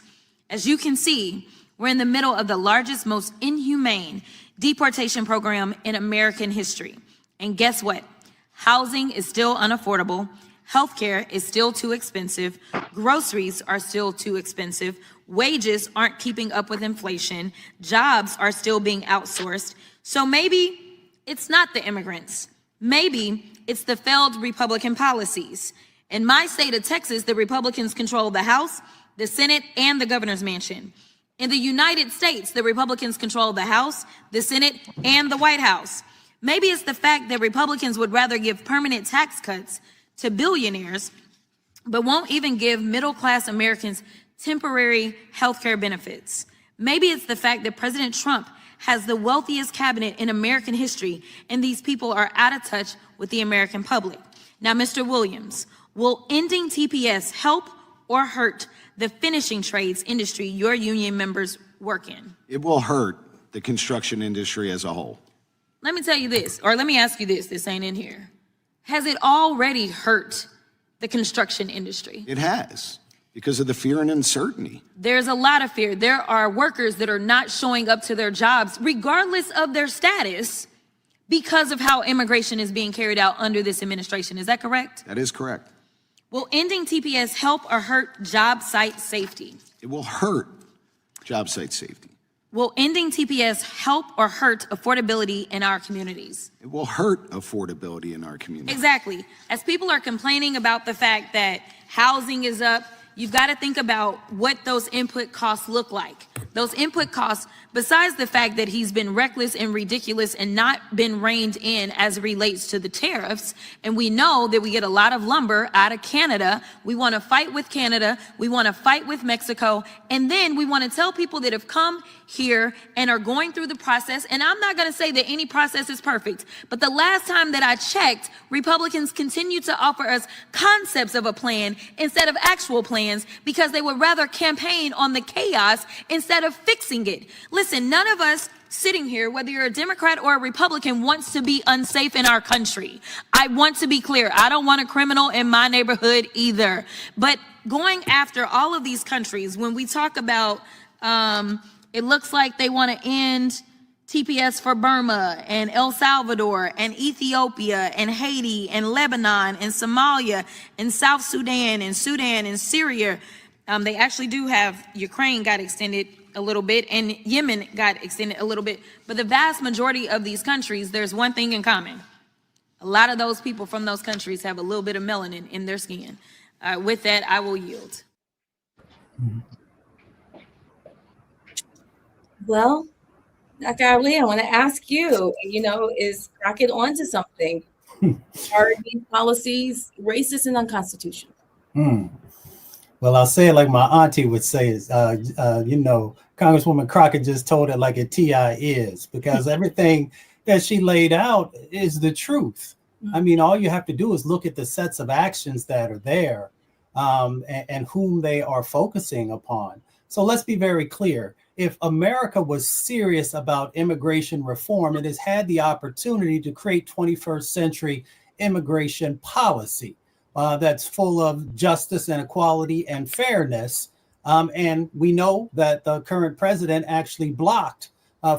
As you can see, we're in the middle of the largest, most inhumane deportation program in American history. And guess what? Housing is still unaffordable. Healthcare is still too expensive. Groceries are still too expensive. Wages aren't keeping up with inflation. Jobs are still being outsourced. So maybe it's not the immigrants. Maybe it's the failed Republican policies. In my state of Texas, the Republicans control the House, the Senate, and the governor's mansion. In the United States, the Republicans control the House, the Senate, and the White House. Maybe it's the fact that Republicans would rather give permanent tax cuts to billionaires, but won't even give middle-class Americans temporary health care benefits. Maybe it's the fact that President Trump has the wealthiest cabinet in American history, and these people are out of touch with the American public. Now, Mr. Williams, will ending TPS help or hurt the finishing trades industry your union members work in? It will hurt the construction industry as a whole. Let me tell you this, or let me ask you this, this ain't in here. Has it already hurt the construction industry? It has. because of the fear and uncertainty. There's a lot of fear. There are workers that are not showing up to their jobs, regardless of their status, because of how immigration is being carried out under this administration. Is that correct? That is correct. Will ending TPS help or hurt job site safety? It will hurt job site safety. Will ending TPS help or hurt affordability in our communities? It will hurt affordability in our community. Exactly. As people are complaining about the fact that housing is up, you've got to think about what those input costs look like. Those input costs, besides the fact that he's been reckless and ridiculous and not been reined in as it relates to the tariffs, and we know that we get a lot of lumber out of Canada. We want to fight with Canada. We want to fight with Mexico. And then we want to tell people that have come here and are going through the process, and I'm not going to say that any process is perfect, but the last time that I checked, Republicans continue to offer us concepts of a plan instead of actual plans because they would rather campaign on the chaos instead of fixing it. Listen, none of us sitting here, whether you're a Democrat or a Republican, wants to be unsafe in our country. I want to be clear. I don't want a criminal in my neighborhood either. But going after all of these countries, when we talk about, it looks like they want to end TPS for Burma and El Salvador and Ethiopia and Haiti and Lebanon and Somalia and South Sudan and Syria. They actually do have Ukraine got extended a little bit and Yemen got extended a little bit. But the vast majority of these countries, there's one thing in common. A lot of those people from those countries have a little bit of melanin in their skin. With that, I will yield. Well, Dr. Ali, I want to ask you, is Crockett onto something? Are these policies racist and unconstitutional? Well, I'll say it like my auntie would say is, Congresswoman Crockett just told it like a TI is, because everything that she laid out is the truth. I mean, all you have to do is look at the sets of actions that are there and whom they are focusing upon. So let's be very clear. If America was serious about immigration reform, it has had the opportunity to create 21st century immigration policy that's full of justice and equality and fairness. And we know that the current president actually blocked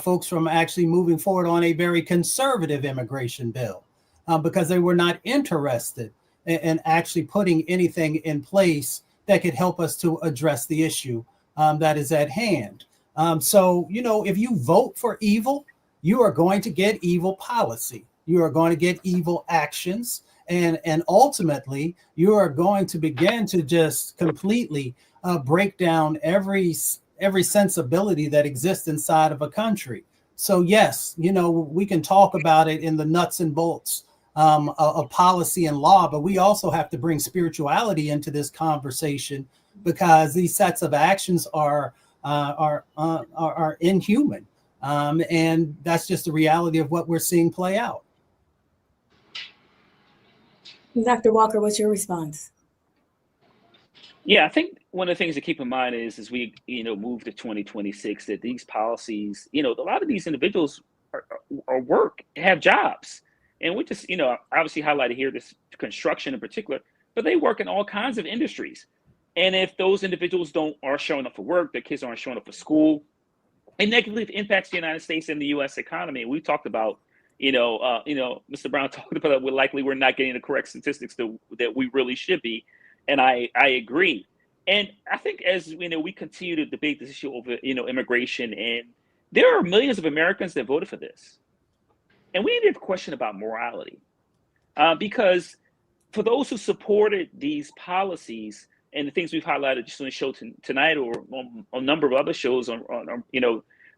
folks from actually moving forward on a very conservative immigration bill because they were not interested in actually putting anything in place that could help us to address the issue that is at hand. So, if you vote for evil, you are going to get evil policy. You are going to get evil actions. And ultimately, you are going to begin to just completely break down every sensibility that exists inside of a country. So, yes, we can talk about it in the nuts and bolts of policy and law, but we also have to bring spirituality into this conversation because these sets of actions are inhuman. And that's just the reality of what we're seeing play out. Dr. Walker, what's your response? Yeah, I think one of the things to keep in mind is as we, move to 2026, that these policies, a lot of these individuals are have jobs. And we just, obviously highlighted here this construction in particular, but they work in all kinds of industries. And if those individuals are showing up for work, their kids aren't showing up for school, it negatively impacts the United States and the U.S. economy. We talked about, Mr. Brown talked about we're not getting the correct statistics that we really should be. And I agree. And I think as we continue to debate this issue over, immigration, and there are millions of Americans that voted for this. And we need to have a question about morality. Because for those who supported these policies and the things we've highlighted just on the show tonight or on a number of other shows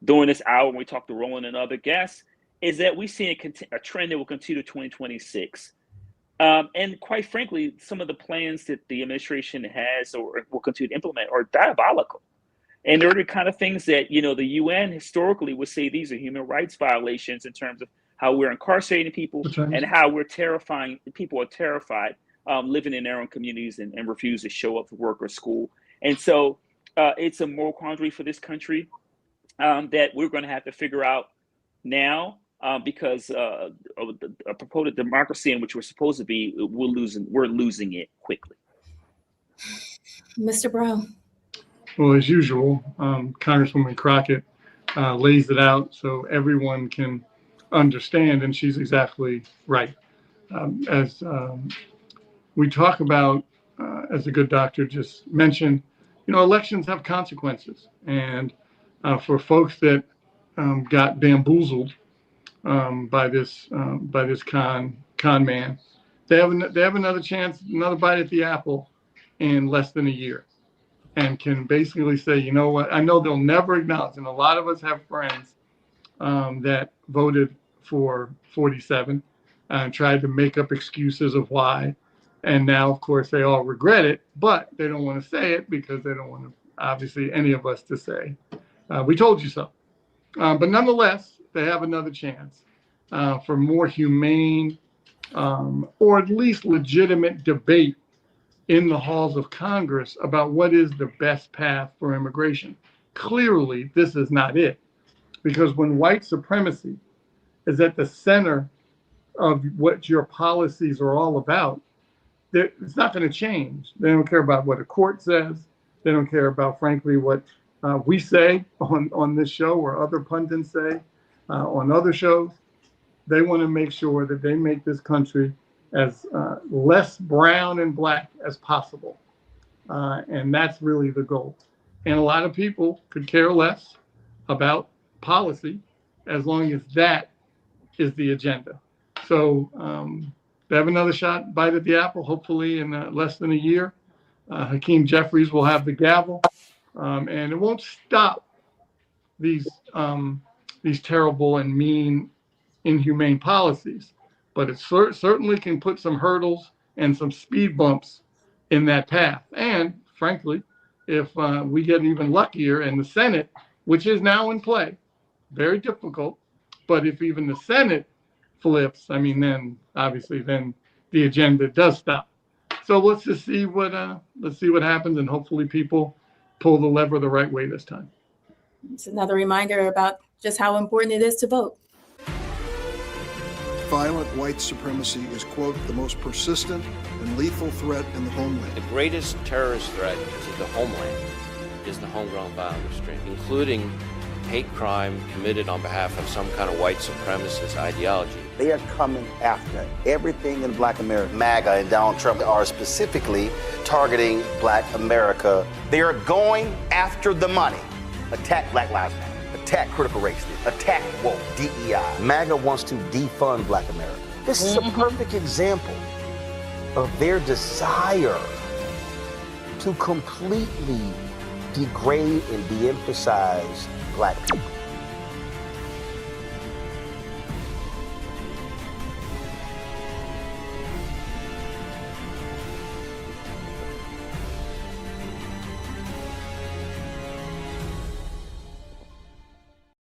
during this hour when we talk to Roland and other guests, is that we see a trend that will continue to 2026. And quite frankly, some of the plans that the administration has or will continue to implement are diabolical. And they're the kind of things that, the UN historically would say these are human rights violations in terms of how we're incarcerating people and how we're terrifying. People are terrified living in their own communities and refuse to show up to work or school. And so it's a moral quandary for this country that we're going to have to figure out now. Because of a purported democracy in which we're supposed to be, we're losing it quickly. Mr. Brown. Well, as usual, Congresswoman Crockett lays it out so everyone can understand, and she's exactly right. As we talk about, as the good doctor just mentioned, elections have consequences, and for folks that got bamboozled by this con man, they have another chance, another bite at the apple in less than a year, and can basically say, you know what, I know they'll never acknowledge, and a lot of us have friends that voted for 47 and tried to make up excuses of why. And now, of course, they all regret it, but they don't want to say it because they don't want, obviously, any of us to say, we told you so. But nonetheless, they have another chance for more humane or at least legitimate debate in the halls of Congress about what is the best path for immigration. Clearly, this is not it. Because when white supremacy is at the center of what your policies are all about, it's not going to change. They don't care about what a court says. They don't care about, frankly, what we say on this show or other pundits say on other shows. They want to make sure that they make this country as less brown and black as possible. And that's really the goal. And a lot of people could care less about policy as long as that is the agenda. So they have another bite at the apple, hopefully in less than a year. Hakeem Jeffries will have the gavel, and it won't stop these terrible and mean, inhumane policies, but it certainly can put some hurdles and some speed bumps in that path. And frankly, if we get even luckier and the Senate, which is now in play, very difficult, but if even the Senate flips, I mean, then obviously then the agenda does stop. So let's just see what happens, and hopefully people pull the lever the right way this time. It's another reminder about just how important it is to vote. Violent white supremacy is, quote, the most persistent and lethal threat in the homeland. The greatest terrorist threat to the homeland is the homegrown violence stream, including hate crime committed on behalf of some kind of white supremacist ideology. They are coming after everything in Black America. MAGA and Donald Trump are specifically targeting Black America. They are going after the money. Attack Black Lives Matter. Attack critical race theory. Attack woke, DEI. MAGA wants to defund Black America. This is a perfect example of their desire to completely degrade and de-emphasize Black people.